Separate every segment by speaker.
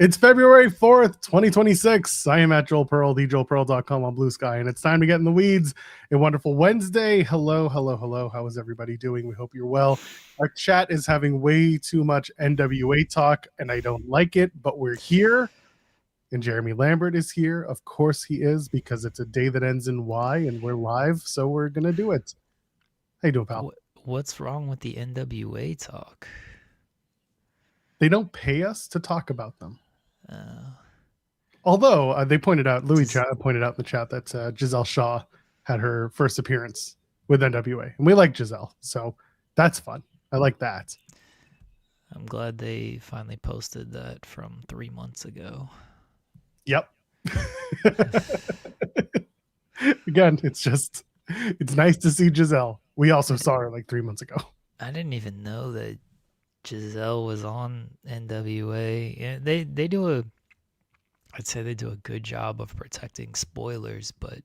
Speaker 1: It's February 4th, 2026. I am at Joel Pearl, thejoelpearl.com on Blue Sky, and it's time to get in the weeds. A wonderful Wednesday. Hello. How is everybody doing? We hope you're well. Our chat is having way too much NWA talk, and I don't like it, but we're here. And Jeremy Lambert is here. Of course he is, because it's a day that ends in Y, and we're live, so we're going to do it. How you doing, pal?
Speaker 2: What's wrong with the NWA talk?
Speaker 1: They don't pay us to talk about them. Although they pointed out, pointed out in the chat that Giselle Shaw had her first appearance with NWA, and we like Giselle, so that's fun. I like that.
Speaker 2: I'm glad they finally posted that from 3 months ago.
Speaker 1: Yep. Again, it's nice to see Giselle. We also saw her like 3 months ago.
Speaker 2: I didn't even know that Giselle was on NWA. Yeah, I'd say they do a good job of protecting spoilers, but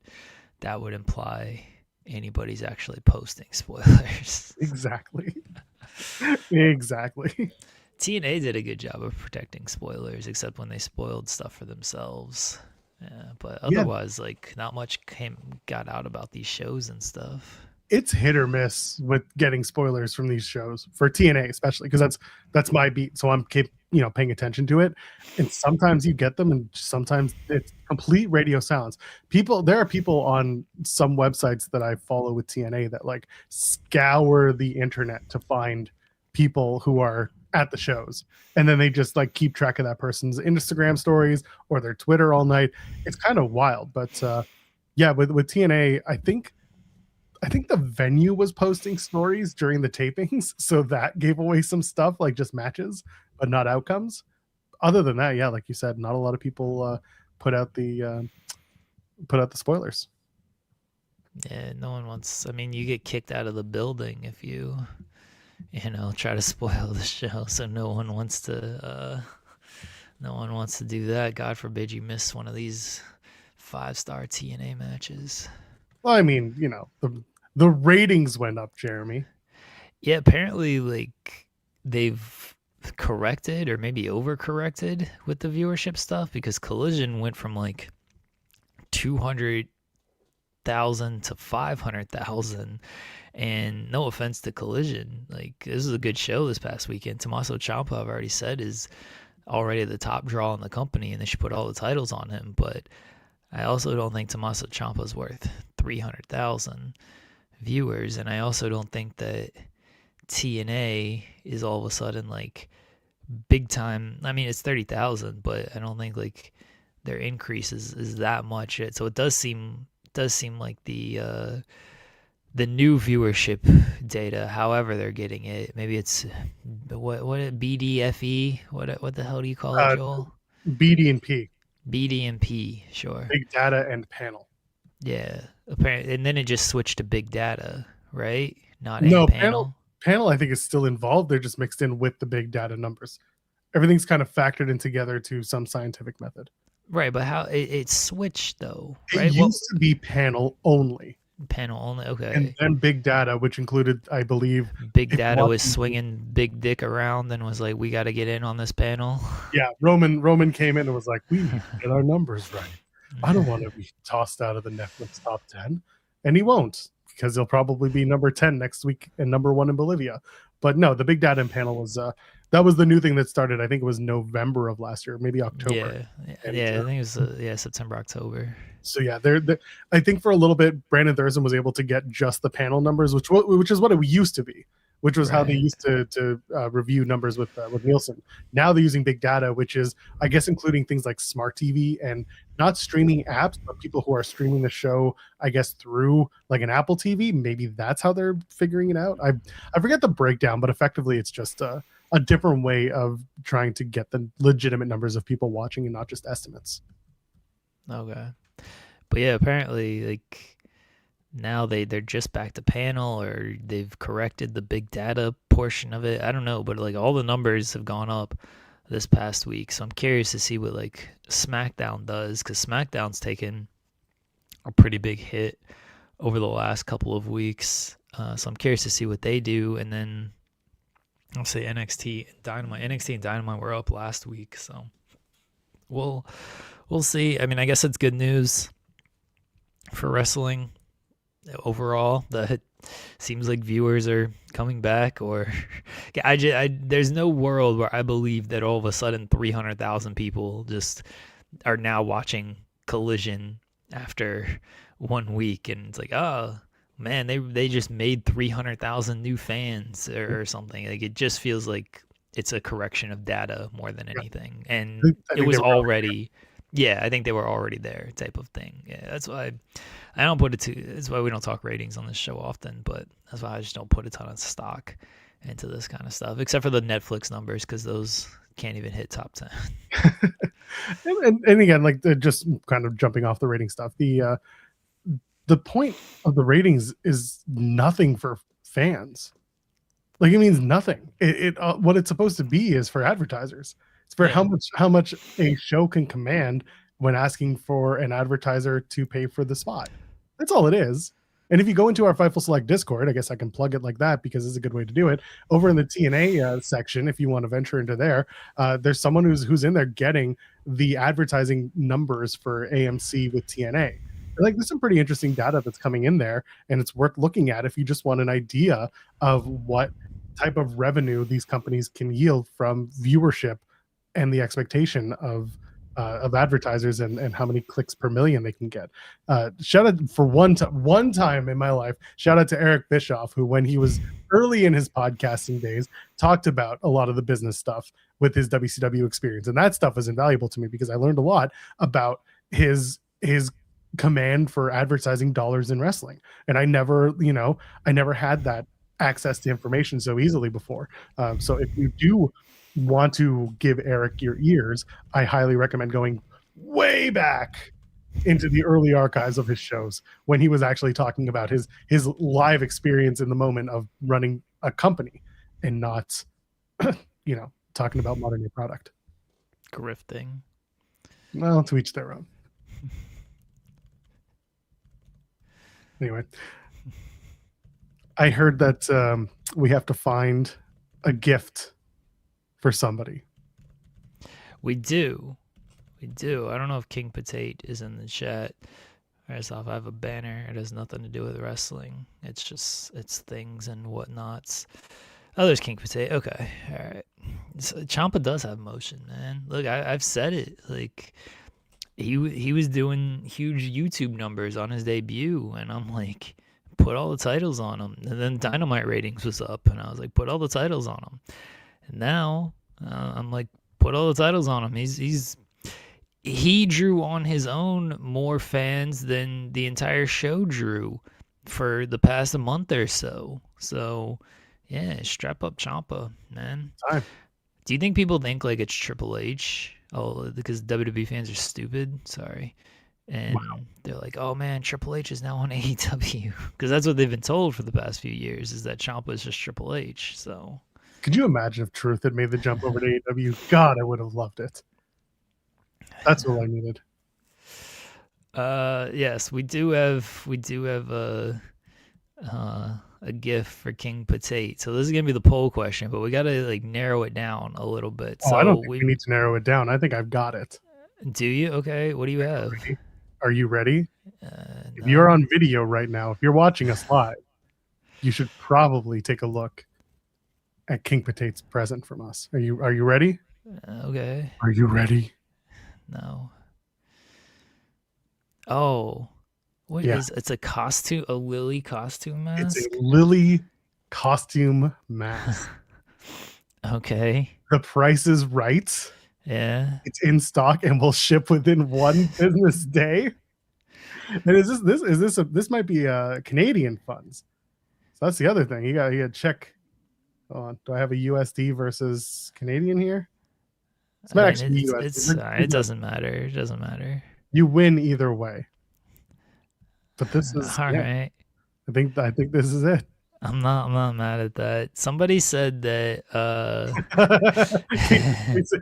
Speaker 2: that would imply anybody's actually posting spoilers.
Speaker 1: Exactly.
Speaker 2: TNA did a good job of protecting spoilers, except when they spoiled stuff for themselves. Yeah, but otherwise, not much got out about these shows and stuff.
Speaker 1: It's hit or miss with getting spoilers from these shows for TNA, especially because that's my beat. So I'm paying attention to it, and sometimes you get them, and sometimes it's complete radio silence. There are people on some websites that I follow with TNA that like scour the internet to find people who are at the shows, and then they just like keep track of that person's Instagram stories or their Twitter all night. It's kind of wild, but yeah, with TNA, I think the venue was posting stories during the tapings, so that gave away some stuff, like just matches, but not outcomes. Other than that, yeah, like you said, not a lot of people put out the spoilers.
Speaker 2: Yeah, no one wants. I mean, you get kicked out of the building if you try to spoil the show. So no one wants to do that. God forbid you miss one of these 5-star TNA matches.
Speaker 1: Well, I mean, the ratings went up, Jeremy.
Speaker 2: Yeah, apparently, they've corrected or maybe overcorrected with the viewership stuff, because Collision went from 200,000 to 500,000. And no offense to Collision, this is a good show this past weekend. Tommaso Ciampa, I've already said, is already the top draw in the company, and they should put all the titles on him. But I also don't think Tommaso Ciampa's worth 300,000 viewers, and I also don't think that TNA is all of a sudden big time. I mean, it's 30,000, but I don't think their increase is that much. So it does seem like the new viewership data, however they're getting it, maybe it's what BDFE, what the hell do you call it, Joel?
Speaker 1: BD&P.
Speaker 2: BD&P, sure.
Speaker 1: Big data and panel.
Speaker 2: Yeah, apparently, and then it just switched to big data, right? Not
Speaker 1: panel. Panel, I think, is still involved. They're just mixed in with the big data numbers. Everything's kind of factored in together to some scientific method.
Speaker 2: Right, but how it switched though? Right?
Speaker 1: It used to be panel only.
Speaker 2: Panel only, okay.
Speaker 1: And then big data, which included, I believe,
Speaker 2: big data was swinging big dick around and was like, we got to get in on this panel.
Speaker 1: Yeah, Roman came in and was like, we need to get our numbers right. I don't want to be tossed out of the Netflix top 10. And he won't, because he'll probably be number 10 next week and number 1 in Bolivia. But no, the big data and panel was that was the new thing that started. I think it was November of last year, maybe October.
Speaker 2: Yeah, I think it was September, October.
Speaker 1: So yeah, I think for a little bit, Brandon Thurston was able to get just the panel numbers, which is what it used to be, which was how they used to review numbers with Nielsen. Now they're using big data, which is, I guess, including things like smart TV and not streaming apps, but people who are streaming the show, I guess, through like an Apple TV. Maybe that's how they're figuring it out. I forget the breakdown, but effectively it's just a different way of trying to get the legitimate numbers of people watching and not just estimates.
Speaker 2: Okay. But yeah, apparently now they're just back to panel, or they've corrected the big data portion of it. I don't know, but all the numbers have gone up this past week. So I'm curious to see what SmackDown does, because SmackDown's taken a pretty big hit over the last couple of weeks. So I'm curious to see what they do. And then I'll say NXT and Dynamite. NXT and Dynamite were up last week, so Well, we'll see. I mean, I guess it's good news for wrestling overall. That it seems like viewers are coming back, or there's no world where I believe that all of a sudden 300,000 people just are now watching Collision after 1 week, and it's like, oh man, they just made 300,000 new fans or something. Like, it just feels like it's a correction of data more than
Speaker 1: Yeah,
Speaker 2: anything, and
Speaker 1: I
Speaker 2: it
Speaker 1: think they
Speaker 2: was
Speaker 1: were
Speaker 2: already. Yeah, I think they were already there, type of thing. Yeah, that's why I don't put it to. That's why we don't talk ratings on this show often, but that's why I just don't put a ton of stock into this kind of stuff, except for the Netflix numbers, because those can't even hit top 10.
Speaker 1: and again, like just kind of jumping off the rating stuff. The point of the ratings is nothing for fans. Like, it means nothing. What it's supposed to be is for advertisers. It's for
Speaker 2: Yeah,
Speaker 1: how much a show can command when asking for an advertiser to pay for the spot. That's all it is. And if you go into our Fightful Select Discord, I guess I can plug it like that because it's a good way to do it. Over in the TNA section, if you want to venture into there, there's someone who's in there getting the advertising numbers for AMC with TNA. Like, there's some pretty interesting data that's coming in there, and it's worth looking at if you just want an idea of what type of revenue these companies can yield from viewership and the expectation of advertisers and how many clicks per million they can get. Shout out for one time in my life. Shout out to Eric Bischoff, who, when he was early in his podcasting days, talked about a lot of the business stuff with his WCW experience, and that stuff is invaluable to me because I learned a lot about his command for advertising dollars in wrestling. And I never had that access to information so easily before. So if you do want to give Eric your ears, I highly recommend going way back into the early archives of his shows when he was actually talking about his live experience in the moment of running a company and not talking about modern day product.
Speaker 2: grifting.
Speaker 1: Well, to each their own. Anyway, I heard that we have to find a gift for somebody.
Speaker 2: We do. We do. I don't know if King Potate is in the chat. First off, I have a banner. It has nothing to do with wrestling. It's things and whatnots. Oh, there's King Potate. Okay, all right. So, Champa does have motion, man. Look, I've said it. Like, he was doing huge YouTube numbers on his debut, and I'm like, put all the titles on him. And then Dynamite ratings was up, and I was like, put all the titles on him. And now I'm like, put all the titles on him. He drew on his own more fans than the entire show drew for the past month or so. So yeah, strap up Ciampa, man.
Speaker 1: Time.
Speaker 2: Do you think people think like it's Triple H? Oh, because WWE fans are stupid. Sorry. And they're like, oh man, Triple H is now on AEW. Because that's what they've been told for the past few years, is that Ciampa is just Triple H. So
Speaker 1: Could you imagine if Truth had made the jump over to AEW? God, I would have loved it. That's what I needed.
Speaker 2: Yes, we do have a gift for King Potate. So this is gonna be the poll question, but we gotta like narrow it down a little bit.
Speaker 1: Oh,
Speaker 2: So
Speaker 1: I don't think we need to narrow it down. I think I've got it.
Speaker 2: do you? Okay, what do you have?
Speaker 1: Are you ready? If
Speaker 2: No.
Speaker 1: you're on video right now, if you're watching us live, you should probably take a look at King Potate's present from us. Are you ready?
Speaker 2: Okay.
Speaker 1: Are you ready?
Speaker 2: No. Oh, it's a costume, a Lily costume mask?
Speaker 1: It's a Lily costume mask.
Speaker 2: Okay.
Speaker 1: The price is right.
Speaker 2: Yeah.
Speaker 1: It's in stock and will ship within one business day. And this might be Canadian funds. So that's the other thing. You got to check. Hold on. Do I have a USD versus Canadian here?
Speaker 2: It's it doesn't matter. It doesn't matter.
Speaker 1: You win either way. But this is
Speaker 2: all right.
Speaker 1: I think this is it.
Speaker 2: I'm not mad at that. Somebody said that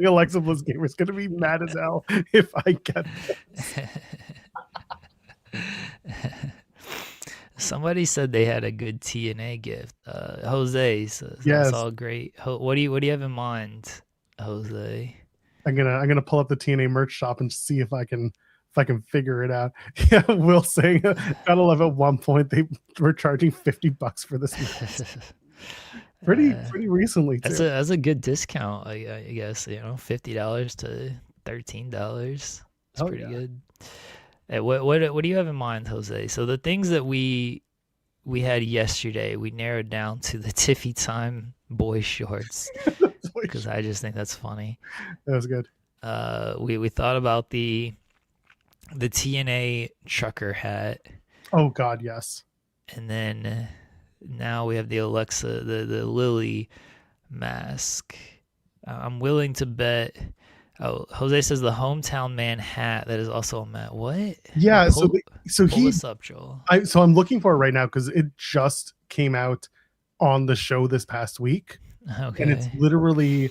Speaker 1: Alexa Bliss Gamer is gonna be mad as hell if I get this.
Speaker 2: Somebody said they had a good TNA gift. Jose says
Speaker 1: Yes.
Speaker 2: that's all great. What do you have in mind, Jose?
Speaker 1: I'm gonna pull up the TNA merch shop and see if I can figure it out. Yeah, Will saying, gotta love at one point they were charging $50 for this mask. Pretty recently too.
Speaker 2: That's a good discount, I guess. $50 to $13. It's pretty good. Hey, what do you have in mind, Jose? So the things that we had yesterday, we narrowed down to the Tiffy Time boy shorts because I just think that's funny.
Speaker 1: That was good.
Speaker 2: We thought about the TNA trucker hat.
Speaker 1: Oh God, yes.
Speaker 2: And then now we have the the Lily mask. I'm willing to bet. Oh, Jose says the hometown man hat that is also a mat. What?
Speaker 1: Yeah, so
Speaker 2: pull this up, Joel.
Speaker 1: So I'm looking for it right now because it just came out on the show this past week.
Speaker 2: Okay.
Speaker 1: And it's literally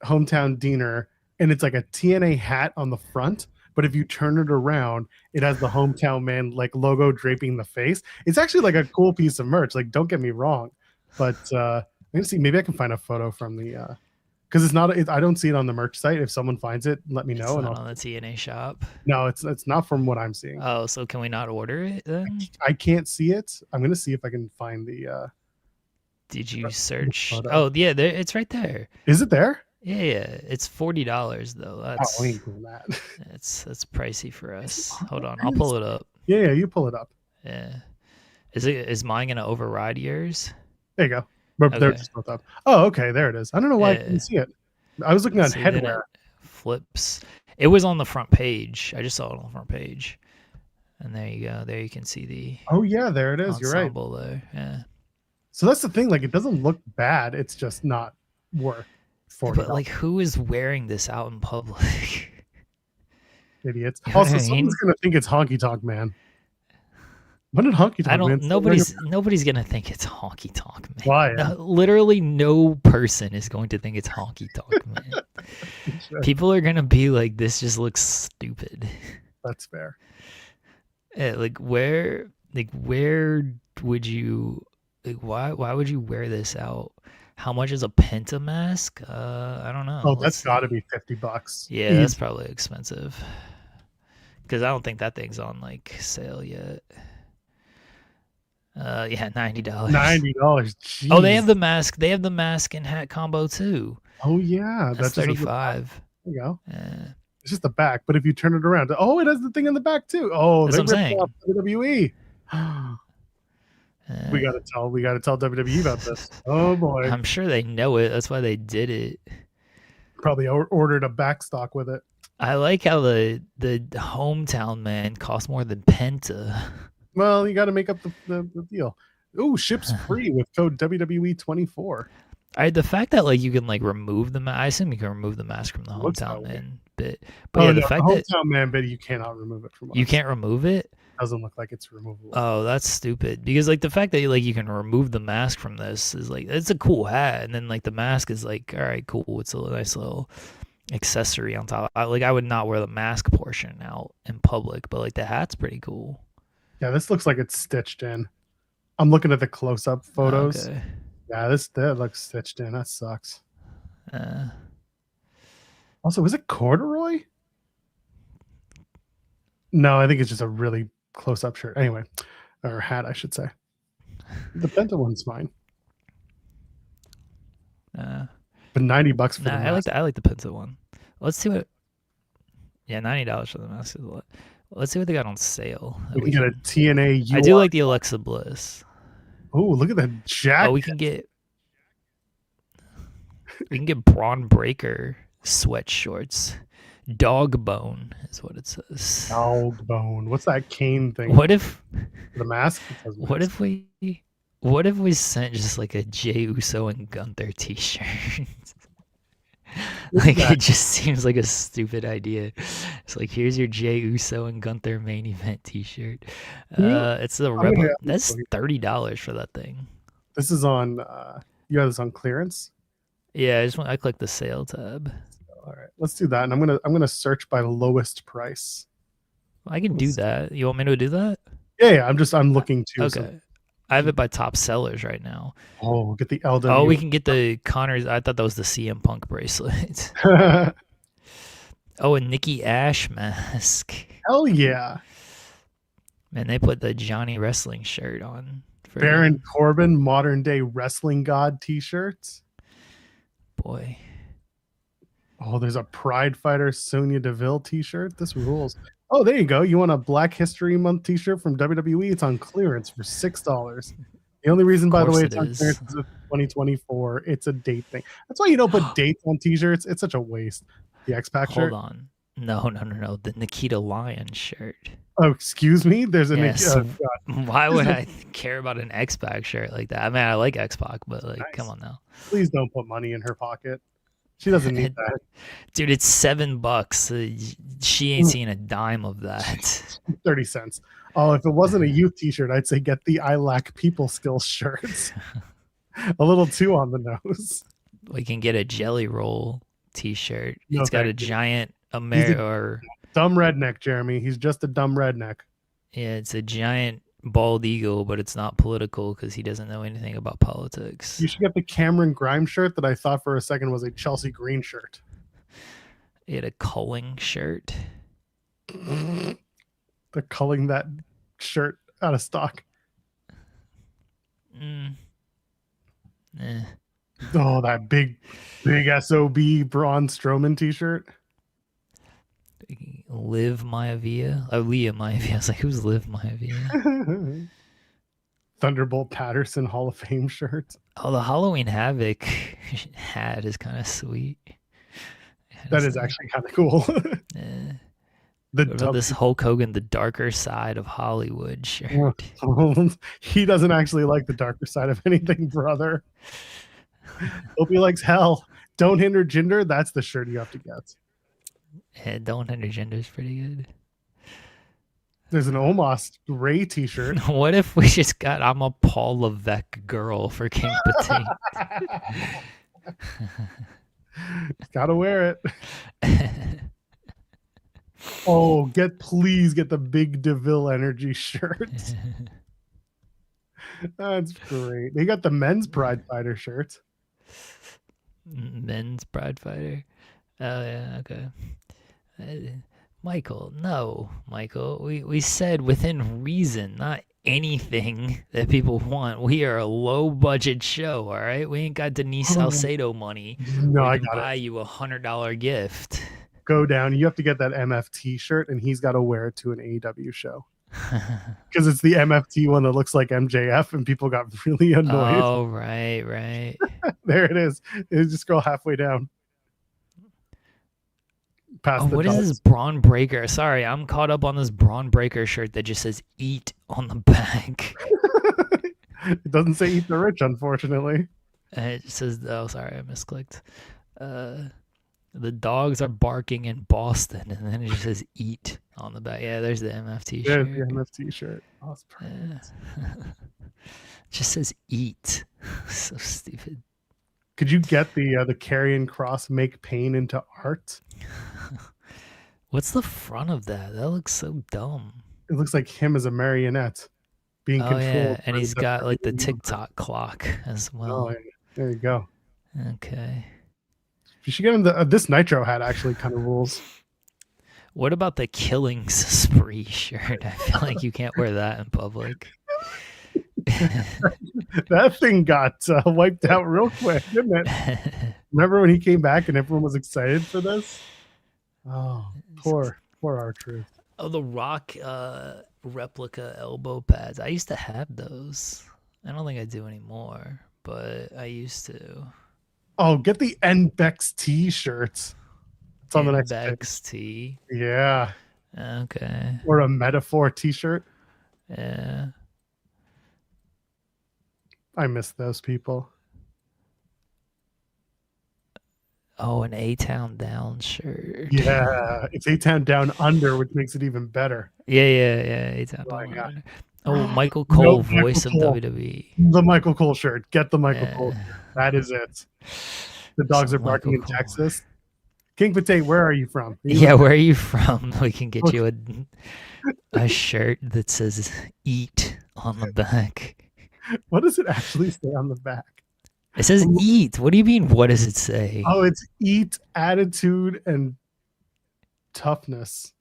Speaker 1: hometown Diener, and it's like a TNA hat on the front. But if you turn it around, it has the hometown man like logo draping the face. It's actually like a cool piece of merch. Like, don't get me wrong, but I'm gonna see. Maybe I can find a photo from the because it's not. I don't see it on the merch site. If someone finds it, let me know.
Speaker 2: It's not on the TNA shop.
Speaker 1: No, it's not from what I'm seeing.
Speaker 2: Oh, so can we not order it then?
Speaker 1: I can't see it. I'm gonna see if I can find the.
Speaker 2: Did you search? Oh yeah, it's right there.
Speaker 1: Is it there?
Speaker 2: Yeah, it's $40 though. That's
Speaker 1: we ain't doing that.
Speaker 2: That's pricey for us. Hold on, I'll pull it up.
Speaker 1: Yeah, you pull it up.
Speaker 2: Yeah, is mine gonna override yours?
Speaker 1: There you go. But
Speaker 2: okay.
Speaker 1: They're just both up. Oh, okay, there it is. I don't know why I couldn't see it. I was looking at headwear.
Speaker 2: Flips. It was on the front page. I just saw it on the front page. And there you go. There you can see the.
Speaker 1: Oh yeah, there it is. You're right.
Speaker 2: There. Yeah.
Speaker 1: So that's the thing. Like, it doesn't look bad. It's just not worth $40.
Speaker 2: But like, who is wearing this out in public?
Speaker 1: Idiots. Also, someone's gonna think it's Honky Tonk Man. What did Honky Tonk Man?
Speaker 2: Nobody's gonna think it's Honky Tonk Man.
Speaker 1: Why?
Speaker 2: Literally, no person is going to think it's Honky Tonk Man. Sure. People are gonna be like, "This just looks stupid."
Speaker 1: That's fair.
Speaker 2: Yeah, where would you? Why would you wear this out? How much is a Penta mask? I don't know.
Speaker 1: Oh, that's got to be $50.
Speaker 2: Yeah, that's probably expensive. Because I don't think that thing's on sale yet. Yeah, $90.
Speaker 1: $90. Jeez.
Speaker 2: Oh, they have the mask. They have the mask and hat combo too.
Speaker 1: Oh yeah,
Speaker 2: that's $35.
Speaker 1: There you go. It's just the back, but if you turn it around, oh, it has the thing in the back too. Oh,
Speaker 2: that's what I'm saying.
Speaker 1: WWE. We gotta tell WWE about this. Oh boy,
Speaker 2: I'm sure they know it. That's why they did it.
Speaker 1: Probably ordered a back stock with it.
Speaker 2: I like how the hometown man costs more than Penta.
Speaker 1: Well, you got to make up the deal. Oh, ships free with code WWE24.
Speaker 2: The fact that you can remove the mask. I assume you can remove the mask from the hometown man bit. But the fact that
Speaker 1: hometown man bit, you cannot remove it from us.
Speaker 2: You can't remove it.
Speaker 1: Doesn't look like it's removable.
Speaker 2: Oh, that's stupid. Because the fact that you can remove the mask from this is it's a cool hat, and then the mask is all right, cool. It's a nice little accessory on top. I would not wear the mask portion out in public, but the hat's pretty cool.
Speaker 1: Yeah, this looks like it's stitched in. I'm looking at the close-up photos. Okay. Yeah, that looks stitched in. That sucks. Also, is it corduroy? No, I think it's just a really close-up shirt. Anyway, or hat, I should say. The Penta one's fine. But $90 for the mask.
Speaker 2: I like the Penta one. Let's see what. Yeah, $90 for the mask is a lot. Let's see what they got on sale.
Speaker 1: We can get a TNA.
Speaker 2: I do like the Alexa Bliss.
Speaker 1: Oh, look at that jacket.
Speaker 2: Oh, we can get Braun Breaker sweat shorts. Dog bone is what it says.
Speaker 1: Dog bone. What's that cane thing?
Speaker 2: What if
Speaker 1: the mask?
Speaker 2: What if we sent just a Jey Uso and Gunther t-shirt? It just seems like a stupid idea. It's here's your Jey Uso and Gunther main event t-shirt. It's the Rebel. That's $30 for that thing.
Speaker 1: This is on you have this on clearance?
Speaker 2: Yeah, I clicked the sale tab.
Speaker 1: All right, let's do that. And I'm gonna search by lowest price.
Speaker 2: I can do that. You want me to do that?
Speaker 1: Yeah. I'm looking too.
Speaker 2: Okay. So. I have it by top sellers right now.
Speaker 1: Oh, get the LW.
Speaker 2: Oh, we can get the Connors. I thought that was the CM Punk bracelet. Oh, a Nikki Ash mask.
Speaker 1: Hell yeah.
Speaker 2: Man, they put the Johnny Wrestling shirt on.
Speaker 1: Baron
Speaker 2: Friggin'
Speaker 1: Corbin modern day wrestling god t-shirts.
Speaker 2: boy.
Speaker 1: Oh, there's a Pride Fighter Sonya Deville t-shirt. This rules. Oh, there you go. You want a Black History Month t-shirt from WWE? It's on clearance for $6. The only reason,
Speaker 2: Of
Speaker 1: by the way,
Speaker 2: course
Speaker 1: it's
Speaker 2: it
Speaker 1: on clearance
Speaker 2: is.
Speaker 1: is it's 2024. It's a date thing. That's why you don't put dates on t-shirts. It's such a waste. The X-Pac
Speaker 2: Hold
Speaker 1: shirt.
Speaker 2: on. No. The Nikita Lion shirt.
Speaker 1: Oh, excuse me. There's a
Speaker 2: Yes.
Speaker 1: oh, God.
Speaker 2: Why would I care about an X-Pac shirt like that? I mean, I like X-Pac, but like,
Speaker 1: Nice.
Speaker 2: come on now.
Speaker 1: Please don't put money in her pocket. She doesn't need that.
Speaker 2: Dude, it's $7. She ain't seen a dime of that.
Speaker 1: 30 cents. Oh, if it wasn't a youth t-shirt, I'd say get the I lack people skills shirts. A little too on the nose.
Speaker 2: We can get a Jelly Roll t-shirt.
Speaker 1: No,
Speaker 2: It's got a
Speaker 1: thank you.
Speaker 2: giant
Speaker 1: He's a
Speaker 2: or
Speaker 1: dumb redneck, Jeremy. He's just a dumb redneck.
Speaker 2: yeah, it's a giant bald eagle, but it's not political because he doesn't know anything about politics.
Speaker 1: You should get the Cameron Grimes shirt that I thought for a second was a Chelsea Green shirt.
Speaker 2: He had a culling shirt.
Speaker 1: They're culling that shirt out of stock.
Speaker 2: Eh.
Speaker 1: Oh, that big SOB Braun Strowman t-shirt.
Speaker 2: Liv Maivia. Oh, Leah Maivia. I was like, who's Liv Maivia?
Speaker 1: Thunderbolt Patterson Hall of Fame shirt.
Speaker 2: Oh, the Halloween Havoc hat is kind of sweet.
Speaker 1: That is actually kind of cool.
Speaker 2: What about this Hulk Hogan, the darker side of Hollywood shirt?
Speaker 1: He doesn't actually like the darker side of anything, brother. Hope he likes hell. Don't hinder gender. That's the shirt you have to get.
Speaker 2: Yeah, Don't Hinder Gender is pretty good.
Speaker 1: There's an Omos Ray t-shirt.
Speaker 2: What if we just got I'm a Paul Levesque girl for King Patine?
Speaker 1: Gotta wear it. Oh, please get the Big DeVille Energy shirt. That's great. They got the men's Pride Fighter shirt.
Speaker 2: Men's Pride Fighter. Oh yeah, okay. Michael, we said within reason, not anything that people want. We are a low budget show, all right? We ain't got Denise Salcedo money.
Speaker 1: No,
Speaker 2: we
Speaker 1: I
Speaker 2: can
Speaker 1: got
Speaker 2: buy
Speaker 1: it.
Speaker 2: you $100 gift.
Speaker 1: Go down. You have to get that MFT shirt, and he's got to wear it to an AEW show. Because it's the MFT one that looks like MJF, and people got really annoyed.
Speaker 2: Oh, right.
Speaker 1: There it is. Just scroll halfway down. Past the
Speaker 2: what is this Braun Breaker? Sorry, I'm caught up on this Braun Breaker shirt that just says "Eat" on the back.
Speaker 1: It doesn't say "Eat the Rich," unfortunately.
Speaker 2: It says, "Oh, sorry, I misclicked." The dogs are barking in Boston, and then it just says "Eat" on the back. Yeah, there's the MFT shirt.
Speaker 1: There's the MFT shirt. Oh, that's perfect.
Speaker 2: It just says "Eat." So stupid.
Speaker 1: Could you get the Karrion Kross make pain into art?
Speaker 2: What's the front of that? That looks so dumb.
Speaker 1: It looks like him as a marionette being controlled.
Speaker 2: Yeah, and he's got like the TikTok clock as well.
Speaker 1: Oh, yeah. There you go.
Speaker 2: Okay.
Speaker 1: You should get him this Nitro hat. Actually, kind of rules.
Speaker 2: What about the Killing Spree shirt? I feel like you can't wear that in public.
Speaker 1: That thing got wiped out real quick, didn't it? Remember when he came back and everyone was excited for this? Oh, poor R-Truth.
Speaker 2: Oh, the Rock replica elbow pads. I used to have those. I don't think I do anymore, but I used to.
Speaker 1: Oh, get the NXT shirts. It's on the next
Speaker 2: NXT.
Speaker 1: Yeah.
Speaker 2: Okay.
Speaker 1: Or a Metaphor t-shirt.
Speaker 2: Yeah.
Speaker 1: I miss those people.
Speaker 2: Oh, an A-Town Down shirt.
Speaker 1: Yeah, it's A-Town Down Under, which makes it even better.
Speaker 2: Yeah. A-Town Down Under. Oh, Michael Cole,
Speaker 1: Nope,
Speaker 2: voice
Speaker 1: Michael
Speaker 2: of
Speaker 1: Cole.
Speaker 2: WWE.
Speaker 1: The Michael Cole shirt. Get the Michael Cole shirt. That is it. The dogs are barking in Texas. King Potato, where are you from?
Speaker 2: Where are you from? We can get you a shirt that says "Eat" on the back.
Speaker 1: What does it actually say on the back?
Speaker 2: It says "Eat." What do you mean? What does it say?
Speaker 1: Oh, it's eat, attitude, and toughness.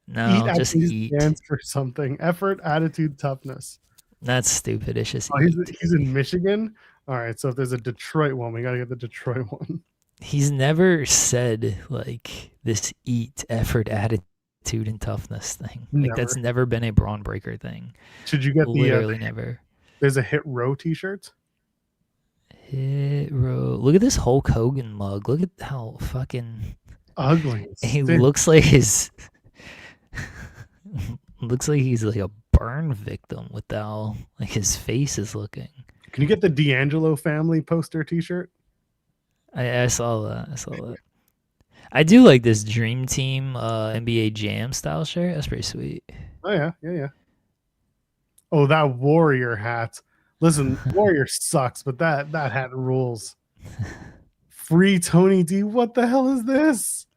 Speaker 2: No,
Speaker 1: At
Speaker 2: just
Speaker 1: least
Speaker 2: eat.
Speaker 1: stands for something. Effort, attitude, toughness.
Speaker 2: That's stupid. It's just
Speaker 1: Oh,
Speaker 2: eat.
Speaker 1: he's in Michigan. All right, so if there's a Detroit one, we gotta get the Detroit one.
Speaker 2: He's never said like this eat, effort, attitude, and toughness thing. Like that's never been a Braun Breaker thing.
Speaker 1: Should you get
Speaker 2: literally never?
Speaker 1: There's a Hit Row t-shirt.
Speaker 2: Hit Row. Look at this Hulk Hogan mug. Look at how fucking
Speaker 1: ugly
Speaker 2: he looks like his. Looks like he's like a burn victim with how like his face is looking.
Speaker 1: Can you get the D'Angelo family poster t-shirt?
Speaker 2: I saw that. I do like this Dream Team NBA Jam style shirt. That's pretty sweet.
Speaker 1: Oh yeah. Oh, that Warrior hat. Listen, Warrior sucks, but that hat rules. Free Tony D. What the hell is this?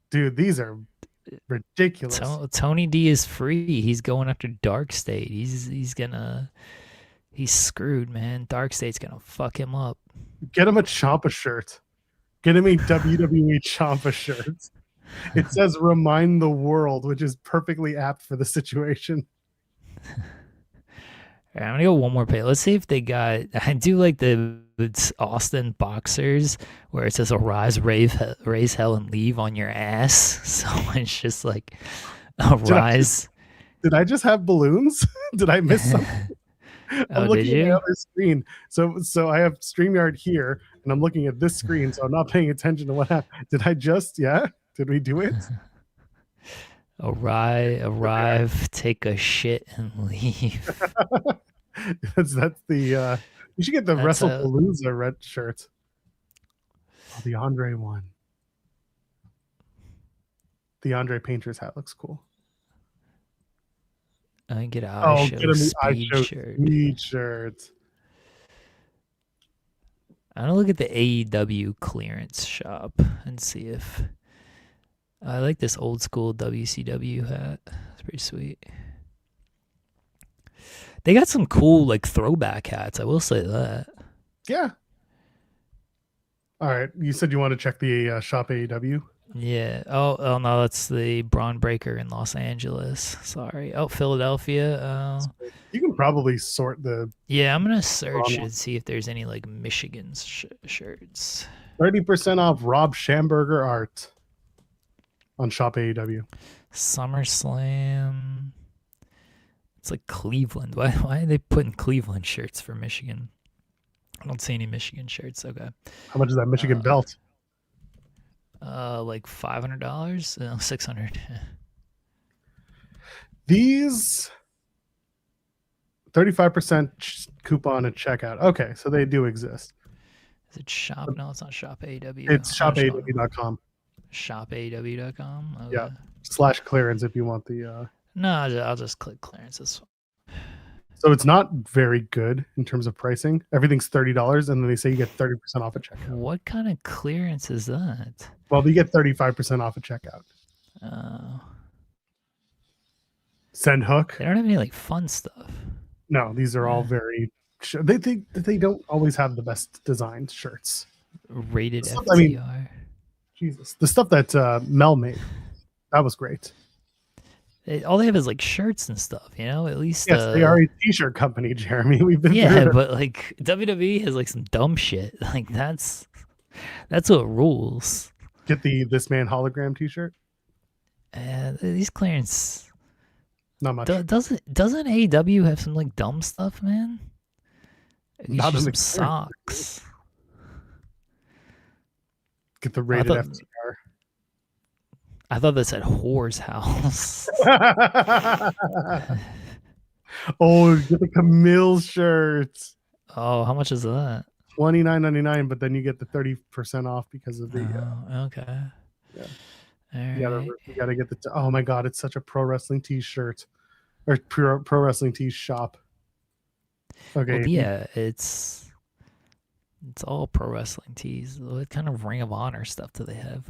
Speaker 1: Dude, these are ridiculous.
Speaker 2: Tony D is free. He's going after Dark State. He's screwed, man. Dark State's gonna fuck him up.
Speaker 1: Get him a Ciampa shirt. Get him a WWE Ciampa shirt. It says "Remind the World," which is perfectly apt for the situation.
Speaker 2: Right, I'm gonna go one more page. Let's see if they got. I do like it's Austin boxers where it says "Arise, raise hell, and leave" on your ass. So it's just like arise.
Speaker 1: Did I just have balloons? Did I miss something? I'm looking at the other screen. So I have StreamYard here, and I'm looking at this screen, so I'm not paying attention to what happened. Did I just? Yeah. Did we do it?
Speaker 2: Arrive, take a shit, and leave.
Speaker 1: that's the. You should get the WrestlePalooza red shirt. Oh, the Andre one. The Andre Painter's hat looks cool.
Speaker 2: I get an iShow speed shirt. I'm gonna look at the AEW clearance shop and see if I like this old school WCW hat. It's pretty sweet. They got some cool like throwback hats. I will say that.
Speaker 1: Yeah. All right. You said you want to check the shop AEW.
Speaker 2: Yeah. Oh no, that's the Braun Breaker in Los Angeles. Sorry. Oh, Philadelphia.
Speaker 1: You can probably sort the.
Speaker 2: Yeah, I'm gonna search and see if there's any like Michigan shirts.
Speaker 1: 30% off Rob Schamberger art on shop AEW.
Speaker 2: SummerSlam. It's like Cleveland. Why are they putting Cleveland shirts for Michigan? I don't see any Michigan shirts. Okay.
Speaker 1: How much is that Michigan belt?
Speaker 2: Like $500, $600.
Speaker 1: These 35% coupon at checkout. Okay, so they do exist.
Speaker 2: Is it shop? No, it's not shop AEW.
Speaker 1: It's shopaew.com.
Speaker 2: Shopaew.com. Okay.
Speaker 1: Yeah. /clearance if you want the.
Speaker 2: No, I'll just click clearances.
Speaker 1: So it's not very good in terms of pricing. Everything's $30, and then they say you get 30% off at checkout.
Speaker 2: What kind of clearance is that?
Speaker 1: Well, you get 35% off at checkout. Send hook.
Speaker 2: They don't have any like fun stuff.
Speaker 1: No, these are all very. They don't always have the best designed shirts.
Speaker 2: Rated FTR.
Speaker 1: Jesus, the stuff that Mel made, that was great.
Speaker 2: All they have is like shirts and stuff, you know. At least
Speaker 1: yes, they are a t-shirt company, Jeremy. We've been
Speaker 2: but like WWE has like some dumb shit. Like that's what rules.
Speaker 1: Get the This Man hologram t-shirt.
Speaker 2: These clearance,
Speaker 1: not much.
Speaker 2: Doesn't AEW have some like dumb stuff, man?
Speaker 1: Not
Speaker 2: some socks.
Speaker 1: Get the rated FTR.
Speaker 2: I thought that said whore's house.
Speaker 1: Oh, get the Camille shirt.
Speaker 2: Oh, how much is that?
Speaker 1: $29.99, but then you get the 30% off because of the.
Speaker 2: Okay.
Speaker 1: Yeah. You gotta get the. Oh my God, it's such a pro wrestling t-shirt, or pro wrestling tee shop. Okay.
Speaker 2: Well, yeah, it's all pro wrestling tees. What kind of Ring of Honor stuff do they have?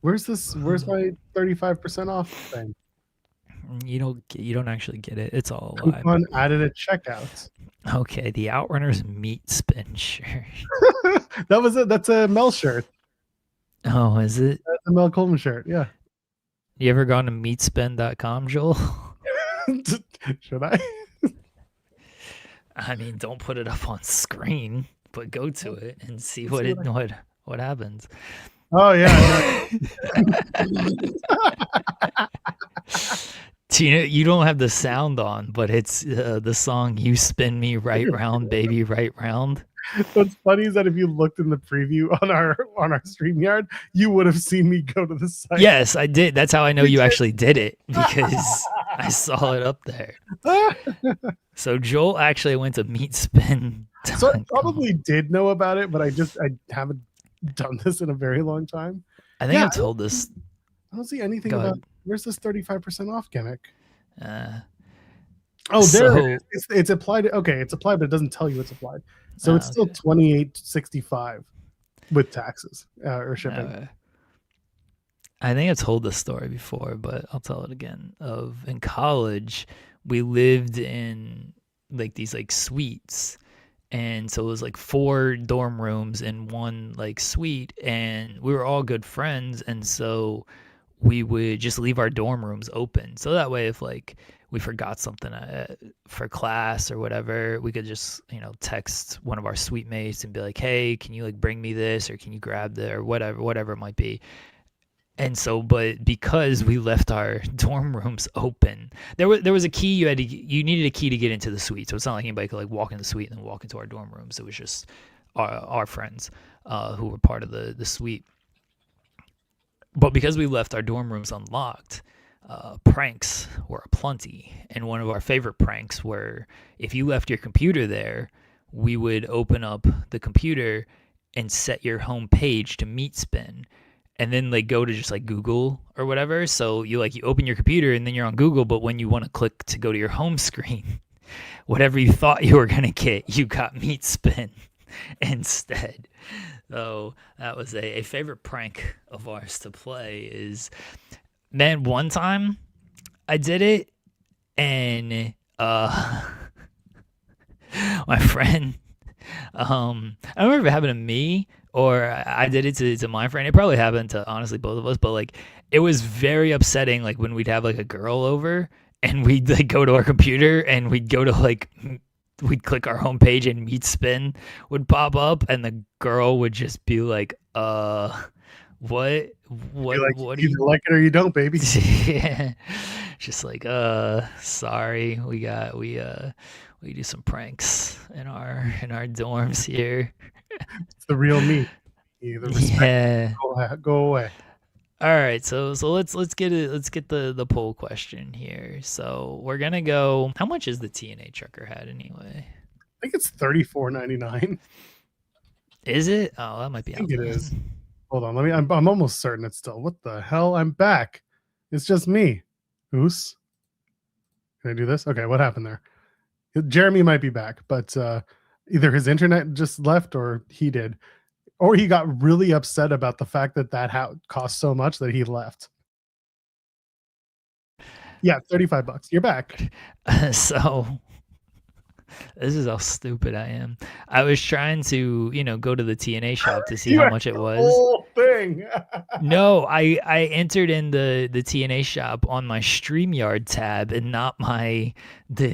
Speaker 1: Where's my 35% off thing?
Speaker 2: You don't actually get it. It's all
Speaker 1: coupon added at checkout.
Speaker 2: Okay, the Outrunners meat spin shirt.
Speaker 1: That's a Mel shirt.
Speaker 2: Oh, is it?
Speaker 1: That's a Mel Coleman shirt. Yeah.
Speaker 2: You ever gone to meatspin.com, Joel?
Speaker 1: Should I?
Speaker 2: I mean, don't put it up on screen, but go to it and see
Speaker 1: Let's
Speaker 2: what
Speaker 1: see
Speaker 2: it
Speaker 1: what I...
Speaker 2: what happens.
Speaker 1: Oh yeah.
Speaker 2: Tina, you don't have the sound on, but it's the song "You Spin Me Right Round, Baby, Right Round."
Speaker 1: What's funny is that if you looked in the preview on our StreamYard, you would have seen me go to the site.
Speaker 2: Yes, I did. That's how I know you actually did it, because I saw it up there. So Joel actually went to Meatspin.
Speaker 1: So I probably did know about it, but I haven't done this in a very long time.
Speaker 2: I think I told this.
Speaker 1: I don't see anything about where's this 35% off gimmick. There it is. It's applied. Okay, it's applied, but it doesn't tell you it's applied. So it's still $28.65 with taxes or shipping.
Speaker 2: I think I've told this story before, but I'll tell it again. In college, we lived in like these like suites, and so it was like 4 dorm rooms in one like suite, and we were all good friends, and so we would just leave our dorm rooms open, so that way if like we forgot something for class or whatever, we could just text one of our suite mates and be like, hey, can you like bring me this, or can you grab that, or whatever it might be. And so, but because we left our dorm rooms open, there was a key. You needed a key to get into the suite. So it's not like anybody could like walk in the suite and then walk into our dorm rooms. It was just our friends who were part of the suite. But because we left our dorm rooms unlocked, pranks were aplenty. And one of our favorite pranks were, if you left your computer there, we would open up the computer and set your home page to Meatspin, and then like go to just like Google or whatever. So you open your computer and then you're on Google, but when you want to click to go to your home screen, whatever you thought you were gonna get, you got Meatspin instead. So that was a favorite prank of ours to play. Is, man, one time I did it, and my friend, I don't remember if it happened to me or I did it to my friend. It probably happened to honestly both of us, but like it was very upsetting. Like when we'd have like a girl over and we'd like go to our computer and we'd go to like we'd click our homepage and Meatspin would pop up, and the girl would just be like, what do
Speaker 1: you like it or you don't, baby?
Speaker 2: Yeah. Just like, sorry, we do some pranks in our dorms here.
Speaker 1: It's the real me.
Speaker 2: Yeah.
Speaker 1: Go away.
Speaker 2: All right, so let's get the poll question here. So we're gonna go. How much is the TNA trucker hat anyway?
Speaker 1: I think it's $34.99.
Speaker 2: Is it? Oh, that might be.
Speaker 1: I think it is. Hold on, I'm almost certain it's still. What the hell? I'm back. It's just me. Oos. Can I do this? Okay, what happened there? Jeremy might be back, but either his internet just left or he did. Or he got really upset about the fact that hat cost so much that he left. Yeah, $35. You're back.
Speaker 2: So this is how stupid I am. I was trying to, go to the TNA shop to see how much it was.
Speaker 1: Whole thing.
Speaker 2: No, I entered in the TNA shop on my StreamYard tab and not the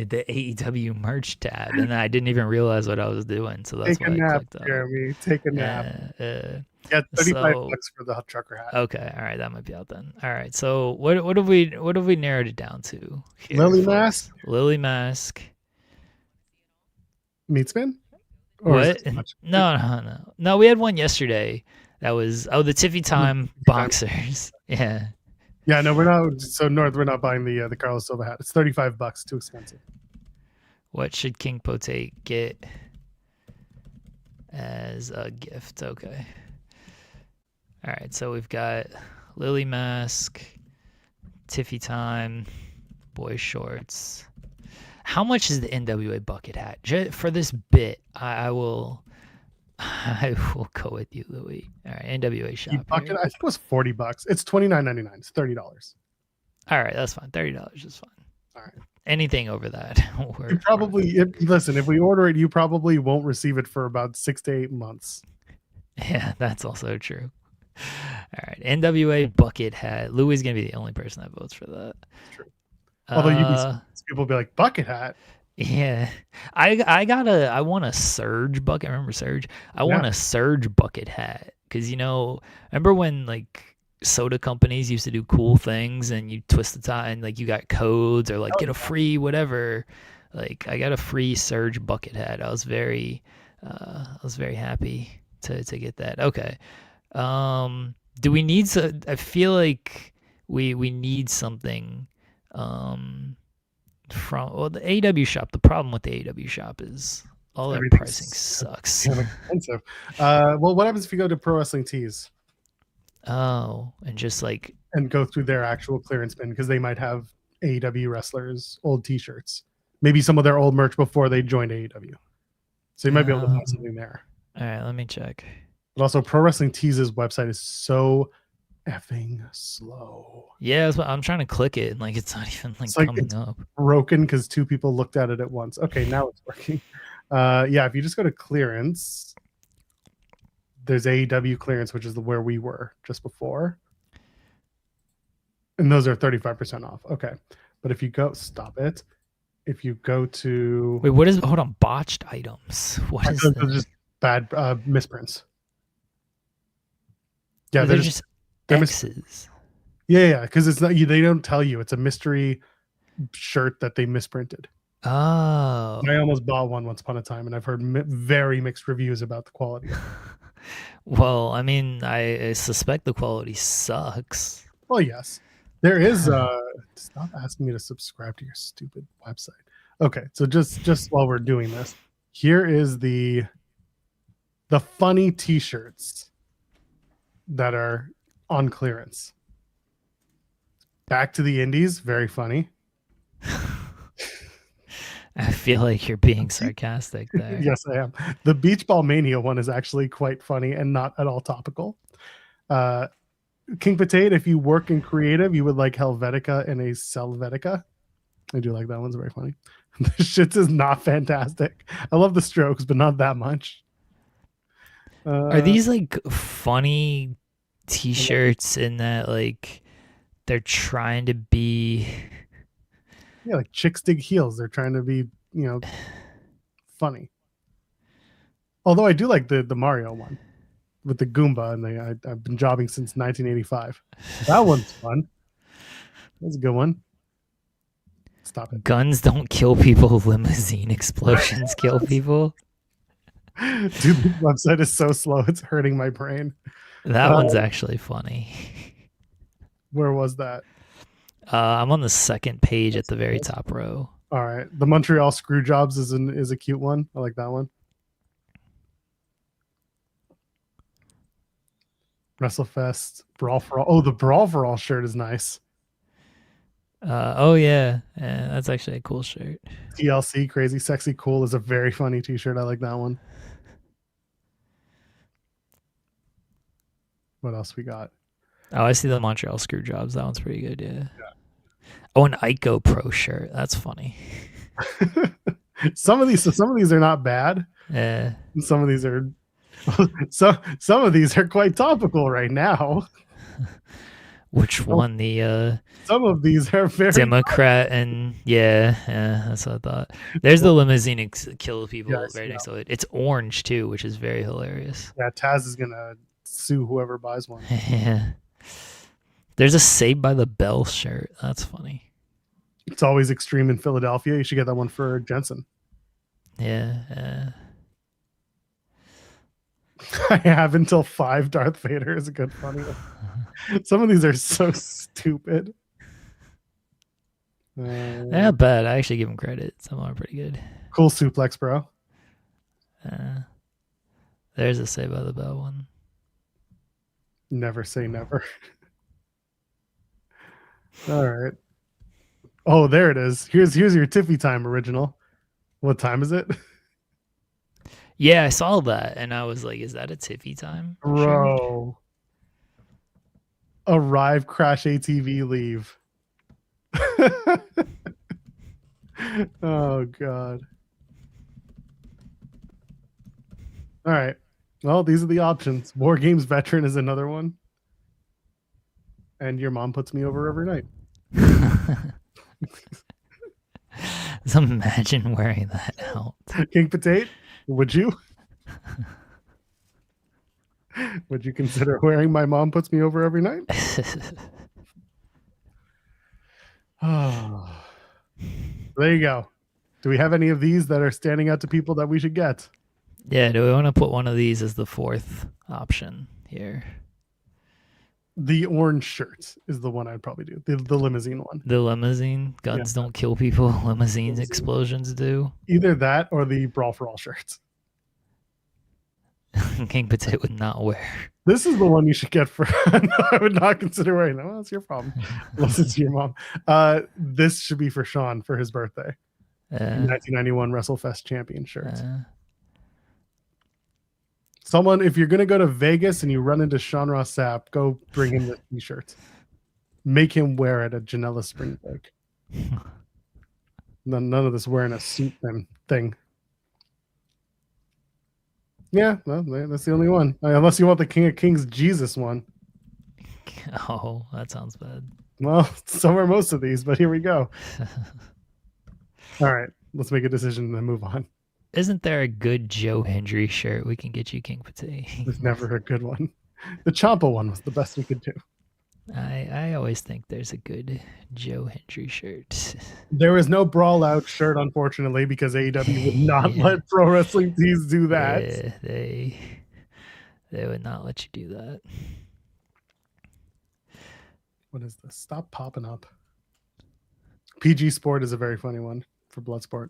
Speaker 2: AEW merch tab, and I didn't even realize what I was doing. So that's why I clicked on.
Speaker 1: Jeremy, take a nap. Yeah, $35 for the trucker hat.
Speaker 2: Okay, all right, that might be out then. All right, so what have we narrowed it down to? Here,
Speaker 1: Lily Mask.
Speaker 2: Lily Mask.
Speaker 1: Meatspin?
Speaker 2: What? No. We had one yesterday. That was the Tiffy Time boxers. Yeah.
Speaker 1: Yeah. No, we're not. So North, we're not buying the Carlos Silva hat. It's $35. Too expensive.
Speaker 2: What should King Potate get as a gift? Okay. All right. So we've got Lily Mask, Tiffy Time, boy shorts. How much is the NWA bucket hat? For this bit, I will go with you, Louis. All right, NWA shop.
Speaker 1: Bucket, I think it was $40. It's $29.99. It's $30.
Speaker 2: All right, that's fine. $30 is fine.
Speaker 1: All right.
Speaker 2: Anything over that,
Speaker 1: listen. If we order it, you probably won't receive it for about 6 to 8 months.
Speaker 2: Yeah, that's also true. All right, NWA bucket hat. Louis is gonna be the only person that votes for that.
Speaker 1: It's true. Although you'd be people will be like bucket hat.
Speaker 2: Yeah, I want a Surge bucket. Remember Surge? I
Speaker 1: Yeah.
Speaker 2: want a Surge bucket hat because remember when like soda companies used to do cool things and you twist the tie and like you got codes or like get a free whatever. Like I got a free Surge bucket hat. I was very happy to get that. Okay. Do we need I feel like we need something from the AEW shop. The problem with the AEW shop is all their pricing sucks.
Speaker 1: Expensive. Well, what happens if you go to Pro Wrestling Tees?
Speaker 2: Oh, and just like
Speaker 1: and go through their actual clearance bin because they might have AEW wrestlers' old T-shirts, maybe some of their old merch before they joined AEW. So you might be able to find something there.
Speaker 2: All right, let me check.
Speaker 1: But also, Pro Wrestling Tees' website is so effing slow.
Speaker 2: Yeah, I'm trying to click it and like it's not even like coming up.
Speaker 1: Broken because 2 people looked at it at once. Okay, now it's working. Yeah, if you just go to clearance, there's AEW clearance, which is where we were just before. And those are 35% off. Okay. But if you go, stop it. If you go to...
Speaker 2: Wait, what is... Hold on. Botched items. What is that?
Speaker 1: Just bad misprints. Yeah,
Speaker 2: they're just X's.
Speaker 1: Yeah, because it's not... They don't tell you. It's a mystery shirt that they misprinted.
Speaker 2: Oh.
Speaker 1: I almost bought one once upon a time, and I've heard very mixed reviews about the quality.
Speaker 2: Well, I mean, I suspect the quality sucks.
Speaker 1: Well, yes. There is stop asking me to subscribe to your stupid website. Okay, so just while we're doing this, here is the funny t-shirts that are on clearance. Back to the Indies, very funny.
Speaker 2: I feel like you're being sarcastic there.
Speaker 1: Yes, I am. The Beach Ball Mania one is actually quite funny and not at all topical. King Potato, if you work in creative, you would like Helvetica and a Selvetica. I do like that one's very funny. The shit is not fantastic. I love the strokes, but not that much.
Speaker 2: Are these like funny t-shirts in that like they're trying to be...
Speaker 1: Yeah, like chicks dig heels. They're trying to be, funny. Although I do like the Mario one with the Goomba, and I've been jobbing since 1985. That one's fun. That's a good one. Stop it.
Speaker 2: Guns don't kill people. Limousine explosions kill people.
Speaker 1: Dude, the website is so slow. It's hurting my brain.
Speaker 2: That one's actually funny.
Speaker 1: Where was that?
Speaker 2: I'm on the second page at the very top row.
Speaker 1: All right. The Montreal Screwjobs is a cute one. I like that one. WrestleFest, Brawl for All. Oh, the Brawl for All shirt is nice.
Speaker 2: Yeah, that's actually a cool shirt.
Speaker 1: TLC, Crazy Sexy Cool is a very funny t-shirt. I like that one. What else we got?
Speaker 2: Oh, I see the Montreal Screwjobs. That one's pretty good, yeah. Oh, an Ico Pro shirt. That's funny.
Speaker 1: Some of these are not bad.
Speaker 2: Yeah.
Speaker 1: Some of these are some of these are quite topical right now.
Speaker 2: Which one? The
Speaker 1: some of these are very
Speaker 2: Democrat and yeah, that's what I thought. There's the limousine kill people right next to it. It's orange too, which is very hilarious.
Speaker 1: Yeah, Taz is gonna sue whoever buys one.
Speaker 2: Yeah. There's a Saved by the Bell shirt. That's funny.
Speaker 1: It's always extreme in Philadelphia. You should get that one for Jensen.
Speaker 2: Yeah.
Speaker 1: I have until 5. Darth Vader is a good funny one. Some of these are so stupid.
Speaker 2: They're not bad. I actually give them credit. Some are pretty good.
Speaker 1: Cool suplex, bro.
Speaker 2: There's a Saved by the Bell one.
Speaker 1: Never say never. All right. Oh, there it is. Here's your Tiffy Time original. What time is it?
Speaker 2: Yeah, I saw that, and I was like, "Is that a Tiffy Time?"
Speaker 1: Bro. Arrive, crash ATV, leave. Oh God. All right. Well, these are the options. War Games Veteran is another one. and your mom puts me over every night.
Speaker 2: Just imagine wearing that out.
Speaker 1: King Potato, would you? Would you consider wearing my mom puts me over every night? Oh, there you go. Do we have any of these that are standing out to people that we should get?
Speaker 2: Yeah, do we want to put one of these as the fourth option here?
Speaker 1: The orange shirt is the one I'd probably do. The limousine one.
Speaker 2: The limousine. Guns don't kill people. Limousines explosions do.
Speaker 1: Either that or the Brawl for All shirts.
Speaker 2: King Potato would not wear.
Speaker 1: This is the one you should get for. No, I would not consider wearing that. Well, that's your problem. Unless it's your mom. This should be for Sean for his birthday. 1991 WrestleFest champion shirt. Someone, if you're gonna go to Vegas and you run into Sean Ross Sapp, go bring him the t-shirt. Make him wear it at Janela Spring Break. None of this wearing a suit thing. Yeah, well, that's the only one. Unless you want the King of Kings Jesus one.
Speaker 2: Oh, that sounds bad.
Speaker 1: Well, so are most of these, but here we go. All right, let's make a decision and then move on.
Speaker 2: Isn't there a good Joe Hendry shirt we can get you, King Potato?
Speaker 1: There's never a good one. The Ciampa one was the best we could do.
Speaker 2: I always think there's a good Joe Hendry shirt.
Speaker 1: There was no Brawl Out shirt, unfortunately, because AEW would not let pro wrestling teams do that.
Speaker 2: Yeah, they would not let you do that.
Speaker 1: What is this? Stop popping up. PG Sport is a very funny one for Bloodsport.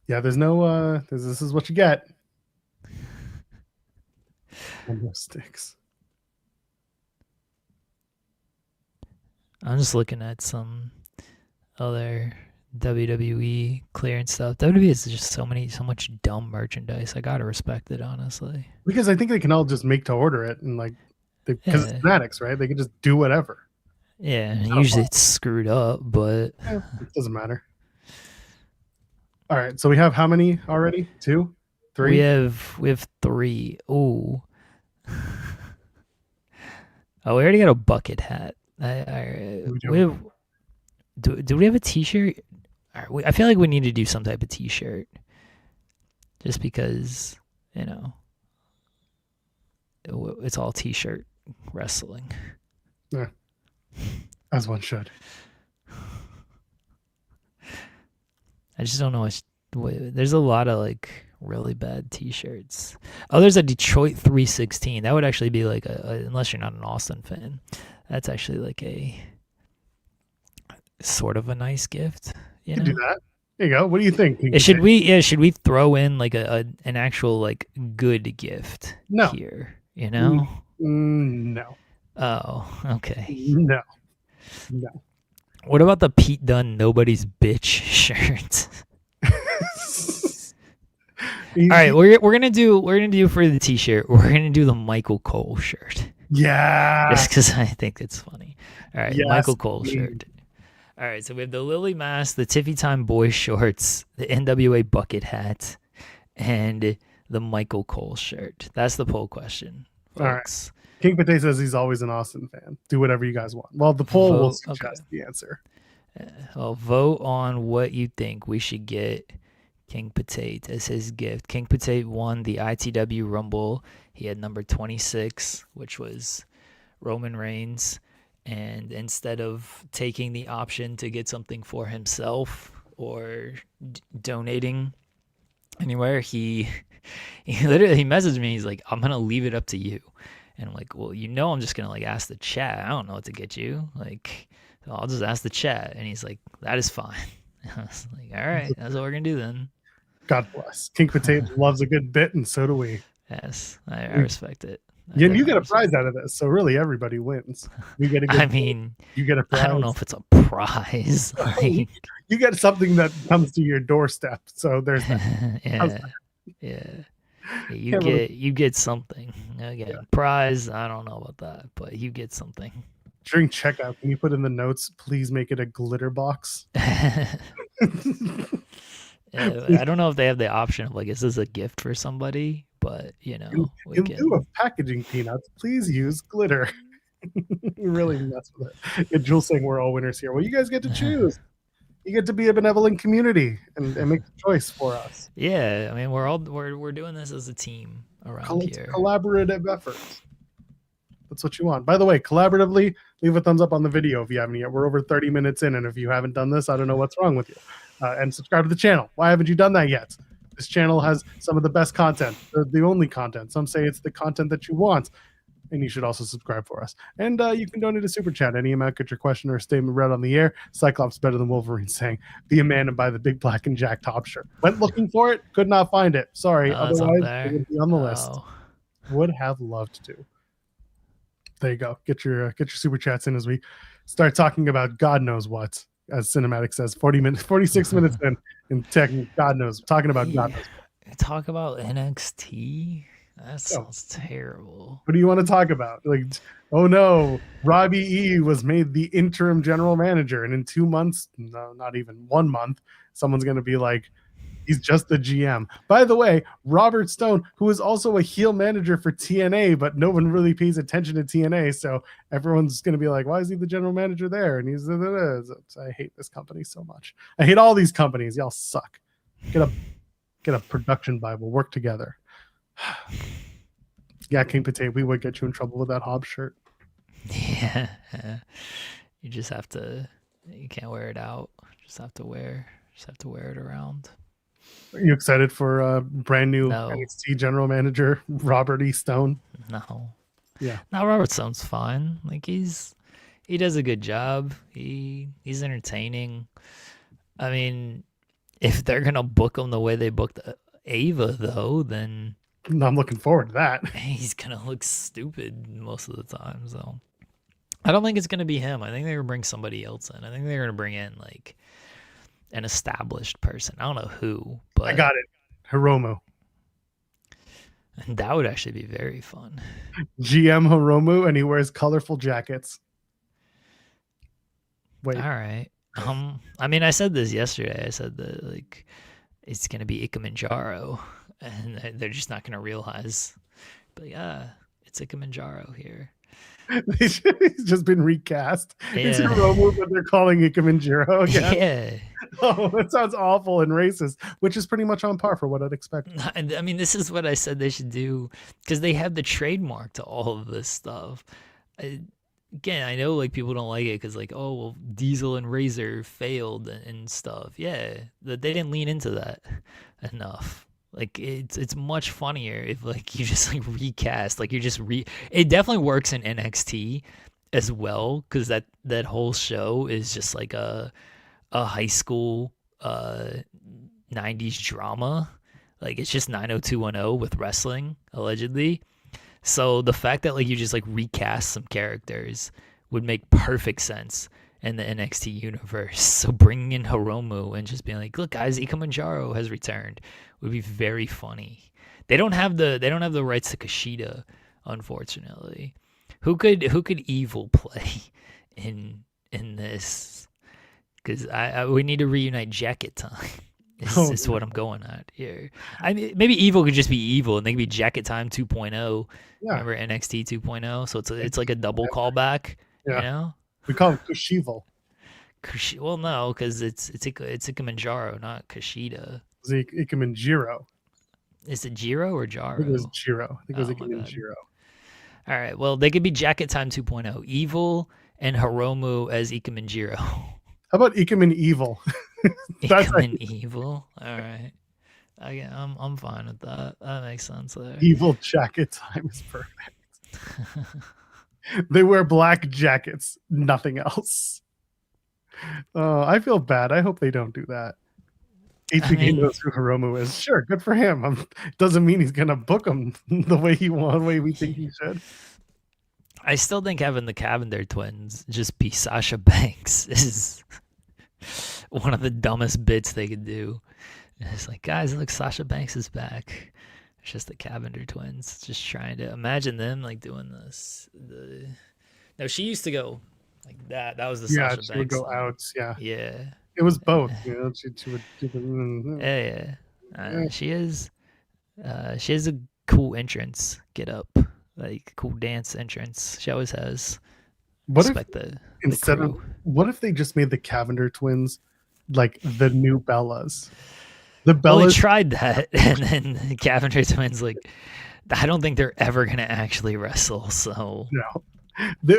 Speaker 1: Yeah, there's no this is what you get. Number sticks.
Speaker 2: I'm just looking at some other WWE clearance stuff. WWE is just so much dumb merchandise. I gotta respect it, honestly.
Speaker 1: Because I think they can all just make to order it and because it's fanatics, right? They can just do whatever.
Speaker 2: Yeah, usually it's screwed up, but
Speaker 1: it doesn't matter. All right, so we have how many already? 2, 3.
Speaker 2: We have 3. Oh, we already got a bucket hat. Do we have a t-shirt? I feel like we need to do some type of t-shirt, just because it's all t-shirt wrestling.
Speaker 1: Yeah, as one should.
Speaker 2: I just don't know. There's a lot of really bad t-shirts. Oh, there's a Detroit 316. That would actually be unless you're not an Austin fan, that's actually a sort of a nice gift. You
Speaker 1: can do that. There you go. What do you think?
Speaker 2: Should we throw in an actual good gift here?
Speaker 1: No.
Speaker 2: Oh, okay.
Speaker 1: No.
Speaker 2: What about the Pete Dunne Nobody's Bitch shirt? All right, we're gonna do for the t-shirt. We're gonna do the Michael Cole shirt.
Speaker 1: Yeah,
Speaker 2: just because I think it's funny. All right, yes, Michael Cole shirt. All right, so we have the Lily mask, the Tiffy Time Boys shorts, the NWA bucket hat, and the Michael Cole shirt. That's the poll question, folks.
Speaker 1: All right. King Potato says he's always an Austin fan. Do whatever you guys want. Well, the poll will suggest the answer.
Speaker 2: Well, vote on what you think we should get King Potato as his gift. King Potato won the ITW Rumble. He had number 26, which was Roman Reigns. And instead of taking the option to get something for himself or donating anywhere, he literally messaged me. He's like, I'm going to leave it up to you. And I'm like, well, I'm just going to ask the chat. I don't know what to get you. I'll just ask the chat. And he's like, that is fine. I was like, all right, that's what we're going to do then.
Speaker 1: God bless. King Potato loves a good bit, and so do we.
Speaker 2: Yes, I respect it.
Speaker 1: Yeah, and you get a prize out of this, so really everybody wins. We get a good
Speaker 2: you
Speaker 1: get a prize.
Speaker 2: I don't know if it's a prize.
Speaker 1: You get something that comes to your doorstep, so there's that.
Speaker 2: You get something. Again, prize, I don't know about that, but you get something.
Speaker 1: During checkout, can you put in the notes, please make it a glitter box?
Speaker 2: I don't know if they have the option of is this a gift for somebody, but
Speaker 1: in lieu of packaging peanuts, please use glitter. You really mess with it. Yeah, Jules saying we're all winners here. Well, you guys get to choose. You get to be a benevolent community and make the choice for us.
Speaker 2: Yeah, I mean we're doing this as a team around here.
Speaker 1: Collaborative efforts. That's what you want. By the way, collaboratively, leave a thumbs up on the video if you haven't yet. We're over 30 minutes in, and if you haven't done this, I don't know what's wrong with you. And subscribe to the channel. Why haven't you done that yet? This channel has some of the best content, the only content. Some say it's the content that you want, and you should also subscribe for us. And you can donate a super chat. Any amount, get your question or statement read on the air. Cyclops better than Wolverine saying, be a man and buy the big black and Jack top shirt. Went looking for it, could not find it. Sorry, otherwise it would be on the list. Would have loved to. There you go. Get your super chats in as we start talking about God knows what, as Cinematic says. 46 minutes in, and God knows, talking about God knows what.
Speaker 2: Talk about NXT. That sounds terrible.
Speaker 1: What do you want to talk about? Like, oh no, Robbie E was made the interim general manager, and in 2 months, no, not even 1 month, someone's going to be like, he's just the GM. By the way, Robert Stone, who is also a heel manager for TNA, but no one really pays attention to TNA, so everyone's going to be like, why is he the general manager there? And he's, I hate this company so much. I hate all these companies. Y'all suck. Get a production Bible. Work together. Yeah, King Potato, we would get you in trouble with that Hobbs shirt.
Speaker 2: Yeah. You just have to, you can't wear it out. Just have to wear it around.
Speaker 1: Are you excited for brand new NXT general manager Robert E. Stone?
Speaker 2: No.
Speaker 1: Yeah.
Speaker 2: No, Robert Stone's fine. Like he does a good job. He's entertaining. I mean, if they're gonna book him the way they booked Ava, though, then
Speaker 1: I'm looking forward to that.
Speaker 2: He's gonna look stupid most of the time. So I don't think it's gonna be him. I think they're gonna bring somebody else in. I think they're gonna bring in like an established person. I don't know who, but
Speaker 1: I got it. Hiromu.
Speaker 2: And that would actually be very fun.
Speaker 1: GM Hiromu, and he wears colorful jackets. Wait.
Speaker 2: All right. I mean, I said this yesterday. I said that like it's gonna be Ikemanjaro, and they're just not gonna realize. But yeah, it's Ikemanjaro here.
Speaker 1: He's just been recast. Yeah. It's Hiromu, but they're calling Ikemanjaro again.
Speaker 2: Yeah.
Speaker 1: Oh, that sounds awful and racist, which is pretty much on par for what I'd expect.
Speaker 2: I mean, this is what I said they should do, because they have the trademark to all of this stuff. Again, I know like people don't like it because like, oh well, Diesel and Razor failed and stuff. Yeah, they didn't lean into that enough. Like it's much funnier if like you just like recast, like you just it definitely works in NXT as well, because that whole show is just like a high school 90s drama. Like it's just 90210 with wrestling allegedly. So the fact that like you just like recast some characters would make perfect sense in the NXT universe. So bringing in Hiromu and just being like, look guys, Ikemanjaro has returned would be very funny. They don't have the rights to Kushida, unfortunately. Who could Evil play in this? Because we need to reunite Jacket Time. This is what I'm going at here. I mean, maybe Evil could just be Evil, and they could be Jacket Time 2.0. Yeah. Remember NXT 2.0? So it's like a double callback. Yeah. You know?
Speaker 1: We call it Kushival.
Speaker 2: Well, no, because it's Ikemanjaro, not Kushida.
Speaker 1: It's Ikemanjiro.
Speaker 2: Is it Jiro or Jaro?
Speaker 1: I think it was Jiro. I think it was Ikemanjiro.
Speaker 2: All right. Well, they could be Jacket Time 2.0. Evil and Hiromu as Ikemanjiro.
Speaker 1: How about Ikeman Evil?
Speaker 2: Ikeman Evil. All right. I'm fine with that. That makes sense there.
Speaker 1: Evil Jacket Time is perfect. They wear black jackets, nothing else. I feel bad. I hope they don't do that. HBK knows who Hiromu is. Sure, good for him. Doesn't mean he's gonna book him the way we think he should.
Speaker 2: I still think having the Cavender twins just be Sasha Banks is one of the dumbest bits they could do. It's like, guys, look, Sasha Banks is back. It's just the Cavender twins. Just trying to imagine them like doing this. No, she used to go like that. That was the Sasha Banks.
Speaker 1: Yeah, she would go out. Yeah.
Speaker 2: Yeah.
Speaker 1: It was both. You know, she would do the.
Speaker 2: Yeah. She has a cool entrance get up. Like cool dance entrance. She always has.
Speaker 1: What if
Speaker 2: Respect the
Speaker 1: instead of
Speaker 2: crew.
Speaker 1: what if they just made the Cavender twins like the new Bellas? The
Speaker 2: Well, they
Speaker 1: Bellas,
Speaker 2: tried that, and then the Cavender twins like, I don't think they're ever gonna actually wrestle. So
Speaker 1: no.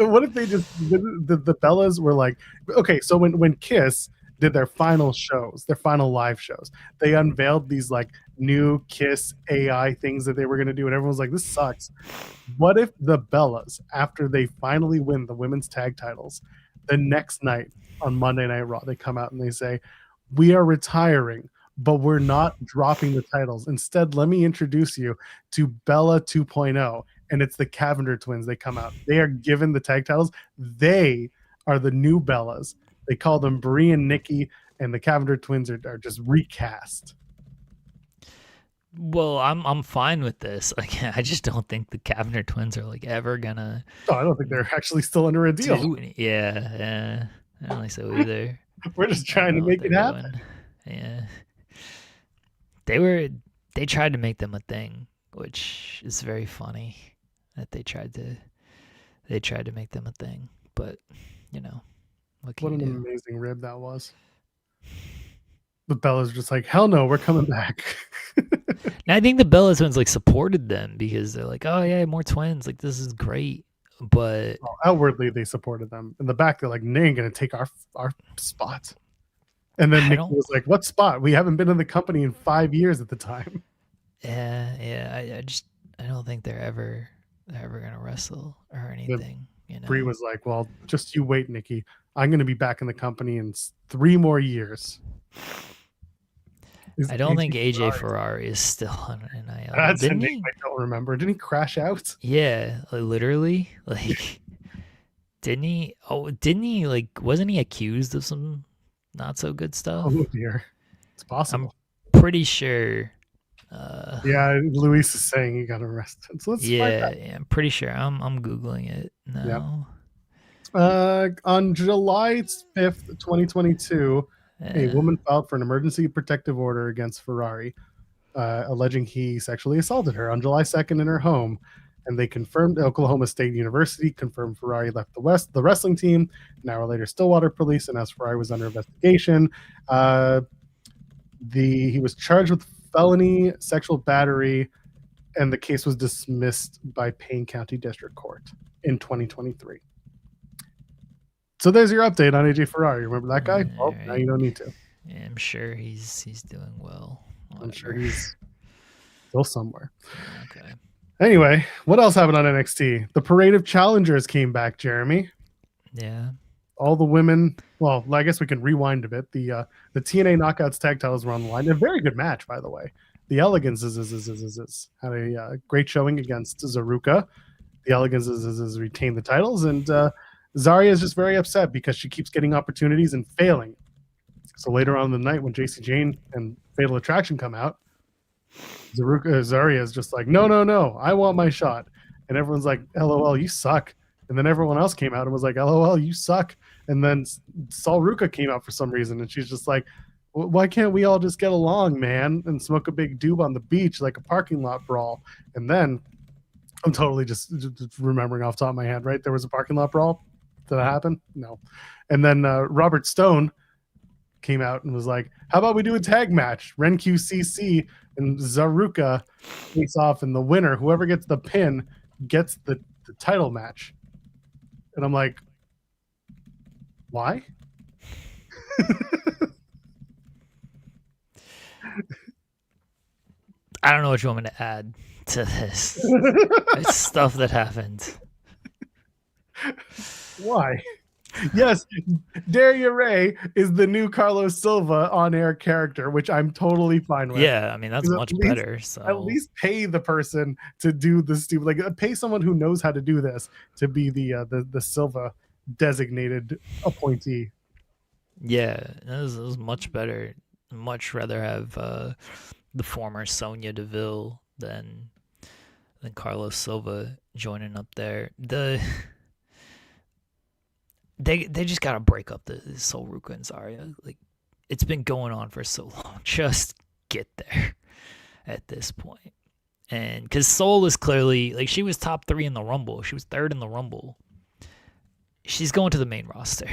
Speaker 1: What if they just the Bellas were like, okay, so when Kiss did their final shows, their final live shows, they unveiled these like new Kiss AI things that they were going to do, and everyone was like, this sucks. What if the Bellas, after they finally win the women's tag titles, the next night on Monday Night Raw, they come out and they say, we are retiring, but we're not dropping the titles. Instead, let me introduce you to Bella 2.0. And it's the Cavender twins. They come out. They are given the tag titles. They are the new Bellas. They call them Brie and Nikki, and the Cavender twins are just recast.
Speaker 2: well, I'm fine with this. Like, I just don't think the Cavender twins are like ever gonna
Speaker 1: Oh, I don't think they're actually still under a deal.
Speaker 2: do any. Yeah, I don't think so either.
Speaker 1: We're just
Speaker 2: I don't
Speaker 1: trying to
Speaker 2: know what
Speaker 1: make it
Speaker 2: they're
Speaker 1: happen.
Speaker 2: doing. Yeah, they tried to make them a thing, which is very funny that they tried to make them a thing. But you know, what can
Speaker 1: What
Speaker 2: you
Speaker 1: an
Speaker 2: do?
Speaker 1: amazing rib that was. The Bella's just like, hell no, we're coming back.
Speaker 2: And I think the Bella twins like supported them because they're like, oh yeah, more twins. Like this is great. But
Speaker 1: Well, outwardly, they supported them. In the back, they're like, they ain't going to take our spot. And then
Speaker 2: I
Speaker 1: Nikki
Speaker 2: don't.
Speaker 1: was like, what spot? We haven't been in the company in 5 years at the time.
Speaker 2: Yeah. I don't think they're ever gonna wrestle or
Speaker 1: But
Speaker 2: anything. You
Speaker 1: Brie
Speaker 2: know.
Speaker 1: was like, well, just you wait, Nikki. I'm going to be back in the company in 3 more years. Is
Speaker 2: I don't think AJ
Speaker 1: Ferrari-
Speaker 2: Ferrari is still on NIL.
Speaker 1: That's a
Speaker 2: Didn't
Speaker 1: name
Speaker 2: he?
Speaker 1: I don't remember. Didn't he crash out?
Speaker 2: Yeah, like, literally. Like, didn't he? Oh, didn't he? Like, wasn't he accused of some not so good stuff?
Speaker 1: Oh, dear. It's
Speaker 2: I'm
Speaker 1: possible.
Speaker 2: pretty sure.
Speaker 1: Yeah, Luis is saying he got arrested. So let's find out.
Speaker 2: Yeah, I'm pretty sure. I'm googling it
Speaker 1: Yeah.
Speaker 2: now.
Speaker 1: On July 5th, 2022, a
Speaker 2: Yeah.
Speaker 1: woman filed for an emergency protective order against Ferrari, alleging he sexually assaulted her on July 2nd in her home. And they confirmed Oklahoma State University confirmed Ferrari left the wrestling team. An hour later, Stillwater police announced Ferrari was under investigation. He was charged with felony sexual battery, and the case was dismissed by Payne County District Court in 2023. So there's your update on AJ Ferrari. Remember that guy? Well, now you don't need to.
Speaker 2: Yeah, I'm sure he's doing well. Whatever.
Speaker 1: I'm sure he's still somewhere.
Speaker 2: Okay.
Speaker 1: Anyway, what else happened on NXT? The Parade of Challengers came back, Jeremy.
Speaker 2: Yeah.
Speaker 1: All the women. Well, I guess we can rewind a bit. The TNA Knockouts tag titles were on the line. A very good match, by the way. The Eleganceseseses had a great showing against Zaruka. The Eleganceseses retained the titles, and Zarya is just very upset because she keeps getting opportunities and failing. So later on in the night, when JC Jane and Fatal Attraction come out, Zarya is just like, no, I want my shot. And everyone's like, LOL, you suck. And then everyone else came out and was like, LOL, you suck. And then Sol Ruka came out for some reason, and she's just like, why can't we all just get along, man, and smoke a big doob on the beach like a parking lot brawl? And then I'm totally just remembering off the top of my head, right? There was a parking lot brawl. Did that happen? No. And then Robert Stone came out and was like, how about we do a tag match? Ren QCC and Zaruka face off, and the winner, whoever gets the pin, gets the title match. And I'm like, why?
Speaker 2: I don't know what you want me to add to this. It's stuff that happened.
Speaker 1: Why? Yes, Daria Ray is the new Carlos Silva on-air character, which I'm totally fine with.
Speaker 2: Yeah, I mean that's much better. So
Speaker 1: at least pay the person to do the stupid, like pay someone who knows how to do this to be the Silva designated appointee.
Speaker 2: yeah, it was much better. Much rather have the former Sonya Deville than Carlos Silva joining up there. They just gotta break up the Sol Ruka and Zarya. Like it's been going on for so long. Just get there at this point. And because Soul is clearly like she was top 3 in the Rumble, she was 3rd in the Rumble. She's going to the main roster.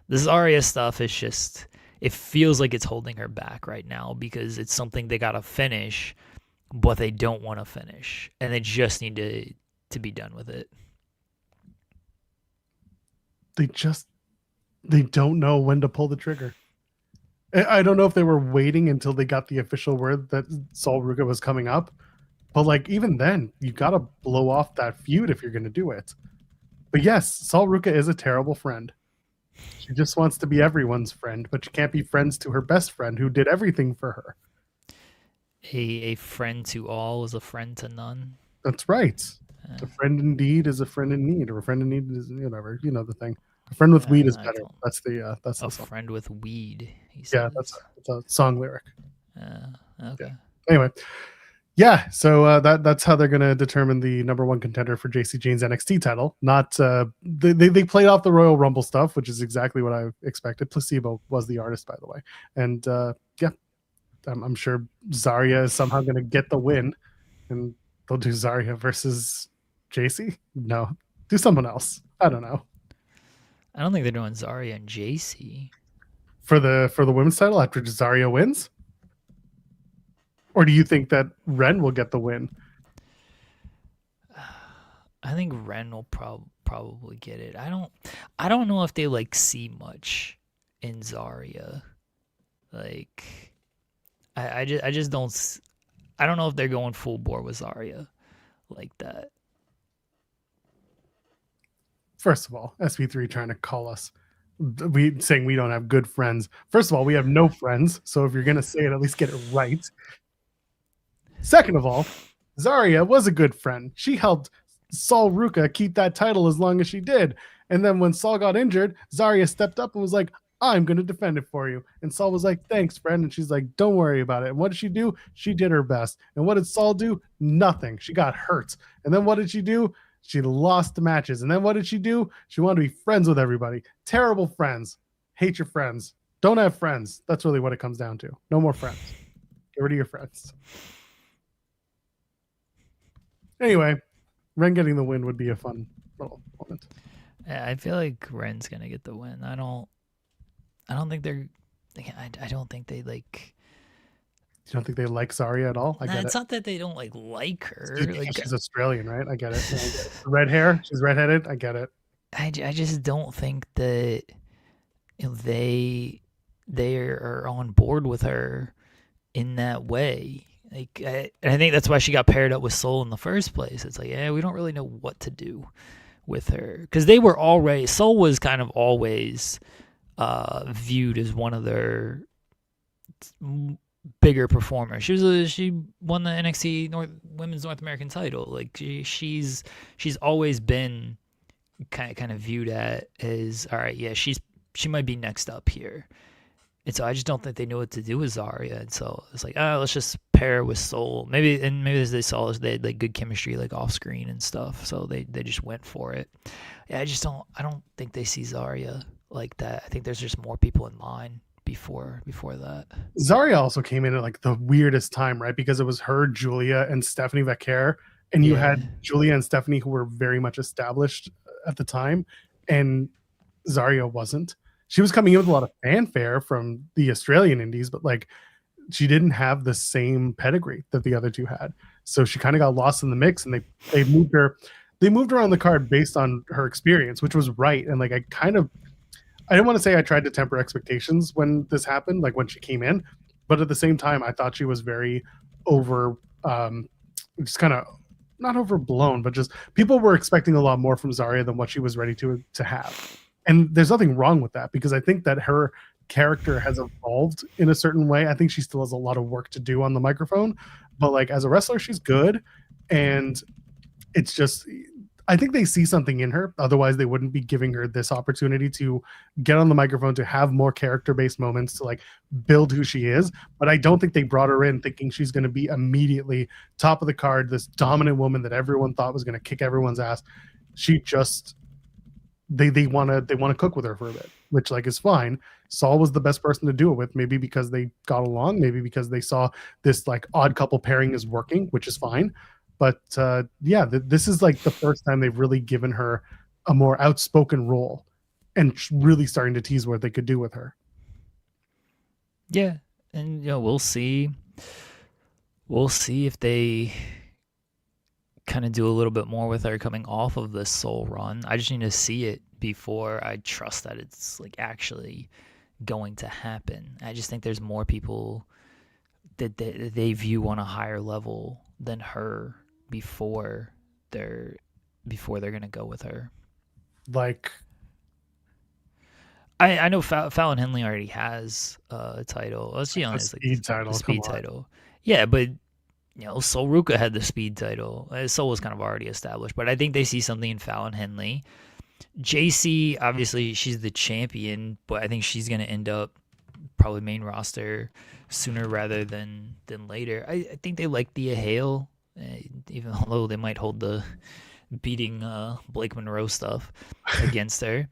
Speaker 2: The Zarya stuff is just, it feels like it's holding her back right now because it's something they gotta finish, but they don't want to finish, and they just need to be done with it.
Speaker 1: They don't know when to pull the trigger. I don't know if they were waiting until they got the official word that Sol Ruka was coming up, but like even then, you gotta blow off that feud if you're gonna do it. But yes, Sol Ruka is a terrible friend. She just wants to be everyone's friend, but she can't be friends to her best friend who did everything for her.
Speaker 2: A friend to all is a friend to none.
Speaker 1: That's right. A friend indeed is a friend in need, or a friend in need is whatever. You know the thing. A friend with weed is better. That's the
Speaker 2: a friend with weed.
Speaker 1: Yeah, that's a song lyric.
Speaker 2: Okay.
Speaker 1: Yeah. Anyway, yeah. So that's how they're gonna determine the number 1 contender for JC Jane's NXT title. Not they played off the Royal Rumble stuff, which is exactly what I expected. Placebo was the artist, by the way, and yeah, I'm sure Zarya is somehow gonna get the win, and they'll do Zarya versus JC. No, do someone else. I don't know.
Speaker 2: I don't think they're doing Zarya and JC
Speaker 1: for the women's title after Zarya wins. Or do you think that Ren will get the win?
Speaker 2: I think Ren will probably get it. I don't know if they like see much in Zarya. Like I just don't. I don't know if they're going full bore with Zarya like that.
Speaker 1: First of all, SP3 trying to call us, saying we don't have good friends. First of all, we have no friends. So if you're gonna say it, at least get it right. Second of all, Zarya was a good friend. She helped Sol Ruka keep that title as long as she did. And then when Sol got injured, Zarya stepped up and was like, I'm going to defend it for you. And Sol was like, thanks, friend. And she's like, don't worry about it. And what did she do? She did her best. And what did Sol do? Nothing. She got hurt. And then what did she do? She lost the matches. And then what did she do? She wanted to be friends with everybody. Terrible friends. Hate your friends. Don't have friends. That's really what it comes down to. No more friends. Get rid of your friends. Anyway, Ren getting the win would be a fun little moment.
Speaker 2: I feel like Ren's gonna get the win. I don't think they're. I don't think they like.
Speaker 1: You don't think they like Zarya at all?
Speaker 2: It's not that they don't like her.
Speaker 1: She's Australian, right? I get it. Red hair. She's redheaded. I get it.
Speaker 2: I just don't think that they are on board with her in that way. Like I think that's why she got paired up with Sol in the first place. It's like, yeah, we don't really know what to do with her because they were already. Sol was kind of always viewed as one of their bigger performers. She won the NXT Women's North American title. Like she's always been kind of viewed as all right. Yeah, she might be next up here. And so I just don't think they knew what to do with Zarya. And so it's like, let's just pair with Sol. Maybe as they saw they had like good chemistry like off screen and stuff. So they just went for it. Yeah, I don't think they see Zarya like that. I think there's just more people in line before that.
Speaker 1: Zarya also came in at like the weirdest time, right? Because it was her, Julia, and Stephanie Vaquer. And you had Julia and Stephanie who were very much established at the time. And Zarya wasn't. She was coming in with a lot of fanfare from the Australian indies, but like she didn't have the same pedigree that the other two had. So she kind of got lost in the mix, and they moved her on the card based on her experience, which was right. And like I didn't want to say I tried to temper expectations when this happened, like when she came in, but at the same time I thought she was very just kind of not overblown, but just people were expecting a lot more from Zarya than what she was ready to have. And there's nothing wrong with that because I think that her character has evolved in a certain way. I think she still has a lot of work to do on the microphone, but like as a wrestler, she's good. And it's just, I think they see something in her. Otherwise they wouldn't be giving her this opportunity to get on the microphone, to have more character-based moments, to like build who she is. But I don't think they brought her in thinking she's going to be immediately top of the card, this dominant woman that everyone thought was going to kick everyone's ass. She just, they want to cook with her for a bit. which like is fine. Saul was the best person to do it with, maybe because they got along, maybe because they saw this like odd couple pairing is working, which is fine. But this is like the first time they've really given her a more outspoken role and really starting to tease what they could do with her.
Speaker 2: Yeah, and we'll see. We'll see if they kind of do a little bit more with her coming off of this Soul run. I just need to see it before I trust that it's like actually going to happen. I just think there's more people that they view on a higher level than her before they're gonna go with her.
Speaker 1: Like,
Speaker 2: I know Fallon Henley already has a title. Let's be honest, like
Speaker 1: speed title,
Speaker 2: the speed title. Yeah, but Sol Ruka had the speed title. Sol was kind of already established, but I think they see something in Fallon Henley. JC, obviously, she's the champion, but I think she's gonna end up probably main roster sooner rather than later. I think they like Thea Hale, even although they might hold the beating Blake Monroe stuff against her.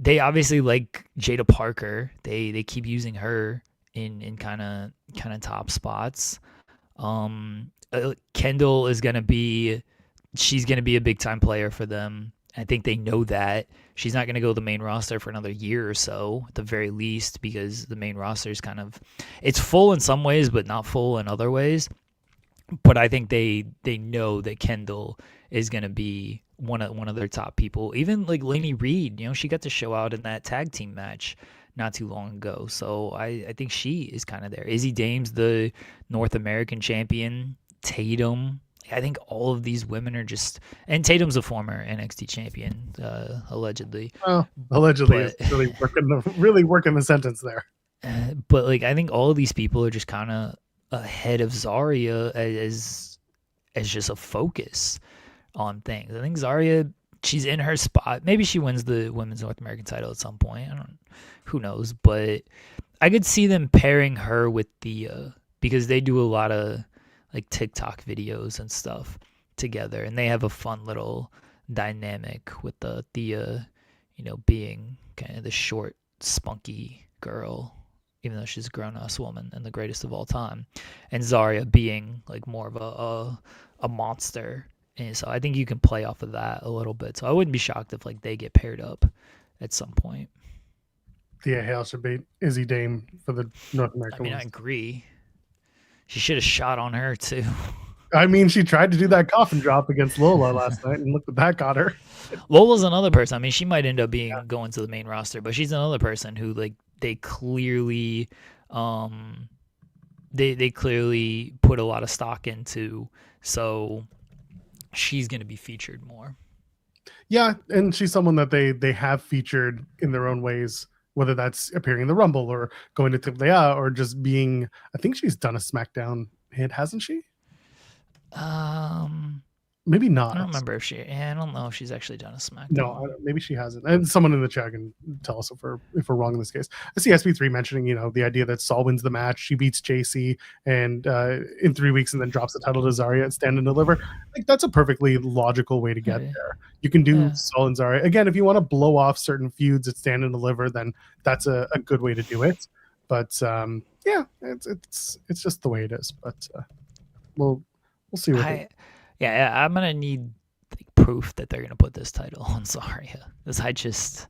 Speaker 2: They obviously like Jada Parker. They keep using her in kind of top spots. Kendall is she's gonna be a big time player for them. I think they know that she's not gonna go the main roster for another year or so at the very least, because the main roster is it's full in some ways but not full in other ways. But I think they know that Kendall is gonna be one of their top people. Even like Lainey Reed, she got to show out in that tag team match not too long ago. So I think she is kind of there. Izzy Dame's the North American champion. Tatum. I think all of these women are just, and Tatum's a former NXT champion, allegedly.
Speaker 1: Well, allegedly is really working the sentence there.
Speaker 2: But like, I think all of these people are just kind of ahead of Zarya as just a focus on things. I think Zarya, she's in her spot. Maybe she wins the women's North American title at some point. Who knows? But I could see them pairing her with Thea, because they do a lot of like TikTok videos and stuff together, and they have a fun little dynamic with the Thea, being kind of the short, spunky girl, even though she's a grown-ass woman and the greatest of all time, and Zarya being like more of a monster. And so I think you can play off of that a little bit. So I wouldn't be shocked if like they get paired up at some point.
Speaker 1: Thea Hale should beat Izzy Dame for the North American.
Speaker 2: I agree. She should have shot on her too.
Speaker 1: I mean, she tried to do that coffin drop against Lola last night, and look what that got her.
Speaker 2: Lola's another person. I mean, she might end up going to the main roster, but she's another person who like they clearly, they clearly put a lot of stock into. So she's going to be featured more.
Speaker 1: Yeah, and she's someone that they have featured in their own ways, whether that's appearing in the Rumble or going to Tivlea or just being. I think she's done a SmackDown hit, hasn't she? Maybe not.
Speaker 2: I don't remember if she. I don't know if she's actually done a SmackDown.
Speaker 1: No, maybe she hasn't. And someone in the chat can tell us if we're wrong in this case. I see SP3 mentioning, the idea that Saul wins the match, she beats JC, and in 3 weeks, and then drops the title to Zarya at Stand and Deliver. Like that's a perfectly logical way to get there. You can do Saul and Zarya again if you want to blow off certain feuds at Stand and Deliver. Then that's a good way to do it. But it's just the way it is. But we'll see what.
Speaker 2: I'm gonna need proof that they're gonna put this title on Zarya, because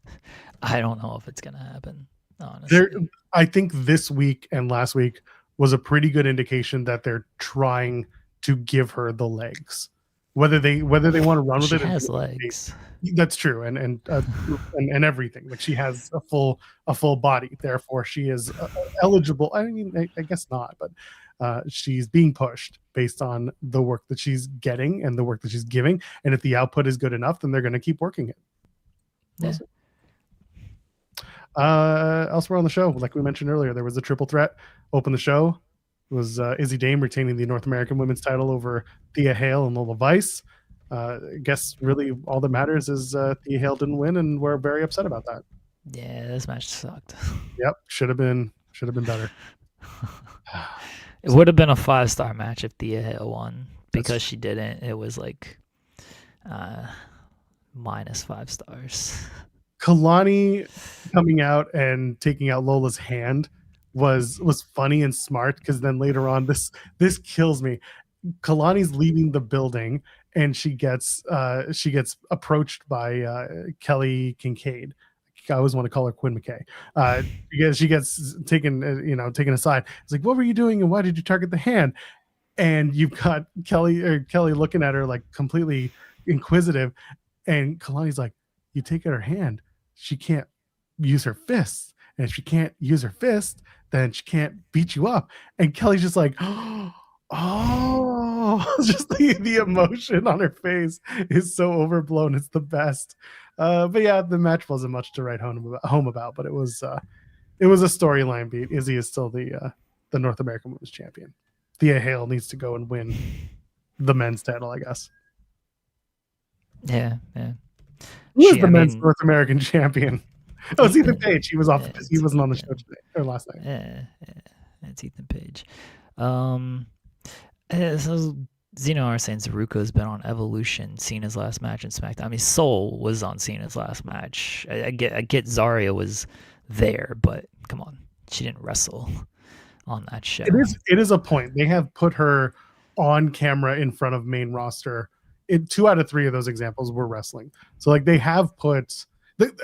Speaker 2: I don't know if it's gonna happen. Honestly,
Speaker 1: I think this week and last week was a pretty good indication that they're trying to give her the legs. Whether they want to run with it,
Speaker 2: she has legs.
Speaker 1: That's true, and everything. Like she has a full body, therefore she is eligible. I mean, I guess not, but. She's being pushed based on the work that she's getting and the work that she's giving. And if the output is good enough, then they're going to keep working it. Elsewhere on the show, like we mentioned earlier, there was a triple threat. Open the show. It was Izzy Dame retaining the North American Women's title over Thea Hale and Lola Vice. I guess really all that matters is Thea Hale didn't win, and we're very upset about that.
Speaker 2: Yeah, this match sucked.
Speaker 1: Yep, should have been better.
Speaker 2: It would have been a 5-star match if Thea Hale won. Because she didn't, it was like -5 stars.
Speaker 1: Kalani coming out and taking out Lola's hand was funny and smart, because then later on, this kills me. Kalani's leaving the building, and she gets approached by Kelly Kincaid. I always want to call her Quinn McKay. She gets taken aside. It's like, what were you doing, and why did you target the hand? And you've got Kelly looking at her like completely inquisitive, and Kalani's like, you take out her hand, she can't use her fists, and if she can't use her fist, then she can't beat you up. And Kelly's just like, oh, just the emotion on her face is so overblown. It's the best. But yeah, the match wasn't much to write home about, but it was a storyline beat. Izzy is still the North American Women's Champion. Thea Hale needs to go and win the men's title, I guess.
Speaker 2: Yeah.
Speaker 1: Who is the men's North American champion? Oh, it's Ethan Page. He was off. He wasn't on the show today or last night.
Speaker 2: Yeah, it's Ethan Page. So Zeno are saying Zaruka's been on Evolution, Cena's last match in SmackDown. I mean, Soul was on Cena's last match. I get Zarya was there, but come on, she didn't wrestle on that show.
Speaker 1: It is a point. They have put her on camera in front of main roster. 2 out of 3 of those examples were wrestling. So like they have put,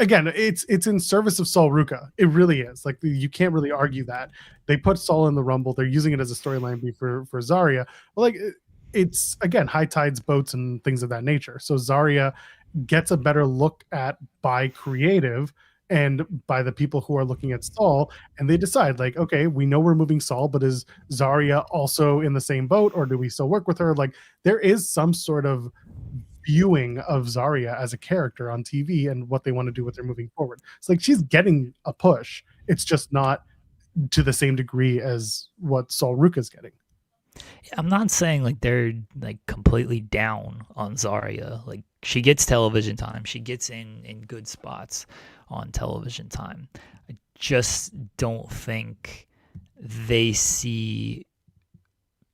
Speaker 1: again, it's in service of Sol Ruca. It really is. Like you can't really argue that. They put Sol in the Rumble. They're using it as a storyline beat for Zarya. But like it's, again, high tides, boats, and things of that nature. So Zarya gets a better look at by creative and by the people who are looking at Sol, and they decide like, okay, we know we're moving Sol, but is Zarya also in the same boat, or do we still work with her? Like there is some sort of viewing of Zarya as a character on TV and what they want to do with her moving forward. It's like she's getting a push. It's just not to the same degree as what Sol Ruca's getting.
Speaker 2: I'm not saying like they're like completely down on Zarya. Like she gets television time. She gets in good spots on television time. I just don't think they see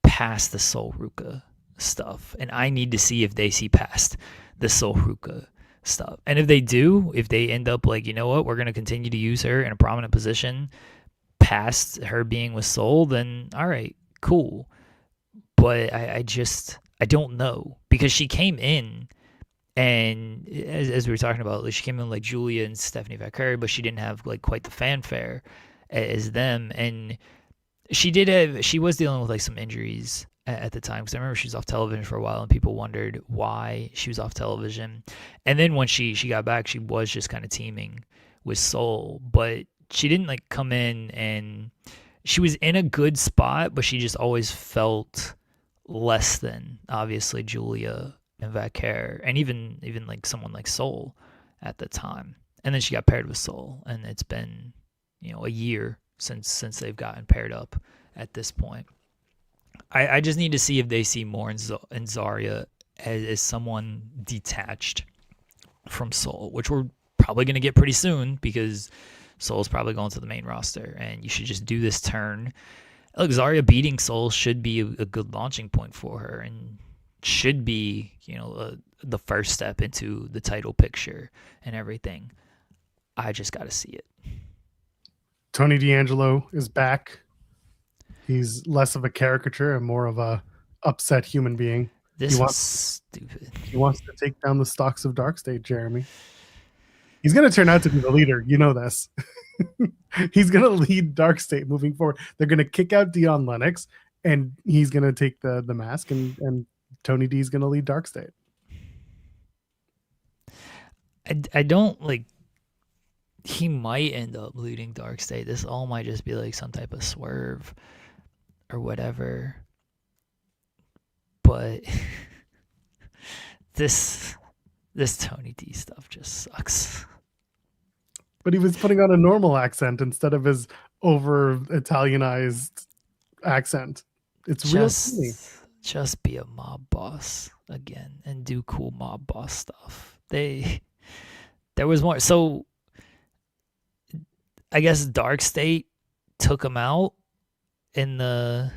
Speaker 2: past the Sol Ruca stuff. And I need to see if they see past the Sol Ruca stuff. And if they do, if they end up like, you know what, we're going to continue to use her in a prominent position past her being with Sol, then all right, cool. But I don't know, because she came in, and as we were talking about, like she came in like Julia and Stephanie Vaquer, but she didn't have like quite the fanfare as them. And she was dealing with like some injuries at the time, because I remember she was off television for a while, and people wondered why she was off television. And then when she got back, she was just kind of teaming with Sol, but she didn't like come in, and she was in a good spot, but she just always felt less than obviously Julia and Vaquer, and even like someone like Sol at the time. And then she got paired with Sol, and it's been a year since they've gotten paired up at this point. I just need to see if they see more in Zarya as someone detached from Sol, which we're probably going to get pretty soon, because Sol's probably going to the main roster, and you should just do this turn. Look, Zarya beating Sol should be a good launching point for her, and should be, the first step into the title picture and everything. I just got to see it.
Speaker 1: Tony D'Angelo is back. He's less of a caricature and more of a upset human being.
Speaker 2: This is stupid.
Speaker 1: He wants to take down the stocks of Dark State, Jeremy. He's going to turn out to be the leader. You know this. He's going to lead Dark State moving forward. They're going to kick out Dion Lennox, and he's going to take the mask, and Tony D is going to lead Dark State.
Speaker 2: I don't like. He might end up leading Dark State. This all might just be like some type of swerve or whatever. But this Tony D stuff just sucks.
Speaker 1: But he was putting on a normal accent instead of his over Italianized accent. It's real funny.
Speaker 2: Just be a mob boss again and do cool mob boss stuff. There was more. So I guess Dark State took him out in the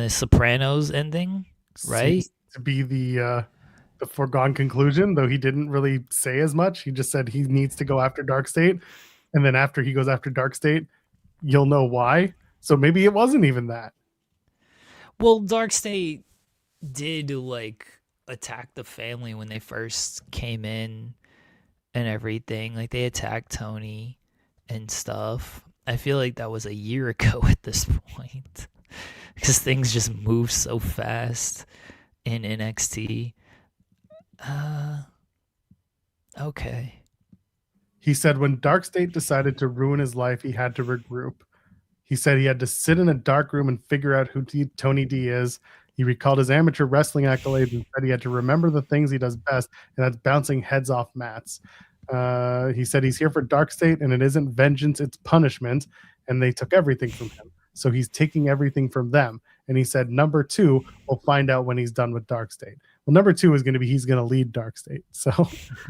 Speaker 2: Sopranos ending, right?
Speaker 1: Seems to be the the foregone conclusion, though he didn't really say as much. He just said he needs to go after Dark State, and then after he goes after Dark State, you'll know why. So maybe it wasn't even that.
Speaker 2: Well, Dark State did like attack the family when they first came in and everything. Like they attacked Tony and stuff. I feel like that was a year ago at this point because things just move so fast in NXT. Okay.
Speaker 1: He said when Dark State decided to ruin his life, he had to regroup. He said he had to sit in a dark room and figure out who Tony D is. He recalled his amateur wrestling accolades and said he had to remember the things he does best, and that's bouncing heads off mats. He said he's here for Dark State, and it isn't vengeance, it's punishment, and they took everything from him. So he's taking everything from them. And he said, number 2, we'll find out when he's done with Dark State. Well, number 2 is going to be he's going to lead Dark State. So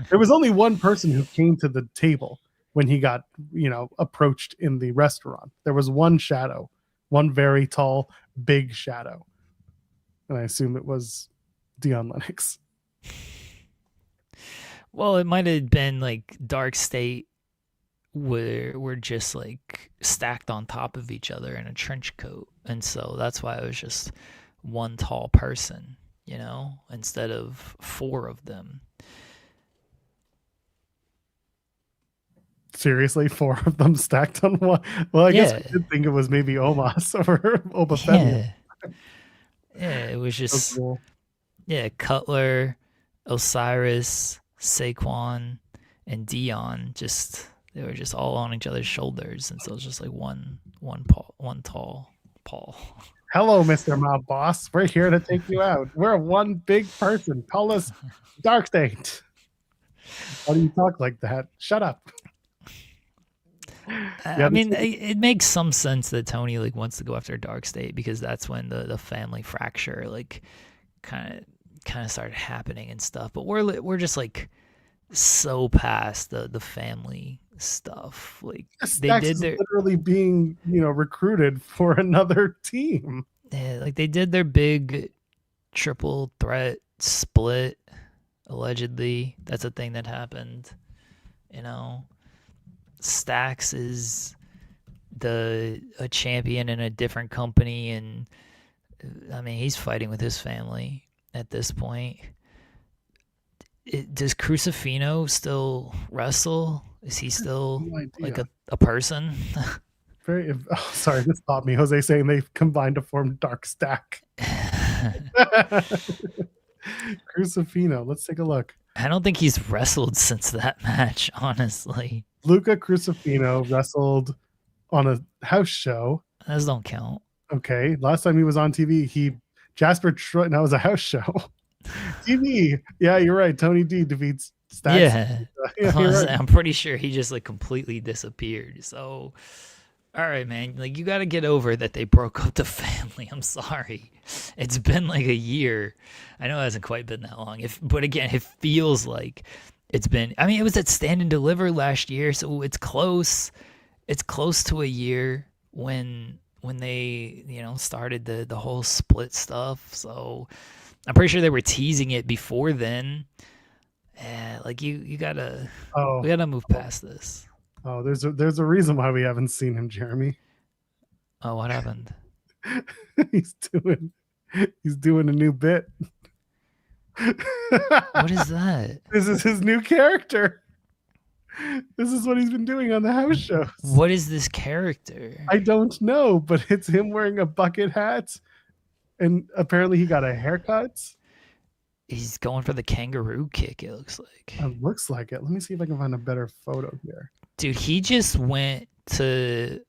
Speaker 1: there was only one person who came to the table when he got, approached in the restaurant. There was one shadow, one very tall, big shadow. And I assume it was Dion Lennox.
Speaker 2: Well, it might have been like Dark State were just like stacked on top of each other in a trench coat. And so that's why it was just one tall person, instead of 4 of them.
Speaker 1: Seriously, 4 of them stacked on one? Well, I guess I did think it was maybe Omos or Obafemi.
Speaker 2: Yeah, it was just cool. Yeah, Cutler, Osiris, Saquon, and Dion they were just all on each other's shoulders, and so it was just like one tall Paul.
Speaker 1: Hello, Mr. Mob Boss. We're here to take you out. We're one big person. Call us Dark State. Why do you talk like that? Shut up.
Speaker 2: I mean, it makes some sense that Tony wants to go after Dark State because that's when the family fracture kind of started happening and stuff. But we're just so past the family stuff.
Speaker 1: They did literally being recruited for another team.
Speaker 2: Yeah, they did their big triple threat split. Allegedly, that's a thing that happened. Stax is a champion in a different company, and I mean he's fighting with his family at this point. Does Crucifino still wrestle? Is he still a person?
Speaker 1: Sorry, this stopped me. Jose saying they combined to form Dark Stack. Crucifino, let's take a look.
Speaker 2: I don't think he's wrestled since that match, honestly.
Speaker 1: Luca Crucifino wrestled on a house show.
Speaker 2: Those don't count.
Speaker 1: Okay. Last time he was on TV, Jasper Troy, that was a house show. TV. Yeah, you're right. Tony D defeats Stax.
Speaker 2: Yeah. Right. I'm pretty sure he just completely disappeared. So, all right, man. You got to get over that they broke up the family. I'm sorry. It's been a year. I know it hasn't quite been that long. But again, it feels like it's been. I mean, it was at Stand and Deliver last year, so it's close. It's close to a year when they started the whole split stuff. So I'm pretty sure they were teasing it before then. You gotta. We gotta move past this.
Speaker 1: Oh, there's a reason why we haven't seen him, Jeremy.
Speaker 2: Oh, what happened?
Speaker 1: He's doing a new bit.
Speaker 2: What is that?
Speaker 1: This is his new character. This is what he's been doing on the house shows.
Speaker 2: What is this character?
Speaker 1: I don't know, but it's him wearing a bucket hat, and apparently he got a haircut.
Speaker 2: He's going for the kangaroo kick, it looks like.
Speaker 1: It looks like it. Let me see if I can find a better photo here.
Speaker 2: Dude, he just went to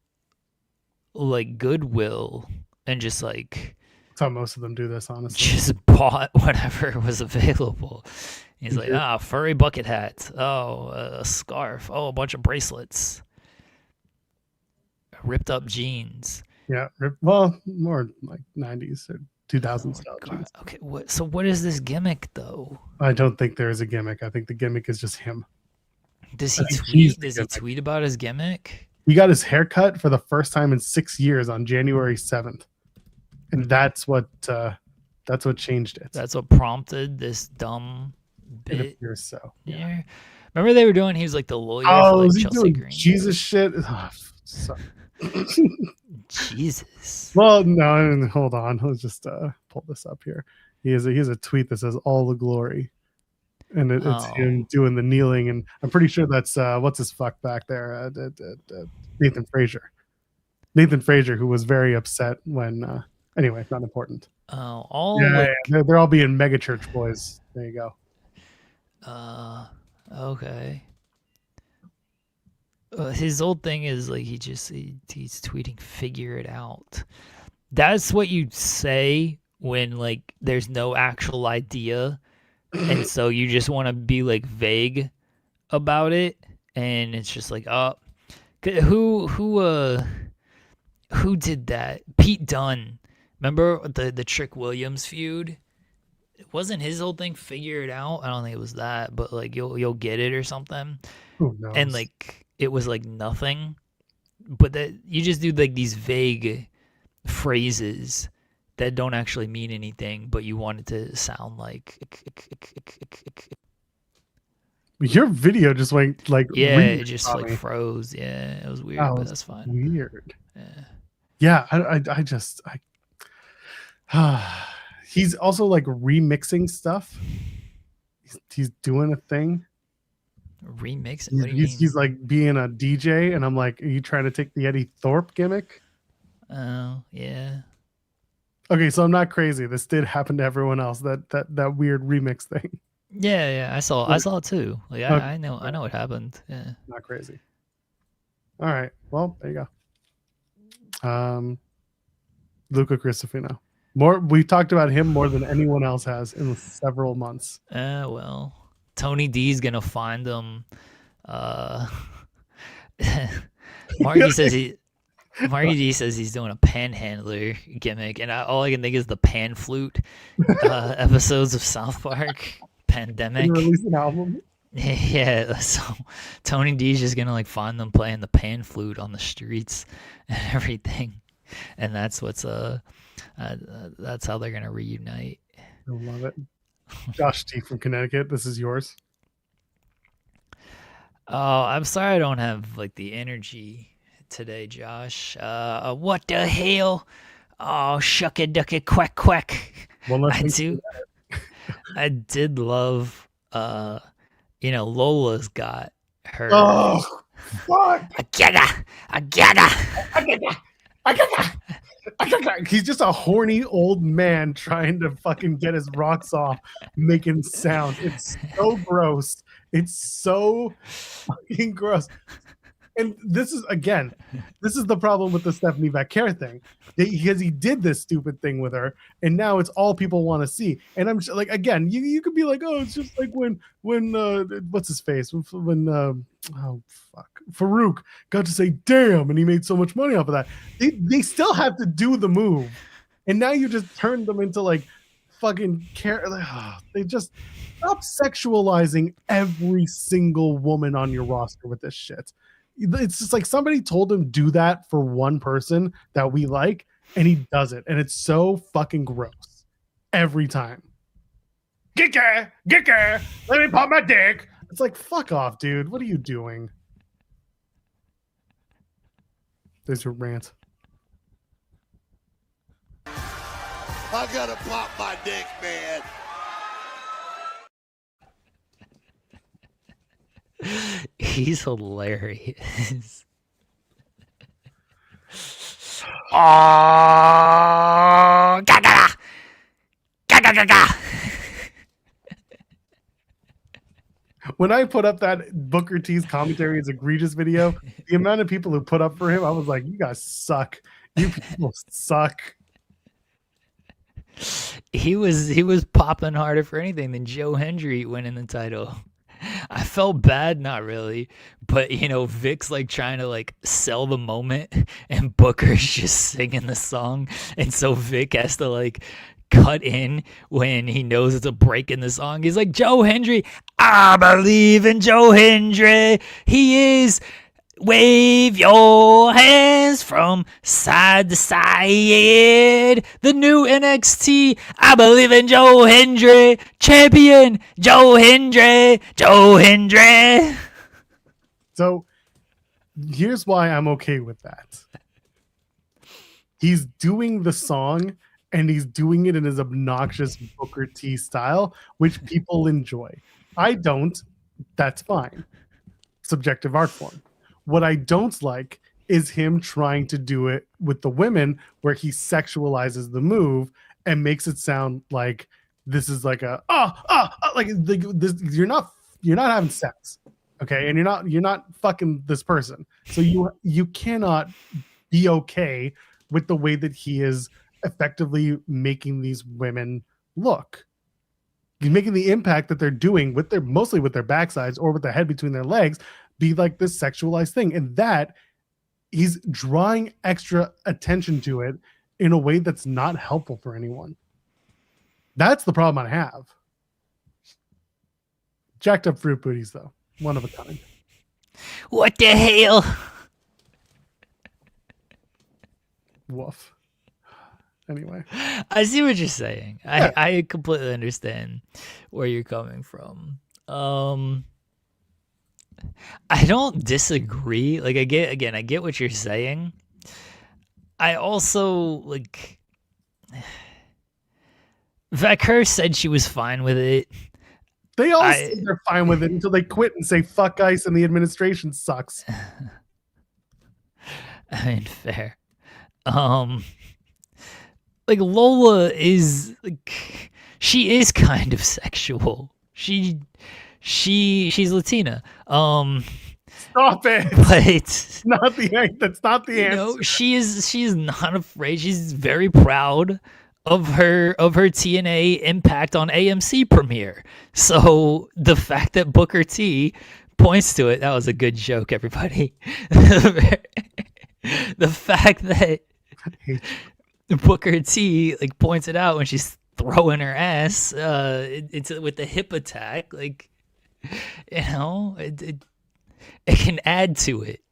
Speaker 2: Goodwill and just
Speaker 1: that's how most of them do this, honestly.
Speaker 2: Just bought whatever was available. He's furry bucket hat. Oh, a scarf. Oh, a bunch of bracelets. Ripped up jeans.
Speaker 1: Yeah, well, more 90s or 2000s style jeans.
Speaker 2: Okay, what is this gimmick, though?
Speaker 1: I don't think there is a gimmick. I think the gimmick is just him.
Speaker 2: Does he tweet about his gimmick?
Speaker 1: He got his haircut for the first time in 6 years on January 7th. And that's what That's what changed it.
Speaker 2: That's what prompted this dumb
Speaker 1: It
Speaker 2: bit.
Speaker 1: appears so.
Speaker 2: Yeah. Remember they were doing? He was like the lawyer for
Speaker 1: Oh,
Speaker 2: like
Speaker 1: is he
Speaker 2: Chelsea
Speaker 1: doing
Speaker 2: Green.
Speaker 1: Jesus shit? Oh,
Speaker 2: Jesus.
Speaker 1: Well, no, hold on. Let's just pull this up here. He has a tweet that says "all the glory," and it's him doing the kneeling. And I'm pretty sure that's what's his fuck back there, Nathan Frazier. Nathan Frazier, who was very upset when. Anyway, not important. They're all being megachurch boys. There you
Speaker 2: go. Okay. His old thing is like he's tweeting "figure it out." That's what you say when like there's no actual idea, and so you just want to be like vague about it, and it's just like, oh, who did that? Pete Dunne. Remember the Trick Williams feud? It wasn't his whole thing. Figure it out. I don't think it was that, but like you'll get it or something.
Speaker 1: Who knows?
Speaker 2: And like it was like nothing, but that you just do like these vague phrases that don't actually mean anything, but you want it to sound like.
Speaker 1: Your video just went like
Speaker 2: it just like froze. Yeah, it was weird, but that's fine.
Speaker 1: Weird. Yeah, he's also like remixing stuff. He's doing a thing.
Speaker 2: Remixing? What do you mean?
Speaker 1: He's like being a DJ, and I'm like, are you trying to take the Eddie Thorpe gimmick?
Speaker 2: Oh, yeah.
Speaker 1: Okay, so I'm not crazy. This did happen to everyone else. That weird remix thing.
Speaker 2: Yeah. I saw it too. Like I know what happened. Yeah.
Speaker 1: Not crazy. All right. Well, there you go. Luca Cristofino. We've talked about him more than anyone else has in several months.
Speaker 2: Well, Tony D's gonna find him. Marky D says he's doing a panhandler gimmick, and all I can think is the pan flute episodes of South Park. Pandemic.
Speaker 1: Release an album.
Speaker 2: Yeah, so Tony D's just gonna like find them playing the pan flute on the streets and everything, and that's that's how they're gonna reunite.
Speaker 1: I love it. Josh T from Connecticut, this is yours.
Speaker 2: Oh, I'm sorry I don't have like the energy today, Josh. What the hell? Oh, shucky ducky quack quack.
Speaker 1: Well,
Speaker 2: I did love Lola's got her.
Speaker 1: Oh, fuck.
Speaker 2: I gotta.
Speaker 1: He's just a horny old man trying to fucking get his rocks off, making sounds. It's so gross. It's so fucking gross. And this is the problem with the Stephanie Vaquer thing, because he did this stupid thing with her, and now it's all people want to see. And I'm like, again, you could be like, oh, it's just like when what's his face when Farouk got to say damn, and he made so much money off of that. They still have to do the move, and now you just turned them into like fucking they just stop sexualizing every single woman on your roster with this shit. It's just like somebody told him do that for one person that we like, and he does it, and it's so fucking gross every time. Get let me pop my dick. It's like, fuck off, dude. What are you doing? There's your rant.
Speaker 3: I gotta pop my dick, man.
Speaker 2: He's hilarious. Oh, ga.
Speaker 1: When I put up that Booker T's commentary is egregious video, the amount of people who put up for him, I was like, you guys suck. You people suck.
Speaker 2: He was popping harder for anything than Joe Hendry winning the title. I felt bad, not really, but Vic's like trying to like sell the moment, and Booker's just singing the song, and so Vic has to like cut in when he knows it's a break in the song. He's like, Joe Hendry, I believe in Joe Hendry. He is Wave your hands from side to side. The new NXT, I believe in Joe Hendry. Champion, Joe Hendry. Joe Hendry.
Speaker 1: So here's why I'm okay with that. He's doing the song, and he's doing it in his obnoxious Booker T style, which people enjoy. I don't. That's fine. Subjective art form. What I don't like is him trying to do it with the women, where he sexualizes the move and makes it sound like this is like a like this. You're not having sex, okay, and you're not fucking this person. So you cannot be okay with the way that he is effectively making these women look. He's making the impact that they're doing with their mostly with their backsides or with their head between their legs be like this sexualized thing, and that he's drawing extra attention to it in a way that's not helpful for anyone. That's the problem I have. Jacked up fruit booties, though, one of a kind.
Speaker 2: What the hell?
Speaker 1: Woof. Anyway,
Speaker 2: I see what you're saying.
Speaker 1: Yeah.
Speaker 2: I completely understand where you're coming from. I don't disagree. Like, I get what you're saying. I also, like, Vaquer said she was fine with it.
Speaker 1: they all say they're fine with it until they quit and say fuck ICE and the administration sucks.
Speaker 2: I mean, fair. Like, Lola is, like, she is kind of sexual. She's Latina.
Speaker 1: Stop it.
Speaker 2: But
Speaker 1: Not the that's not the answer.
Speaker 2: know, she's not afraid. She's very proud of her TNA impact on AMC premiere. So the fact that Booker T points to it, that was a good joke, everybody. The fact that Booker T like points it out when she's throwing her ass, it's with the hip attack, like, you know, it can add to it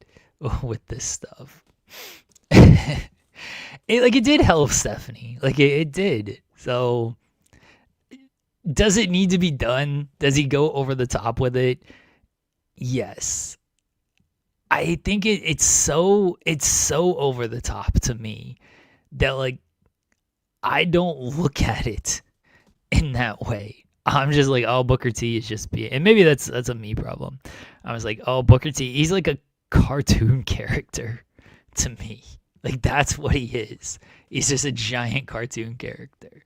Speaker 2: with this stuff. It did help Stephanie. Like, it did. So does it need to be done? Does he go over the top with it? Yes. I think it's so over the top to me that, like, I don't look at it in that way. I'm just like, oh, Booker T is just being, and maybe that's a me problem. I was like, oh, Booker T, he's like a cartoon character to me. Like, that's what he is. He's just a giant cartoon character.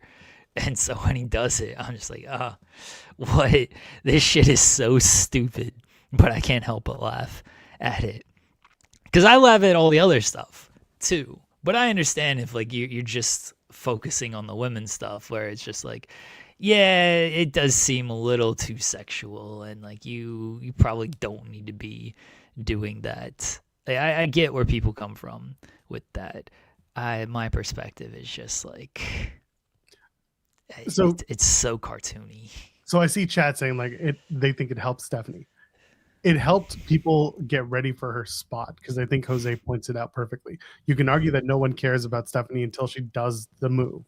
Speaker 2: And so when he does it, I'm just like, what? This shit is so stupid, but I can't help but laugh at it. Because I laugh at all the other stuff too. But I understand if, like, you're just focusing on the women's stuff, where it's just like, yeah, it does seem a little too sexual, and like you probably don't need to be doing that. Like, I get where people come from with that. My perspective is just like,
Speaker 1: So
Speaker 2: it's so cartoony.
Speaker 1: So I see chat saying like they think it helped Stephanie. It helped people get ready for her spot, because I think Jose points it out perfectly. You can argue that no one cares about Stephanie until she does the move.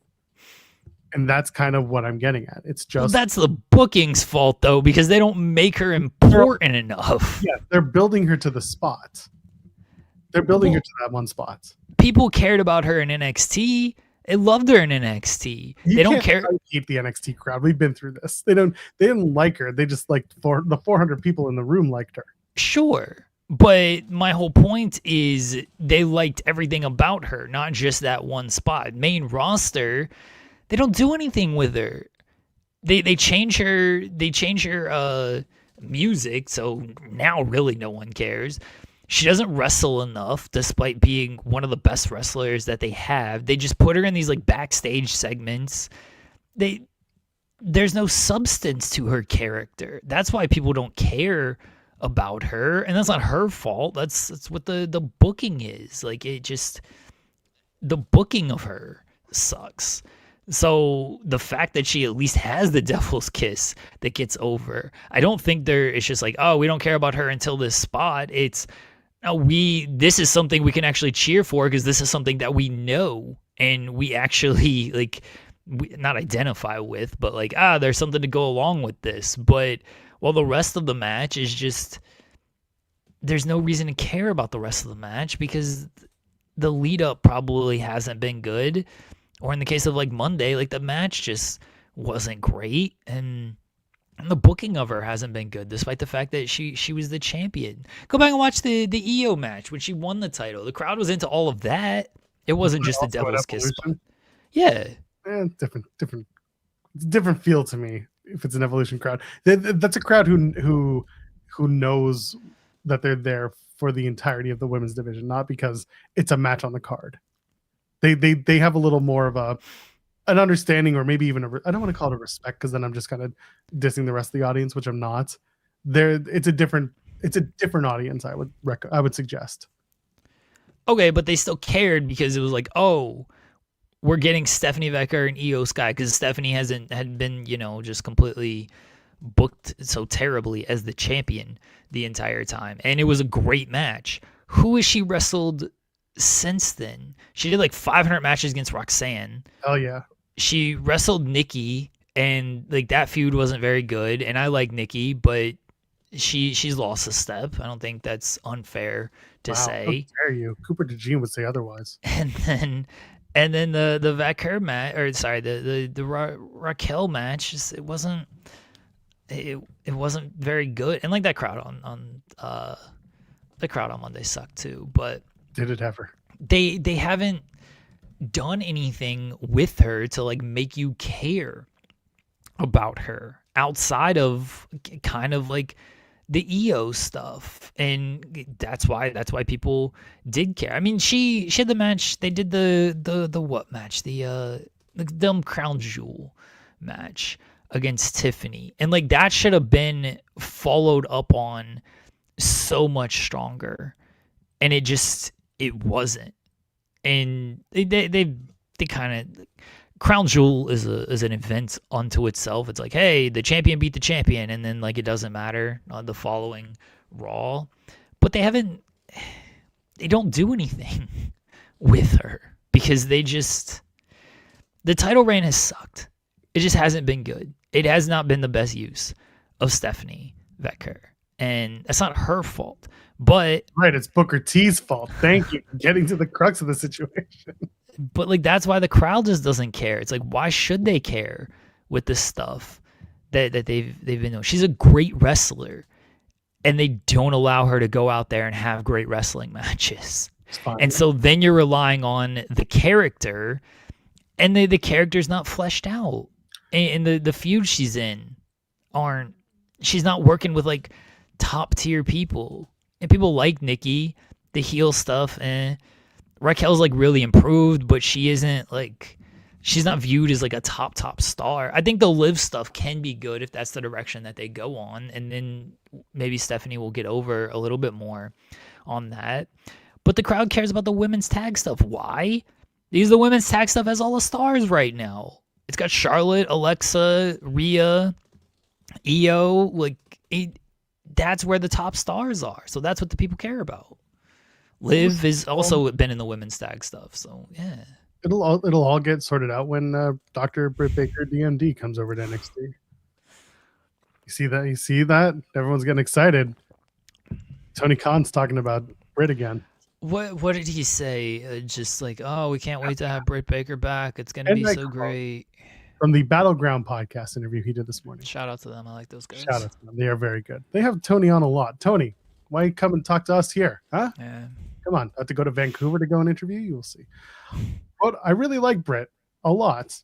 Speaker 1: And that's kind of what I'm getting at. It's just...
Speaker 2: Well, that's the booking's fault, though, because they don't make her important enough.
Speaker 1: Yeah, they're building her to the spot. They're building her to that one spot.
Speaker 2: People cared about her in NXT. They loved her in NXT. They don't care.
Speaker 1: Keep the NXT crowd. We've been through this. They didn't like her. They just liked the 400 people in the room liked her.
Speaker 2: Sure. But my whole point is they liked everything about her, not just that one spot. Main roster, they don't do anything with her. They change her music, so now really no one cares. She doesn't wrestle enough, despite being one of the best wrestlers that they have. They just put her in these like backstage segments. There's no substance to her character. That's why people don't care about her, and that's not her fault. That's what the booking is. Like, the booking of her sucks. So the fact that she at least has the devil's kiss that gets over, I don't think it's just like, oh, we don't care about her until this spot. It's, this is something we can actually cheer for because this is something that we know and we actually not identify with, but like, there's something to go along with this. But while the rest of the match is just, there's no reason to care about the rest of the match because the lead up probably hasn't been good. Or in the case of like Monday, like the match just wasn't great. And the booking of her hasn't been good, despite the fact that she was the champion. Go back and watch the EO match when she won the title. The crowd was into all of that. It wasn't just a devil's kiss spot. Yeah.
Speaker 1: Different feel to me if it's an Evolution crowd. That's a crowd who knows that they're there for the entirety of the women's division, not because it's a match on the card. They have a little more of an understanding, or maybe even I don't want to call it a respect, because then I'm just kind of dissing the rest of the audience, which I'm not. It's a different audience. I would suggest.
Speaker 2: Okay, but they still cared because it was like, oh, we're getting Stephanie Vecker and Io Sky, because Stephanie had been, just completely booked so terribly as the champion the entire time, and it was a great match. Who has she wrestled since then? She did like 500 matches against Roxanne.
Speaker 1: Oh yeah.
Speaker 2: She wrestled Nikki, and like that feud wasn't very good. And I like Nikki, but she's lost a step. I don't think that's unfair to say.
Speaker 1: How dare you? Cooper DeJean would say otherwise.
Speaker 2: And then the Vacker match, or sorry, the Raquel match, it wasn't very good. And like that crowd on the crowd on Monday sucked too. But
Speaker 1: did it ever?
Speaker 2: They haven't done anything with her to like make you care about her outside of kind of like the EO stuff, and that's why people did care. I mean, she had the match. They did the what match? The dumb crown jewel match against Tiffany, and like that should have been followed up on so much stronger, and it wasn't. And they kind of, crown jewel is an event unto itself. It's like, hey, the champion beat the champion, and then like it doesn't matter on the following Raw. But they don't do anything with her because the title reign has sucked. It just hasn't been good. It has not been the best use of Stephanie Vecker, and that's not her fault. But
Speaker 1: right, it's Booker T's fault. Thank you for getting to the crux of the situation.
Speaker 2: But like that's why the crowd just doesn't care. It's like, why should they care with this stuff that they've been doing? She's a great wrestler, and they don't allow her to go out there and have great wrestling matches. And so then you're relying on the character, and the character's not fleshed out. And the feud she's in she's not working with like top tier people. And people like Nikki, the heel stuff, and Raquel's like really improved, but she's not viewed as like a top star. I think the Liv stuff can be good if that's the direction that they go on, and then maybe Stephanie will get over a little bit more on that. But the crowd cares about the women's tag stuff. Why? Because the women's tag stuff has all the stars right now. It's got Charlotte, Alexa, Rhea, Io, that's where the top stars are. So that's what the people care about. Liv has also been in the women's tag stuff. So yeah,
Speaker 1: it'll all get sorted out when Dr. Britt Baker DMD comes over to NXT. You see that? Everyone's getting excited. Tony Khan's talking about Britt again.
Speaker 2: What did he say? Just like, oh, we can't wait to have Britt Baker back. It's gonna be so great.
Speaker 1: From the Battleground podcast interview he did this morning.
Speaker 2: Shout out to them. I like those guys.
Speaker 1: Shout out to them. They are very good. They have Tony on a lot. Tony, why you come and talk to us here? Huh?
Speaker 2: Yeah.
Speaker 1: Come on. I have to go to Vancouver to go and interview you. You'll see. But I really like Britt a lot.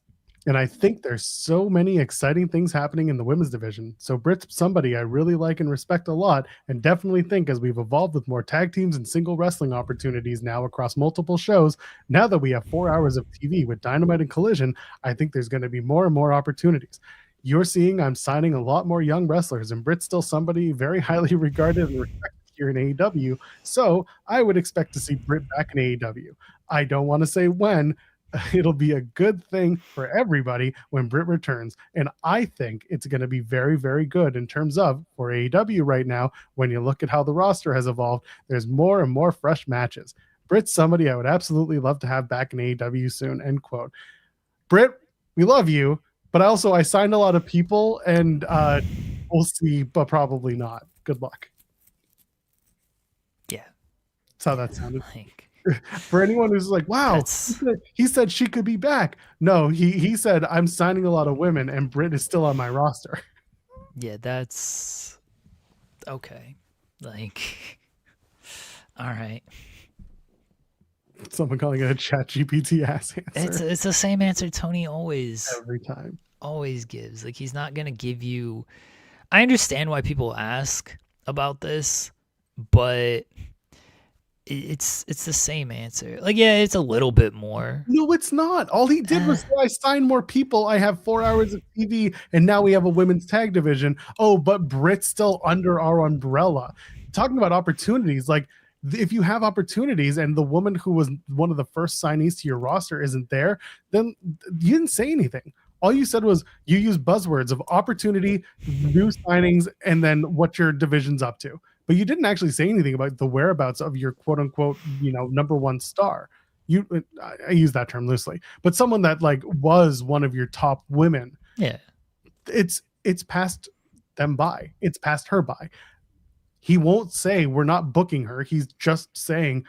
Speaker 1: And I think there's so many exciting things happening in the women's division. So Britt's somebody I really like and respect a lot, and definitely think as we've evolved with more tag teams and single wrestling opportunities now across multiple shows, now that we have 4 hours of TV with Dynamite and Collision, I think there's going to be more and more opportunities. You're seeing I'm signing a lot more young wrestlers, and Britt's still somebody very highly regarded and respected here in AEW. So I would expect to see Britt back in AEW. I don't want to say when, it'll be a good thing for everybody when Britt returns. And I think it's going to be very, very good in terms of for AEW right now. When you look at how the roster has evolved, there's more and more fresh matches. Britt's somebody I would absolutely love to have back in AEW soon, end quote. Britt, we love you, but also I signed a lot of people, and we'll see, but probably not. Good luck.
Speaker 2: Yeah.
Speaker 1: That's how that sounded.
Speaker 2: Like,
Speaker 1: for anyone who's like, wow, he said she could be back. No, he said, I'm signing a lot of women, and Britt is still on my roster.
Speaker 2: Yeah, that's okay. Like, all right.
Speaker 1: Someone calling it a ChatGPT ass answer.
Speaker 2: It's the same answer Tony always gives. Like, he's not gonna give you. I understand why people ask about this, but it's the same answer. Like, yeah, it's a little bit more.
Speaker 1: No, it's not. All he did was say, I signed more people. I have 4 hours of TV, and now we have a women's tag division. Oh, but Britt's still under our umbrella. Talking about opportunities, like, if you have opportunities and the woman who was one of the first signees to your roster isn't there, then you didn't say anything. All you said was you used buzzwords of opportunity, new signings, and then what your division's up to. But you didn't actually say anything about the whereabouts of your quote unquote, number one star. I use that term loosely, but someone that like was one of your top women.
Speaker 2: Yeah.
Speaker 1: It's passed them by. It's passed her by. He won't say we're not booking her. He's just saying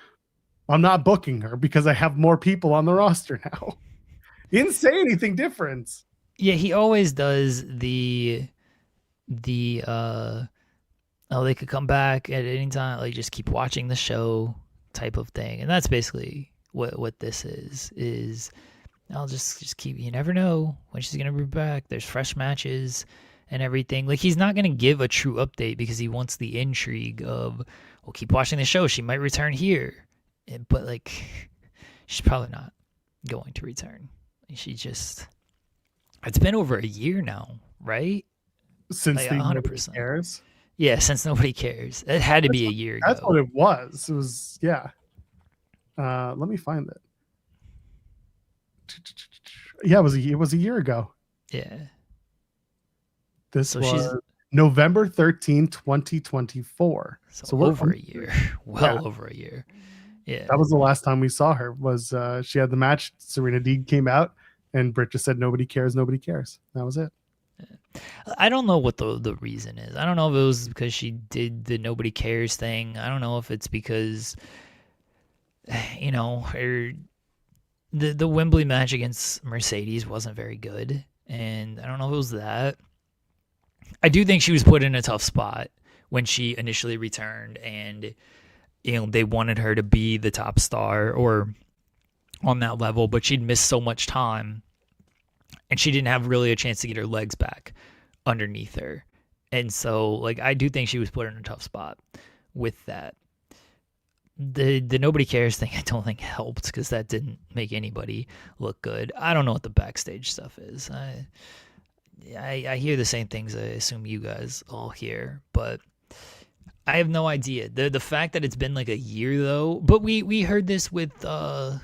Speaker 1: I'm not booking her because I have more people on the roster now. He didn't say anything different.
Speaker 2: Yeah, he always does the they could come back at any time, like just keep watching the show type of thing. And that's basically what this is I'll just keep, you never know when she's going to be back. There's fresh matches and everything. Like, he's not going to give a true update because he wants the intrigue of, well, keep watching the show. She might return here. But, like, she's probably not going to return. She just, it's been over a year now, right?
Speaker 1: Since like 100% cares.
Speaker 2: Yeah, since nobody cares. It had to be a year ago.
Speaker 1: That's what it was. It was, yeah. Let me find it. Yeah, it was a year ago.
Speaker 2: Yeah.
Speaker 1: This was November 13, 2024.
Speaker 2: So over a year. Over a year. Yeah.
Speaker 1: That was the last time we saw her. Was she had the match, Serena Deeb came out, and Britt just said, nobody cares, nobody cares. That was it.
Speaker 2: I don't know what the reason is. I don't know if it was because she did the nobody cares thing. I don't know if it's because, her the Wembley match against Mercedes wasn't very good. And I don't know if it was that. I do think she was put in a tough spot when she initially returned, and they wanted her to be the top star or on that level, but she'd missed so much time and she didn't have really a chance to get her legs back underneath her. And so, like, I do think she was put in a tough spot with that. The nobody cares thing, I don't think helped because that didn't make anybody look good. I don't know what the backstage stuff is. I hear the same things I assume you guys all hear, but I have no idea. The fact that it's been like a year though, but we heard this with Deanna.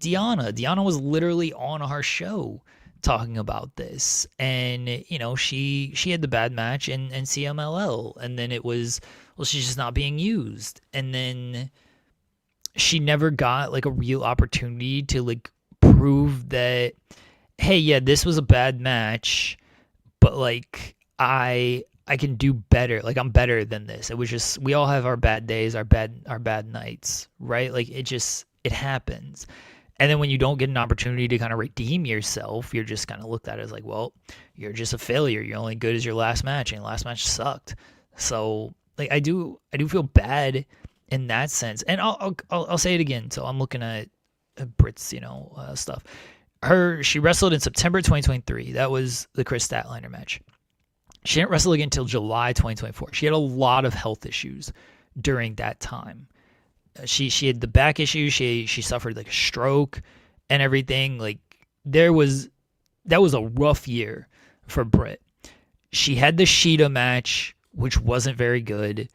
Speaker 2: Deanna was literally on our show talking about this, and she had the bad match in CMLL, and then it was, well, she's just not being used, and then she never got like a real opportunity to like prove that, hey, yeah, this was a bad match, but like I can do better. Like, I'm better than this. It was just, we all have our bad days, our bad nights, right? Like, it happens. And then when you don't get an opportunity to kind of redeem yourself, you're just kind of looked at as like, well, you're just a failure. You're only good as your last match, and your last match sucked. So, like, I do feel bad in that sense. And I'll say it again. So I'm looking at Britt's, stuff. She wrestled in September 2023. That was the Chris Statlander match. She didn't wrestle again until July 2024. She had a lot of health issues during that time. She had the back issue. She suffered like a stroke and everything. Like, that was a rough year for Britt. She had the Sheeta match, which wasn't very good,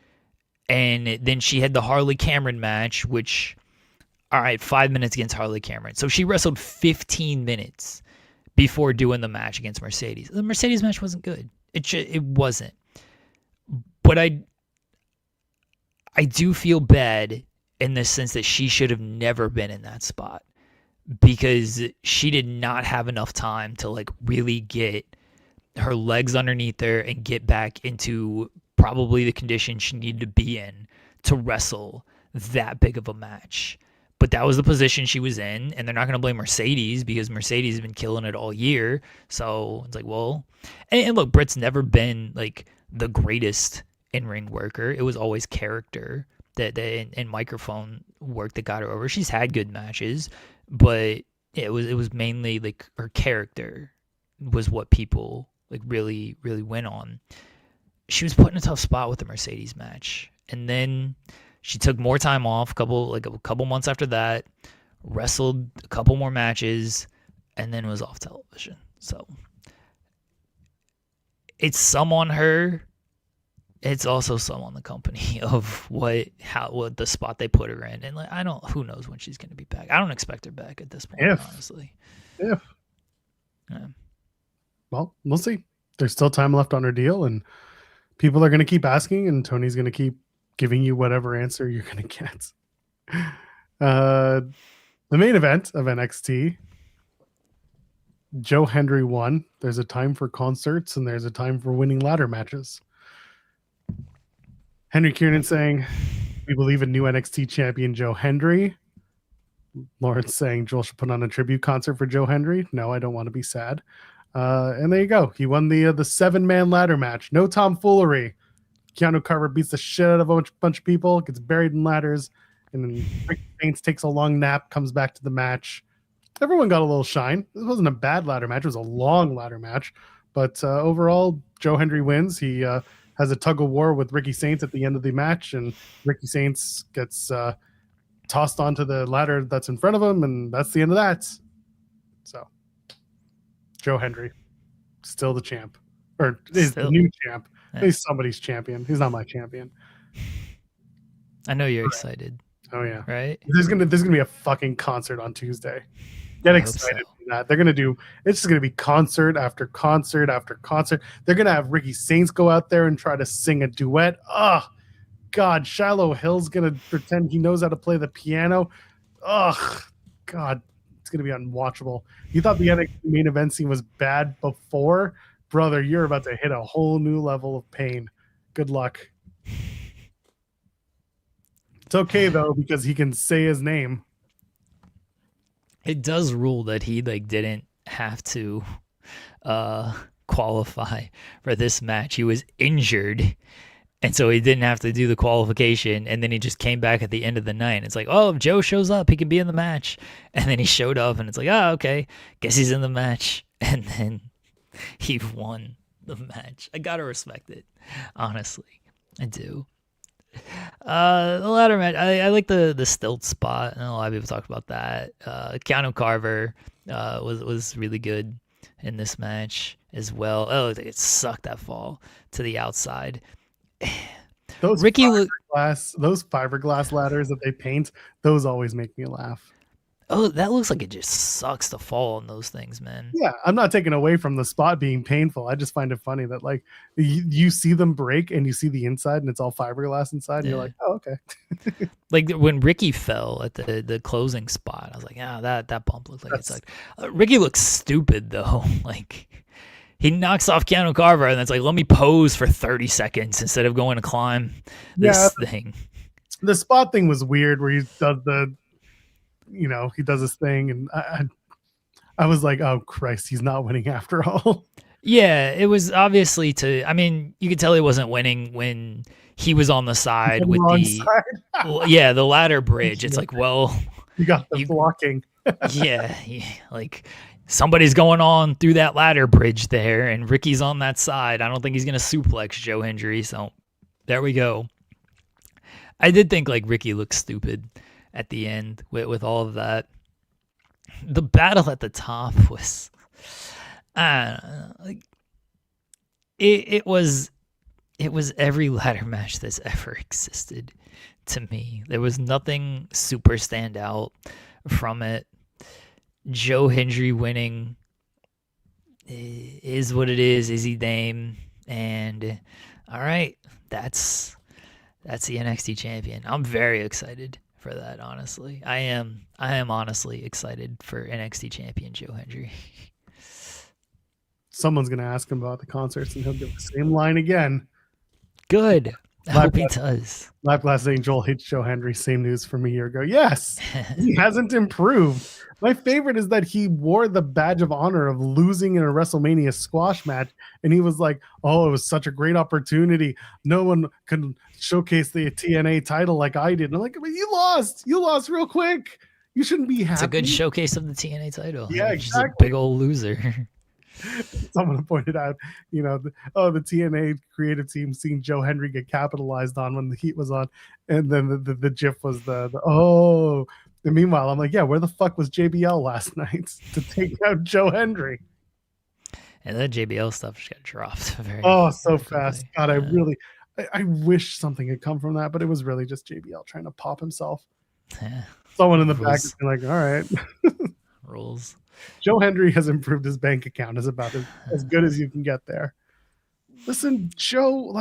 Speaker 2: and then she had the Harley Cameron match, which all right, 5 minutes against Harley Cameron. So she wrestled 15 minutes before doing the match against Mercedes. The Mercedes match wasn't good. It wasn't. But I do feel bad in the sense that she should have never been in that spot, because she did not have enough time to like really get her legs underneath her and get back into probably the condition she needed to be in to wrestle that big of a match. But that was the position she was in, and they're not going to blame Mercedes because Mercedes has been killing it all year. So it's like, well, and look, Britt's never been like the greatest in-ring worker. It was always character that and microphone work that got her over. She's had good matches, but it was mainly like her character was what people like really went on. She was put in a tough spot with the Mercedes match, and then she took more time off, a couple months after that, wrestled a couple more matches, and then was off television. So it's some on her. It's also some on the company of what the spot they put her in. And like, who knows when she's going to be back. I don't expect her back at this point, honestly.
Speaker 1: Yeah.
Speaker 2: Yeah.
Speaker 1: Well, we'll see. There's still time left on her deal, and people are going to keep asking, and Tony's going to keep giving you whatever answer you're going to get. The main event of NXT, Joe Hendry won. There's a time for concerts, and there's a time for winning ladder matches. Henry Kiernan saying, we believe in new NXT champion Joe Hendry. Lawrence saying Joel should put on a tribute concert for Joe Hendry. No, I don't want to be sad. And there you go. He won the 7-man ladder match. No tomfoolery. Keanu Carver beats the shit out of a bunch of people, gets buried in ladders, and then Ricky Baines takes a long nap, comes back to the match. Everyone got a little shine. This wasn't a bad ladder match. It was a long ladder match. But overall, Joe Hendry wins. He has a tug of war with Ricky Saints at the end of the match, and Ricky Saints gets tossed onto the ladder that's in front of him, and that's the end of that. So, Joe Hendry, still the champ. Or is the new champ. Yeah. He's somebody's champion. He's not my champion.
Speaker 2: I know you're excited.
Speaker 1: Oh yeah,
Speaker 2: right.
Speaker 1: There's gonna be a fucking concert on Tuesday. Get excited for that. They're gonna do. It's just gonna be concert after concert after concert. They're gonna have Ricky Saints go out there and try to sing a duet. Oh God, Shiloh Hill's gonna pretend he knows how to play the piano. Oh God, it's gonna be unwatchable. You thought the NXT main event scene was bad before? Brother, you're about to hit a whole new level of pain. Good luck. It's okay though, because he can say his name.
Speaker 2: It does rule that he like didn't have to qualify for this match. He was injured, and so he didn't have to do the qualification, and then he just came back at the end of the night. It's like, oh, if Joe shows up, he can be in the match. And then he showed up, and it's like, oh, okay, guess he's in the match. And then he won the match. I gotta respect it, honestly. I do. The ladder match, I like the stilt spot. I know a lot of people talked about that. Keanu Carver was really good in this match as well. Oh, it sucked that fall to the outside.
Speaker 1: Those fiberglass ladders that they paint, those always make me laugh.
Speaker 2: Oh, that looks like it just sucks to fall on those things, man.
Speaker 1: Yeah, I'm not taking away from the spot being painful. I just find it funny that like you see them break and you see the inside and it's all fiberglass inside. And you're like, oh, okay.
Speaker 2: Like when Ricky fell at the closing spot, I was like, that bump looked like it's like Ricky looks stupid though. Like he knocks off Keanu Carver and it's like, let me pose for 30 seconds instead of going to climb this thing.
Speaker 1: The spot thing was weird where he does he does his thing, and I was like, oh Christ, he's not winning after all.
Speaker 2: Yeah, it was obviously you could tell he wasn't winning when he was on the side with the ladder bridge. It's like, well,
Speaker 1: you got the blocking.
Speaker 2: yeah, like somebody's going on through that ladder bridge there, and Ricky's on that side. I don't think he's gonna suplex Joe Hendry, so there we go. I did think like Ricky looked stupid at the end with all of that. The battle at the top was, I don't know, like it was it was every ladder match that's ever existed to me. There was nothing super stand out from it. Joe Hendry winning is what it is. Izzy Dame, and all right, that's the NXT champion. I'm very excited for that. Honestly, I am honestly excited for NXT champion Joe Hendry.
Speaker 1: Someone's gonna ask him about the concerts, and he'll give the same line again.
Speaker 2: Good. I hope he does.
Speaker 1: Live Glass saying Joel hates Joe Hendry. Same news from a year ago. Yes, he hasn't improved. My favorite is that he wore the badge of honor of losing in a WrestleMania squash match, and he was like, "Oh, it was such a great opportunity. No one could showcase the TNA title like I did." And I'm like, "But you lost. You lost real quick. You shouldn't be happy."
Speaker 2: It's a good showcase of the TNA title.
Speaker 1: Yeah,
Speaker 2: He's
Speaker 1: exactly.
Speaker 2: just a big old loser.
Speaker 1: Someone pointed out, the TNA creative team seeing Joe Hendry get capitalized on when the heat was on, and then the GIF was the oh. And meanwhile, I'm like, yeah, where the fuck was JBL last night to take out Joe Hendry?
Speaker 2: And that JBL stuff just got dropped.
Speaker 1: So fast. God, yeah. I wish something had come from that, but it was really just JBL trying to pop himself.
Speaker 2: Yeah.
Speaker 1: Someone in the back is like, all right.
Speaker 2: Rules.
Speaker 1: Joe Hendry has improved his bank account. Is about as good as you can get there. Listen, Joe,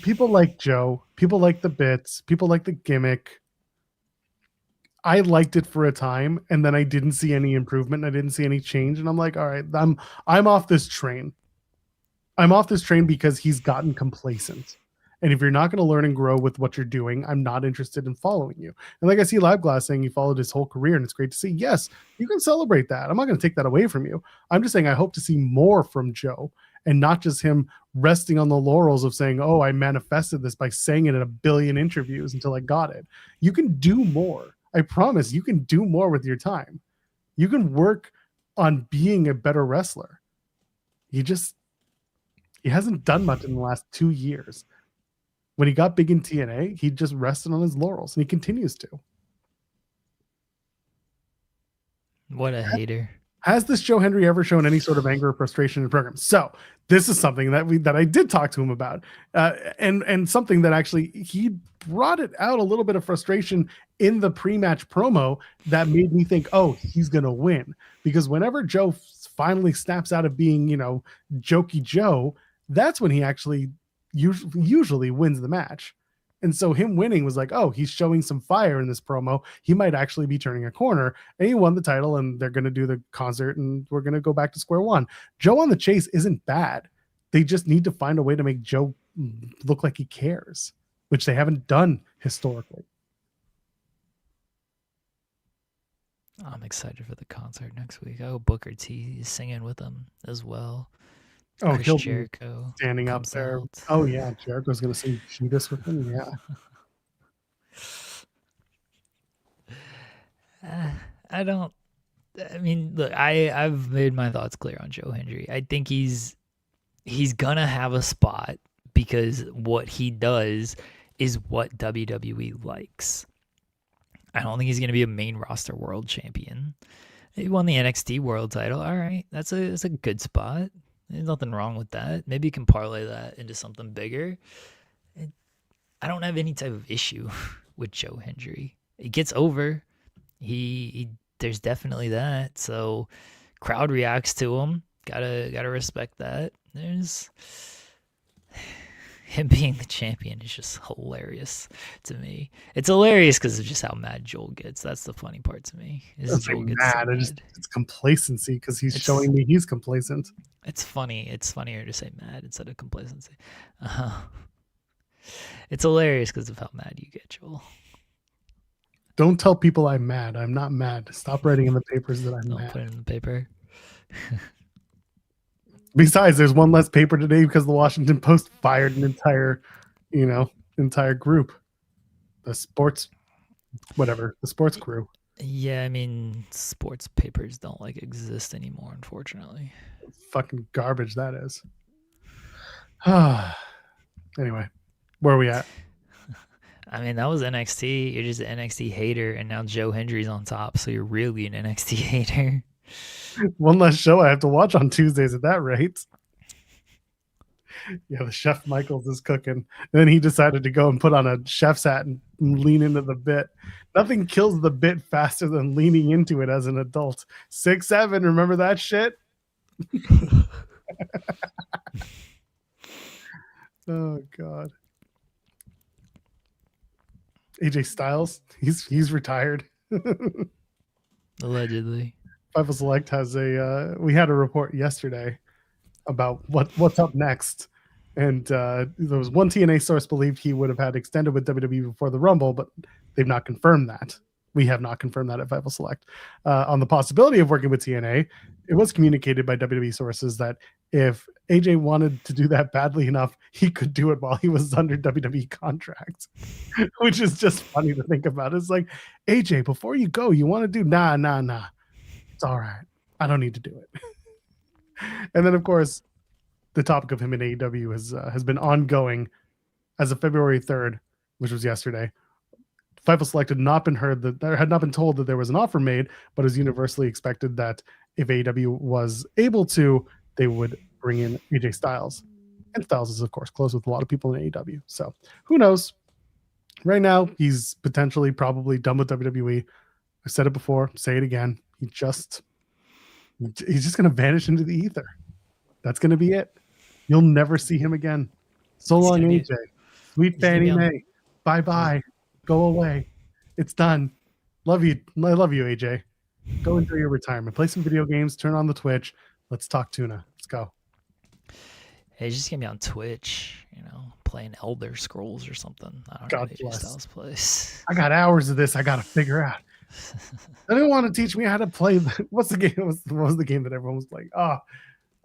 Speaker 1: people like Joe. People like the bits. People like the gimmick. I liked it for a time, and then I didn't see any improvement. I didn't see any change, and I'm like, all right, I'm off this train. I'm off this train because he's gotten complacent. And if you're not going to learn and grow with what you're doing, I'm not interested in following you. And like I see Live Glass saying he followed his whole career, and it's great to see. Yes, you can celebrate that. I'm not going to take that away from you. I'm just saying I hope to see more from Joe, and not just him resting on the laurels of saying, oh, I manifested this by saying it in a billion interviews until I got it. You can do more. I promise you can do more with your time. You can work on being a better wrestler. He hasn't done much in the last 2 years. When he got big in TNA, he just rested on his laurels, and he continues to.
Speaker 2: What a hater.
Speaker 1: Has this Joe Hendry ever shown any sort of anger or frustration in the program? So this is something that I did talk to him about, and something that actually he brought it out a little bit of frustration in the pre-match promo that made me think, oh, he's going to win. Because whenever Joe finally snaps out of being, jokey Joe, that's when he actually usually wins the match. And so him winning was like, oh, he's showing some fire in this promo. He might actually be turning a corner. And he won the title, and they're going to do the concert, and we're going to go back to square one. Joe on the chase isn't bad. They just need to find a way to make Joe look like he cares, which they haven't done historically.
Speaker 2: I'm excited for the concert next week. Oh, Booker T is singing with them as well.
Speaker 1: Oh,
Speaker 2: Chris Jericho
Speaker 1: standing up there. Out. Oh yeah, Jericho's gonna sing Judas with him.
Speaker 2: Yeah. Look, I've made my thoughts clear on Joe Hendry. I think he's gonna have a spot because what he does is what WWE likes. I don't think he's gonna be a main roster world champion. He won the NXT world title. All right, that's a good spot. There's nothing wrong with that. Maybe you can parlay that into something bigger. I don't have any type of issue with Joe Hendry. He gets over. There's definitely that. So crowd reacts to him. Gotta respect that. There's him being the champion is just hilarious to me. It's hilarious because of just how mad Joel gets. That's the funny part to me.
Speaker 1: Joel gets mad. It's complacency because he's showing me he's complacent.
Speaker 2: It's funny. It's funnier to say mad instead of complacency. It's hilarious because of how mad you get, Joel.
Speaker 1: Don't tell people I'm mad. I'm not mad. Stop writing in the papers that I'm mad.
Speaker 2: Don't put it in the paper.
Speaker 1: Besides, there's one less paper today because the Washington Post fired an entire group. The sports crew.
Speaker 2: Yeah, sports papers don't exist anymore, unfortunately.
Speaker 1: Fucking garbage that is. Anyway, where are we at?
Speaker 2: That was NXT. You're just an NXT hater, and now Joe Hendry's on top, so you're really an NXT hater.
Speaker 1: One less show I have to watch on Tuesdays at that rate. Yeah, the chef Michaels is cooking. And then he decided to go and put on a chef's hat and lean into the bit. Nothing kills the bit faster than leaning into it as an adult. 6'7", remember that shit? Oh God. AJ Styles, he's retired.
Speaker 2: Allegedly.
Speaker 1: Fightful Select has we had a report yesterday about what's up next. And there was one TNA source believed he would have had extended with WWE before the Rumble, but they've not confirmed that. We have not confirmed that at Fightful Select. On the possibility of working with TNA, it was communicated by WWE sources that if AJ wanted to do that badly enough, he could do it while he was under WWE contract, which is just funny to think about. It's like, AJ, before you go, you want to do, nah. It's all right. I don't need to do it. And then, of course, the topic of him in AEW has been ongoing as of February 3rd, which was yesterday. Fightful Select had not been told that there was an offer made, but it was universally expected that if AEW was able to, they would bring in AJ Styles. And Styles is, of course, close with a lot of people in AEW. So who knows? Right now, he's potentially probably done with WWE. I said it before, say it again. He's just going to vanish into the ether. That's going to be it. You'll never see him again. So long, AJ. Sweet Fannie Mae. Bye-bye. Go away. It's done. Love you. I love you, AJ. Go enjoy your retirement. Play some video games. Turn on the Twitch. Let's talk tuna. Let's go.
Speaker 2: Hey, just get me on Twitch, playing Elder Scrolls or something. I don't know AJ Styles plays.
Speaker 1: I got hours of this I got to figure out. I didn't want to teach me how to play. What's the game? What was the game that everyone was playing? Oh,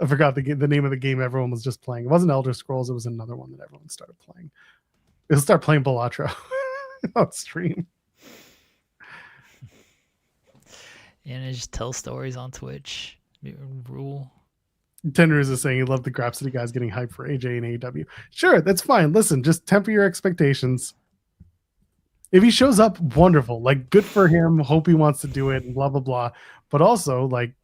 Speaker 1: I forgot the name of the game everyone was just playing. It wasn't Elder Scrolls. It was another one that everyone started playing. They'll start playing Balatro on stream.
Speaker 2: And just tell stories on Twitch. Rule.
Speaker 1: Tenders is saying he loved the Grapsody guys getting hyped for AJ and AEW. Sure, that's fine. Listen, just temper your expectations. If he shows up, wonderful. Like, good for him. Hope he wants to do it and blah, blah, blah. But also, like,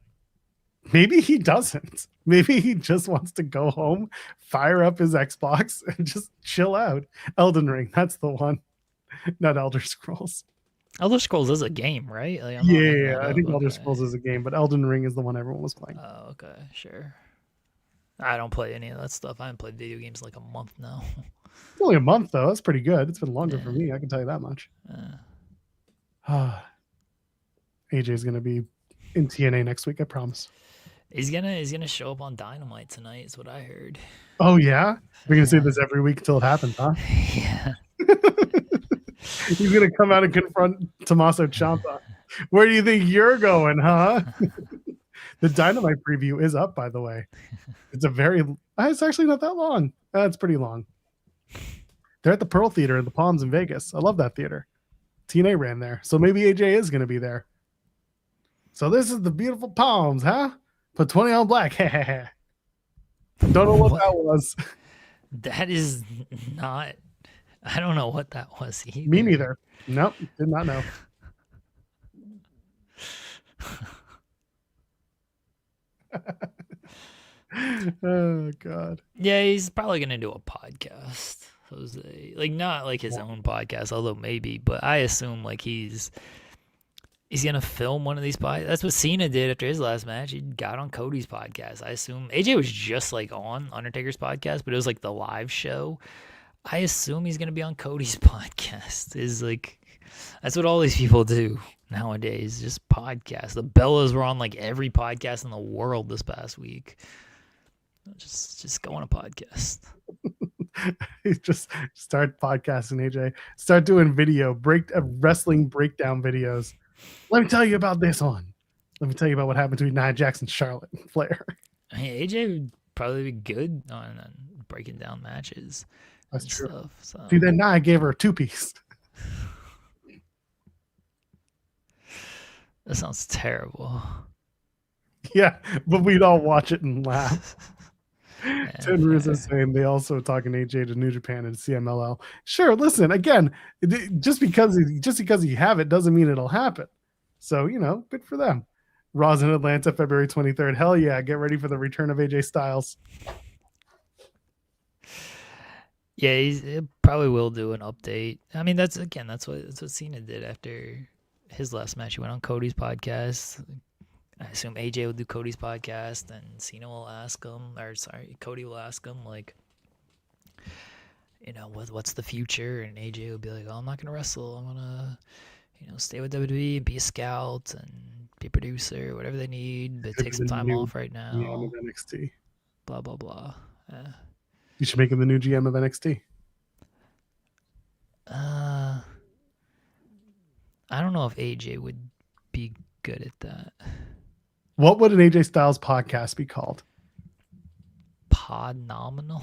Speaker 1: maybe he doesn't. Maybe he just wants to go home, fire up his Xbox, and just chill out. Elden Ring, that's the one. Not Elder Scrolls.
Speaker 2: Elder Scrolls is a game, right? Like,
Speaker 1: I think Elder Scrolls is a game, but Elden Ring is the one everyone was playing.
Speaker 2: Oh, okay, sure. I don't play any of that stuff. I haven't played video games in like a month now.
Speaker 1: It's only a month, though. That's pretty good. It's been longer for me. I can tell you that much. AJ's going to be in TNA next week, I promise.
Speaker 2: He's gonna show up on Dynamite tonight, is what I heard.
Speaker 1: Oh, yeah? We're going to say this every week until it happens, huh?
Speaker 2: Yeah.
Speaker 1: He's going to come out and confront Tommaso Ciampa. Where do you think you're going, huh? The Dynamite preview is up, by the way. It's actually not that long. It's pretty long. They're at the Pearl Theater in the Palms in Vegas. I love that theater. TNA ran there. So maybe AJ is going to be there. So this is the beautiful Palms, huh? Put 20 on black. Don't know what that was.
Speaker 2: That is not... I don't know what that was either.
Speaker 1: Me neither. Nope. Did not know. Oh, God.
Speaker 2: Yeah, he's probably going to do a podcast. Jose. Like, not like his own podcast, although maybe, but I assume like he's gonna film one of these podcasts. That's what Cena did after his last match. He got on Cody's podcast. I assume AJ was just like on Undertaker's podcast, but it was like the live show. I assume he's gonna be on Cody's podcast. Is like that's what all these people do nowadays, just podcasts. The Bellas were on like every podcast in the world this past week. Just go on a podcast.
Speaker 1: Just start podcasting, AJ. Start doing wrestling breakdown videos. Let me tell you about this one. Let me tell you about what happened between Nia Jax and Charlotte Flair.
Speaker 2: Hey, AJ would probably be good on breaking down matches.
Speaker 1: That's true.
Speaker 2: Stuff, so.
Speaker 1: See, then Nia gave her a 2-piece.
Speaker 2: That sounds terrible.
Speaker 1: Yeah, but we'd all watch it and laugh.
Speaker 2: Yeah,
Speaker 1: Hendry is saying they also talking AJ to New Japan and CMLL. Sure, listen, again, just because you have it doesn't mean it'll happen. So, good for them. Raw's in Atlanta, February 23rd. Hell yeah, get ready for the return of AJ Styles.
Speaker 2: Yeah, he probably will do an update. I mean, that's what Cena did after his last match. He went on Cody's podcast. I assume AJ will do Cody's podcast, and Cena will ask him, or sorry, Cody will ask him, like, what's the future? And AJ will be like, oh, I'm not gonna wrestle. I'm gonna, stay with WWE and be a scout and be a producer, whatever they need, but take some time off right now.
Speaker 1: GM of NXT.
Speaker 2: Blah blah blah.
Speaker 1: You should make him the new GM of NXT.
Speaker 2: I don't know if AJ would be good at that.
Speaker 1: What would an AJ Styles podcast be called?
Speaker 2: Podnominal?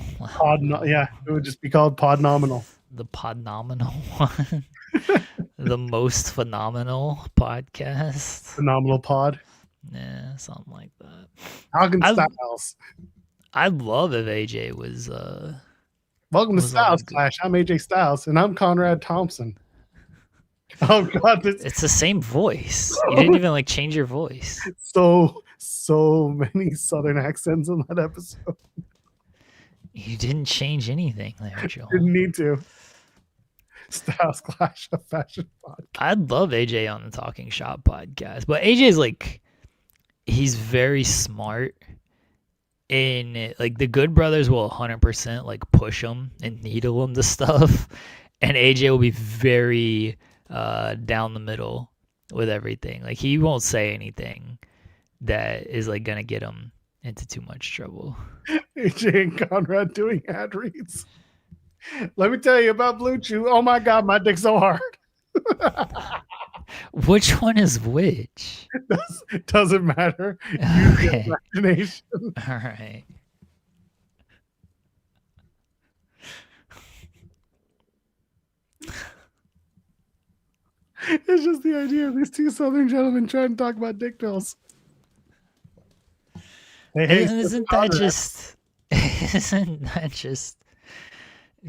Speaker 1: Yeah, it would just be called Podnominal.
Speaker 2: The Podnominal one. The most phenomenal podcast.
Speaker 1: Phenomenal Pod.
Speaker 2: Yeah, something like that.
Speaker 1: Talking Styles.
Speaker 2: I'd love if AJ was
Speaker 1: Welcome to Styles Clash. I'm AJ Styles and I'm Conrad Thompson. Oh god,
Speaker 2: it's the same voice. You didn't even change your voice.
Speaker 1: So many southern accents in that episode.
Speaker 2: You didn't change anything there, Joel.
Speaker 1: Didn't need to. Styles Clash, a fashion podcast.
Speaker 2: I'd love AJ on the Talking Shop podcast, but AJ's he's very smart. And the Good Brothers will 100% push him and needle him to stuff, and AJ will be very down the middle with everything. He won't say anything that is gonna get him into too much trouble.
Speaker 1: AJ and Conrad doing ad reads. Let me tell you about Blue Chew. Oh my god, my dick's so hard.
Speaker 2: Which one is which?
Speaker 1: Doesn't matter.
Speaker 2: Okay.
Speaker 1: Imagination.
Speaker 2: All right.
Speaker 1: It's just the idea of these two southern gentlemen trying to talk about dick pills.
Speaker 2: Isn't that just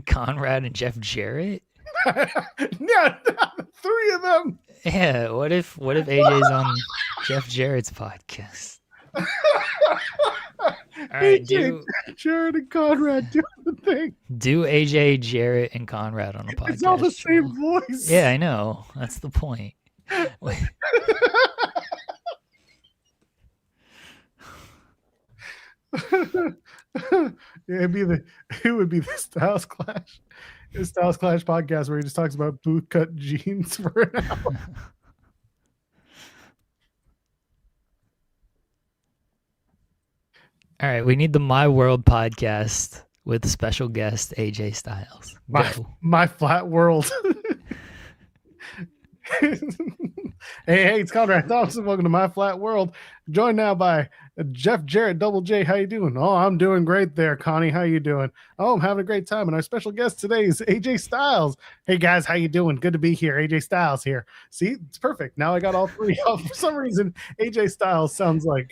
Speaker 2: Conrad and Jeff Jarrett?
Speaker 1: No, three of them.
Speaker 2: Yeah, what if AJ's on Jeff Jarrett's podcast? All right,
Speaker 1: Jarrett and Conrad do the thing.
Speaker 2: Do AJ, Jarrett, and Conrad on a podcast.
Speaker 1: It's all the same voice.
Speaker 2: Yeah, I know. That's the point. Wait.
Speaker 1: It would be the Styles Clash. The Styles Clash podcast where he just talks about boot cut jeans for an hour.
Speaker 2: All right, we need the My World podcast with special guest AJ Styles.
Speaker 1: My flat world. Hey, it's Conrad Thompson. Welcome to My Flat World. Joined now by Jeff Jarrett, Double J. How you doing? Oh, I'm doing great there, Connie. How you doing? Oh, I'm having a great time. And our special guest today is AJ Styles. Hey, guys, how you doing? Good to be here. AJ Styles here. See, it's perfect. Now I got all three. For some reason, AJ Styles sounds like,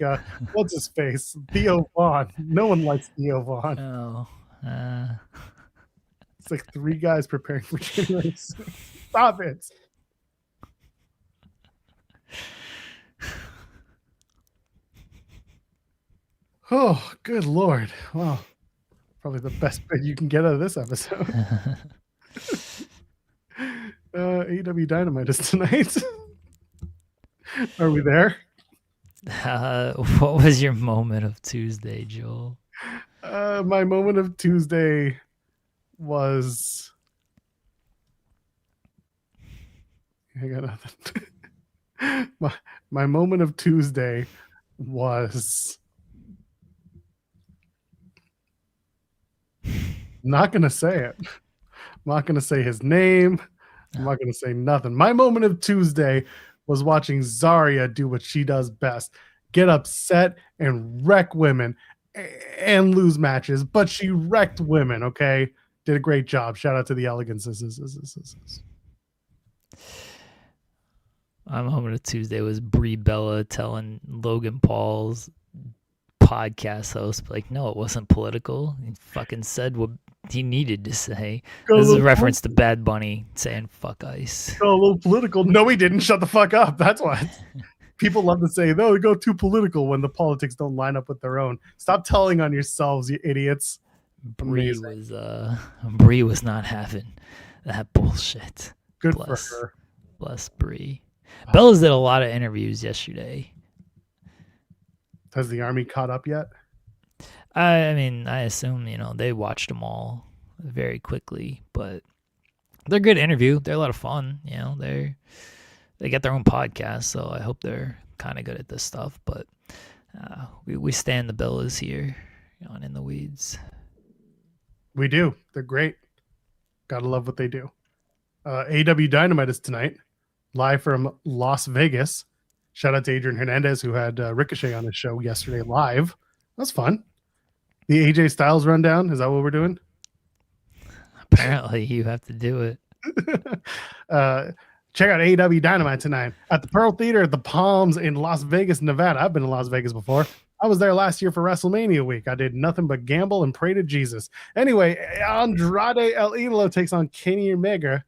Speaker 1: what's his face? Theo Vaughn. No one likes Theo Vaughn.
Speaker 2: Oh.
Speaker 1: It's like three guys preparing for January. Stop it. Oh, good Lord. Wow. Probably the best bit you can get out of this episode. AEW Dynamite is tonight. Are we there?
Speaker 2: What was your moment of Tuesday, Joel?
Speaker 1: My moment of Tuesday was... I got nothing. My moment of Tuesday was... Not going to say it. I'm not going to say his name. I'm not going to say nothing. My moment of Tuesday was watching Zarya do what she does best. Get upset and wreck women and lose matches. But she wrecked women, okay? Did a great job. Shout out to the Eleganceseseses.
Speaker 2: My moment of Tuesday was Brie Bella telling Logan Paul's podcast host, no, it wasn't political. He fucking said what he needed to say. This is a reference to Bad Bunny saying fuck ICE.
Speaker 1: Go a little political. No, he didn't. Shut the fuck up. That's what people love to say. No, they go too political when the politics don't line up with their own. Stop telling on yourselves, you idiots.
Speaker 2: Bree
Speaker 1: Amazing.
Speaker 2: was not having that bullshit.
Speaker 1: Good
Speaker 2: Bless.
Speaker 1: for her.
Speaker 2: Bless Bree. Bellas did a lot of interviews yesterday.
Speaker 1: Has the Army caught up yet?
Speaker 2: I mean, I assume, they watched them all very quickly, but they're good interview. They're a lot of fun. They get their own podcast, so I hope they're kind of good at this stuff. But we stand the Bellas here on In the Weeds.
Speaker 1: We do. They're great. Gotta love what they do. AEW Dynamite is tonight, live from Las Vegas. Shout out to Adrian Hernandez, who had Ricochet on his show yesterday live. That's fun. The AJ Styles rundown, is that what we're doing?
Speaker 2: Apparently, you have to do it.
Speaker 1: Check out AEW Dynamite tonight at the Pearl Theater at the Palms in Las Vegas, Nevada. I've been in Las Vegas before. I was there last year for WrestleMania week. I did nothing but gamble and pray to Jesus. Anyway, Andrade El Idolo takes on Kenny Omega.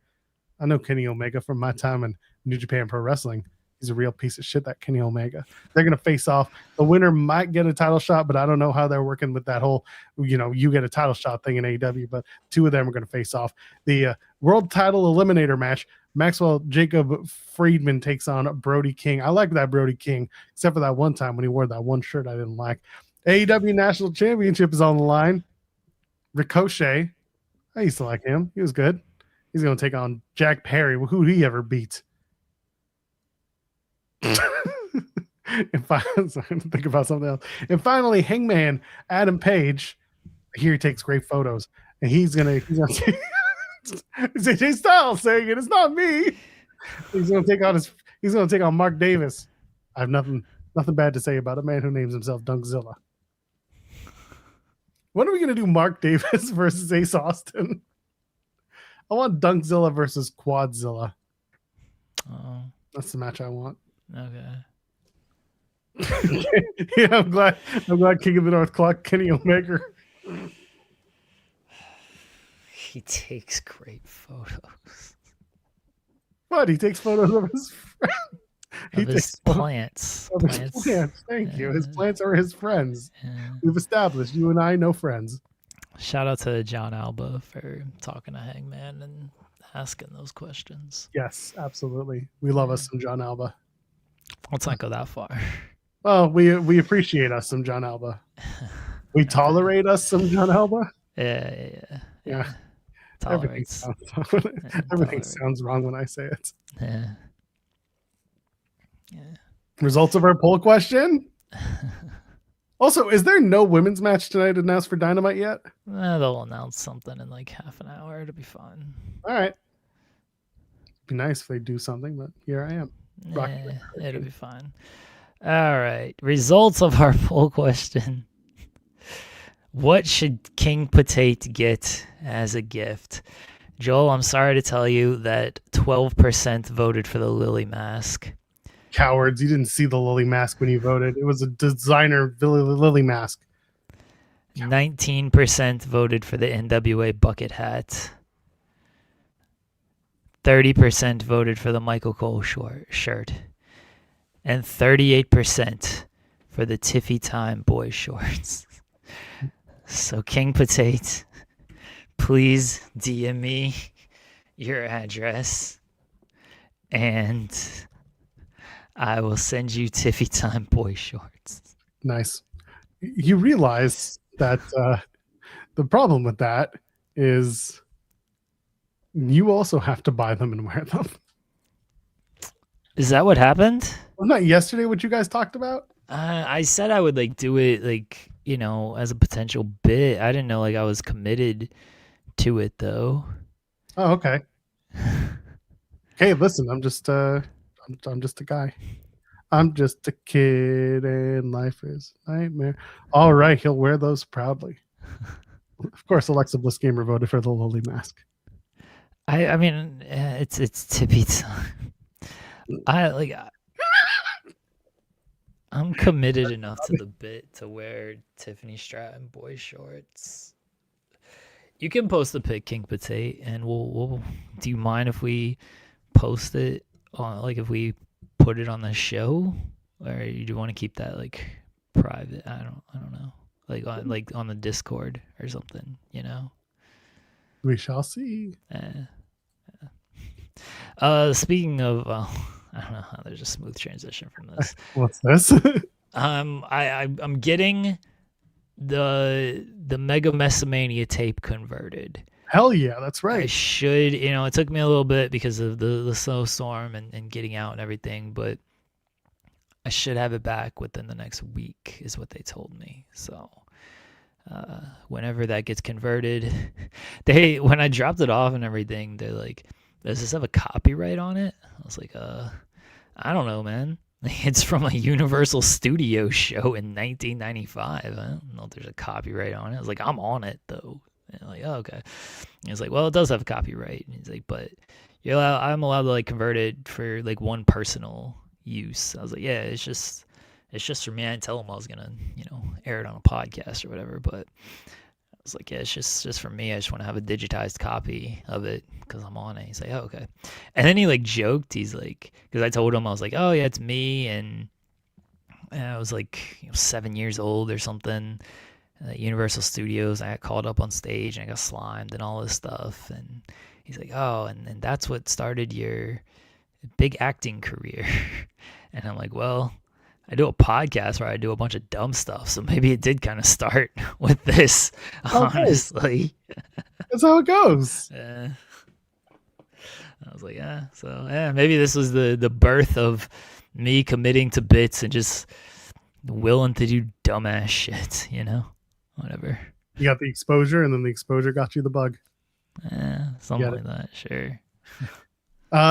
Speaker 1: I know Kenny Omega from my time in New Japan Pro Wrestling. He's a real piece of shit, that Kenny Omega. They're going to face off. The winner might get a title shot, but I don't know how they're working with that whole, you get a title shot thing in AEW, but two of them are going to face off. The world title eliminator match, Maxwell Jacob Friedman takes on Brody King. I like that Brody King, except for that one time when he wore that one shirt I didn't like. AEW National Championship is on the line. Ricochet. I used to like him. He was good. He's going to take on Jack Perry. Who did he ever beat? And think about something else. And finally, Hangman Adam Page. Here he takes great photos, and he's gonna it's AJ Styles saying it. It's not me. He's gonna take on Mark Davis. I have nothing bad to say about a man who names himself Dunkzilla. When are we gonna do Mark Davis versus Ace Austin? I want Dunkzilla versus Quadzilla.
Speaker 2: Oh,
Speaker 1: that's the match I want.
Speaker 2: Okay.
Speaker 1: Yeah, I'm glad King of the North clock Kenny Omega.
Speaker 2: He takes great photos.
Speaker 1: What? He takes photos of his friends.
Speaker 2: His plants.
Speaker 1: Thank you. His plants are his friends. Yeah. We've established you and I know friends.
Speaker 2: Shout out to John Alba for talking to Hangman and asking those questions.
Speaker 1: Yes, absolutely. We love us some John Alba.
Speaker 2: Let's not go that far.
Speaker 1: Well, we appreciate us some John Alba. We tolerate us some John Alba.
Speaker 2: Yeah.
Speaker 1: Tolerates. Everything sounds wrong when I say it.
Speaker 2: Yeah.
Speaker 1: Results of our poll question. Also, is there no women's match tonight announced for Dynamite yet?
Speaker 2: They'll announce something in like half an hour. It'll be fun.
Speaker 1: All right. It'd be nice if they do something, but here I am.
Speaker 2: It'll be fine. All right. Results of our poll question. What should King Potate get as a gift? Joel, I'm sorry to tell you that 12% voted for the Lily mask.
Speaker 1: Cowards. You didn't see the Lily mask when you voted. It was a designer Lily mask.
Speaker 2: 19% voted for the NWA bucket hat. 30% voted for the Michael Cole shirt. And 38% for the Tiffy Time boy shorts. So King Potate, please DM me your address and I will send you Tiffy Time boy shorts.
Speaker 1: Nice. You realize that the problem with that is you also have to buy them and wear them.
Speaker 2: Is that what happened?
Speaker 1: Wasn't that yesterday what you guys talked about?
Speaker 2: I said I would do it as a potential bit. I didn't know I was committed to it though.
Speaker 1: Oh, okay. Hey, listen, I'm just a guy. I'm just a kid and life is a nightmare. All right, he'll wear those proudly. Of course, Alexa Bliss Gamer voted for the Lily mask.
Speaker 2: I mean, it's Tippy time. I'm committed enough to the bit to wear Tiffany Stratton boy shorts. You can post the pic, King Potate, and we'll. Do you mind if we post it on, if we put it on the show, or you do want to keep that private? I don't know. like on the Discord or something, you know.
Speaker 1: We shall see.
Speaker 2: Speaking of, I don't know how there's a smooth transition from this.
Speaker 1: What's this?
Speaker 2: I'm getting the Mega Messamania tape converted.
Speaker 1: Hell yeah, that's
Speaker 2: I
Speaker 1: right.
Speaker 2: should, it took me a little bit because of the snowstorm and getting out and everything, but I should have it back within the next week is what they told me. So whenever that gets converted, when I dropped it off and everything, they're like, does this have a copyright on it? I was like, I don't know, man. It's from a Universal Studios show in 1995. I don't know if there's a copyright on it. I was like, I'm on it though. And I'm like, oh, okay. And he's like, well, it does have a copyright. And he's like, but I'm allowed to like convert it for like one personal use. I was like, yeah, it's just for me. I didn't tell him I was gonna, air it on a podcast or whatever. But I was like, yeah, it's just for me. I just want to have a digitized copy of it because I'm on it. He's like, oh, okay. And then he like joked. He's like, because I told him I was like, oh yeah, it's me, and I was like 7 years old or something. Universal Studios. I got called up on stage and I got slimed and all this stuff. And he's like, oh, and that's what started your big acting career. And I'm like, well, I do a podcast where I do a bunch of dumb stuff, so maybe it did kind of start with this, honestly.
Speaker 1: That's how it goes.
Speaker 2: I was like, yeah, so yeah, maybe this was the birth of me committing to bits and just willing to do dumbass shit, whatever.
Speaker 1: You got the exposure, and then the exposure got you the bug.
Speaker 2: Something like that, sure.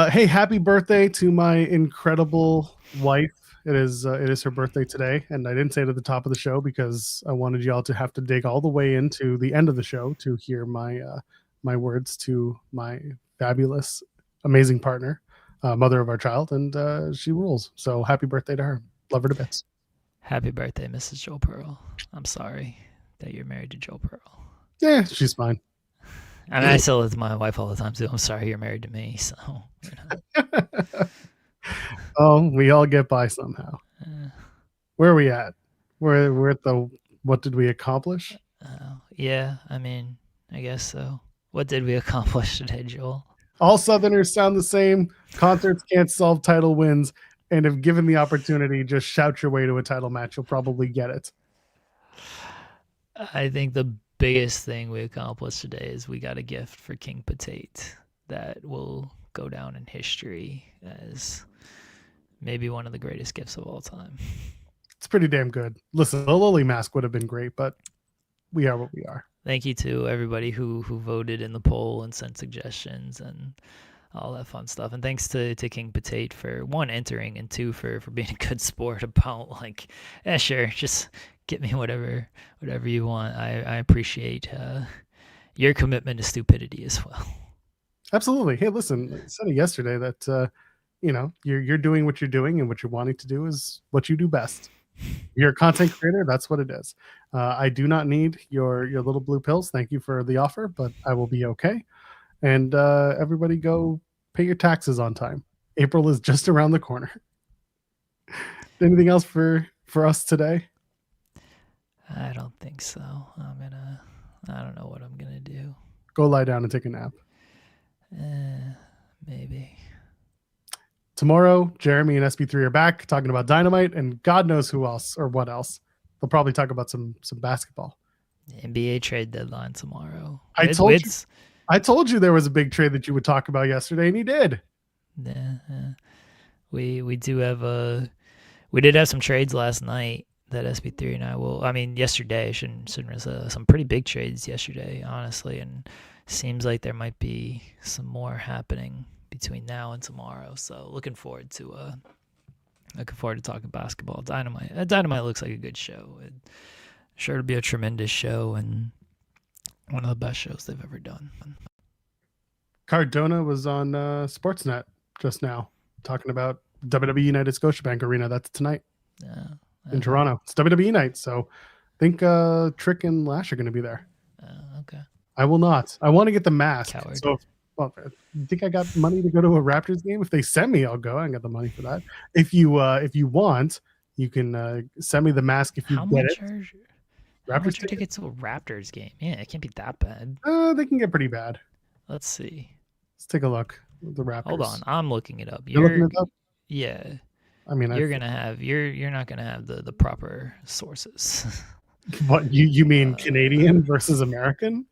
Speaker 1: Hey, happy birthday to my incredible wife. It is her birthday today, and I didn't say it at the top of the show because I wanted y'all to have to dig all the way into the end of the show to hear my my words to my fabulous, amazing partner, mother of our child, and she rules. So happy birthday to her. Love her to bits.
Speaker 2: Happy birthday, Mrs. Joe Pearl. I'm sorry that you're married to Joe Pearl.
Speaker 1: Yeah, she's fine.
Speaker 2: I mean, I tell it to my wife all the time too. I'm sorry you're married to me. So,
Speaker 1: Oh, we all get by somehow. Where are we at? We're at the what did we accomplish?
Speaker 2: Yeah, I mean, I guess so. What did we accomplish today, Joel?
Speaker 1: All Southerners sound the same. Concerts can't solve title wins. And if given the opportunity, just shout your way to a title match. You'll probably get it.
Speaker 2: I think the biggest thing we accomplished today is we got a gift for King Potate that will go down in history as maybe one of the greatest gifts of all time.
Speaker 1: It's pretty damn good. Listen, the Lily mask would have been great, but we are what we are.
Speaker 2: Thank you to everybody who voted in the poll and sent suggestions and all that fun stuff. And thanks to King Potate for one, entering, and two, for being a good sport about like, yeah, sure, just get me whatever you want. I appreciate your commitment to stupidity as well.
Speaker 1: Absolutely. Hey, listen, I said it yesterday that you're doing what you're doing, and what you're wanting to do is what you do best. You're a content creator. That's what it is. I do not need your little blue pills. Thank you for the offer, but I will be okay. And everybody go pay your taxes on time. April is just around the corner. Anything else for us today?
Speaker 2: I don't think so. I don't know what I'm gonna do.
Speaker 1: Go lie down and take a nap.
Speaker 2: Maybe.
Speaker 1: Tomorrow, Jeremy and SB3 are back talking about Dynamite, and God knows who else or what else. They'll probably talk about some basketball.
Speaker 2: NBA trade deadline tomorrow.
Speaker 1: I told you there was a big trade that you would talk about yesterday, and you did.
Speaker 2: Yeah, we do have we did have some trades last night that SB3 and I will. I mean, yesterday shouldn't some pretty big trades yesterday, honestly, and seems like there might be some more happening between now and tomorrow. So looking forward to talking basketball. Dynamite looks like a good show. Sure to be a tremendous show and one of the best shows they've ever done.
Speaker 1: Cardona was on Sportsnet just now talking about WWE United Scotiabank Arena. That's tonight in Toronto. It's WWE night, so I think Trick and Lash are going to be there.
Speaker 2: Okay.
Speaker 1: I will not. I want to get the mask.
Speaker 2: Coward.
Speaker 1: So, you think I got money to go to a Raptors game? If they send me, I'll go. I got the money for that. If you want, you can send me the mask if you
Speaker 2: How
Speaker 1: get
Speaker 2: much
Speaker 1: it.
Speaker 2: How
Speaker 1: Raptors
Speaker 2: much are
Speaker 1: tickets?
Speaker 2: tickets to a Raptors game? Yeah, it can't be that bad.
Speaker 1: They can get pretty bad.
Speaker 2: Let's see.
Speaker 1: Let's take a look. The Raptors.
Speaker 2: Hold on, I'm looking it up.
Speaker 1: You're looking it up?
Speaker 2: Yeah.
Speaker 1: I mean,
Speaker 2: You're not gonna have the proper sources.
Speaker 1: what you mean Canadian versus American?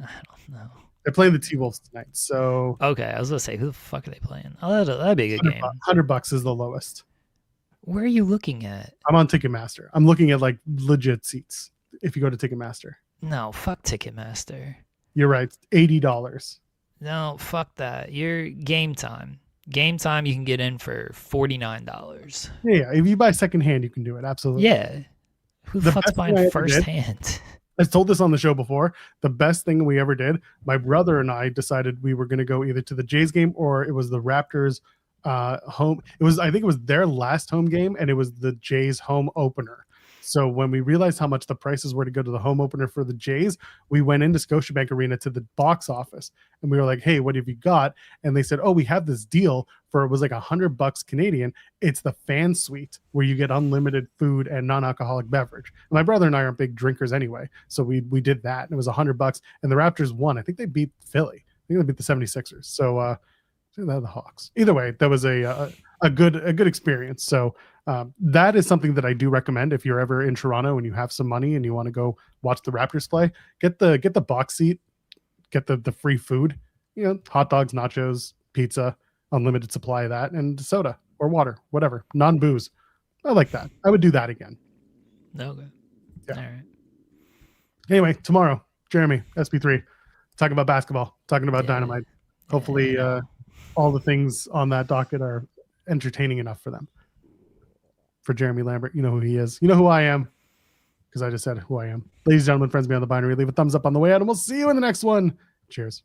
Speaker 2: I don't know.
Speaker 1: They're playing the T-Wolves tonight, so
Speaker 2: Okay, I was gonna say, who the fuck are they playing? Oh, that'd be a good game.
Speaker 1: $100 is the lowest.
Speaker 2: Where are you looking at?
Speaker 1: I'm on Ticketmaster. I'm looking at like legit seats. If you go to Ticketmaster,
Speaker 2: No, fuck Ticketmaster.
Speaker 1: you're right. $80.
Speaker 2: No, fuck that. You're Game Time. Game Time, you can get in for $49.
Speaker 1: Yeah, if you buy secondhand, you can do it. Absolutely.
Speaker 2: Yeah. Who the fuck's
Speaker 1: best thing I
Speaker 2: buying
Speaker 1: ever
Speaker 2: first
Speaker 1: did-
Speaker 2: hand?
Speaker 1: I've told this on the show before. The best thing we ever did, my brother and I decided we were going to go either to the Jays game or it was the Raptors home. I think it was their last home game and it was the Jays home opener. So when we realized how much the prices were to go to the home opener for the Jays, we went into Scotiabank Arena to the box office and we were like, "Hey, what have you got?" And they said, "Oh, we have this deal for it was like $100 Canadian. It's the fan suite where you get unlimited food and non-alcoholic beverage." And my brother and I aren't big drinkers anyway, so we did that. And it was $100, and the Raptors won. I think they beat Philly. I think they beat the 76ers. So they're the Hawks. Either way, that was a good experience. So that is something that I do recommend if you're ever in Toronto and you have some money and you want to go watch the Raptors play. Get the box seat, get the free food, hot dogs, nachos, pizza, unlimited supply of that, and soda or water, whatever, non-booze. I like that. I would do that again.
Speaker 2: Okay.
Speaker 1: Yeah.
Speaker 2: All right.
Speaker 1: Anyway, tomorrow, Jeremy, SP3, talking about basketball, talking about Dynamite. Hopefully, all the things on that docket are entertaining enough for them. For Jeremy Lambert, you know who he is. You know who I am, because I just said who I am. Ladies and gentlemen, friends beyond the binary, leave a thumbs up on the way out, and we'll see you in the next one. Cheers.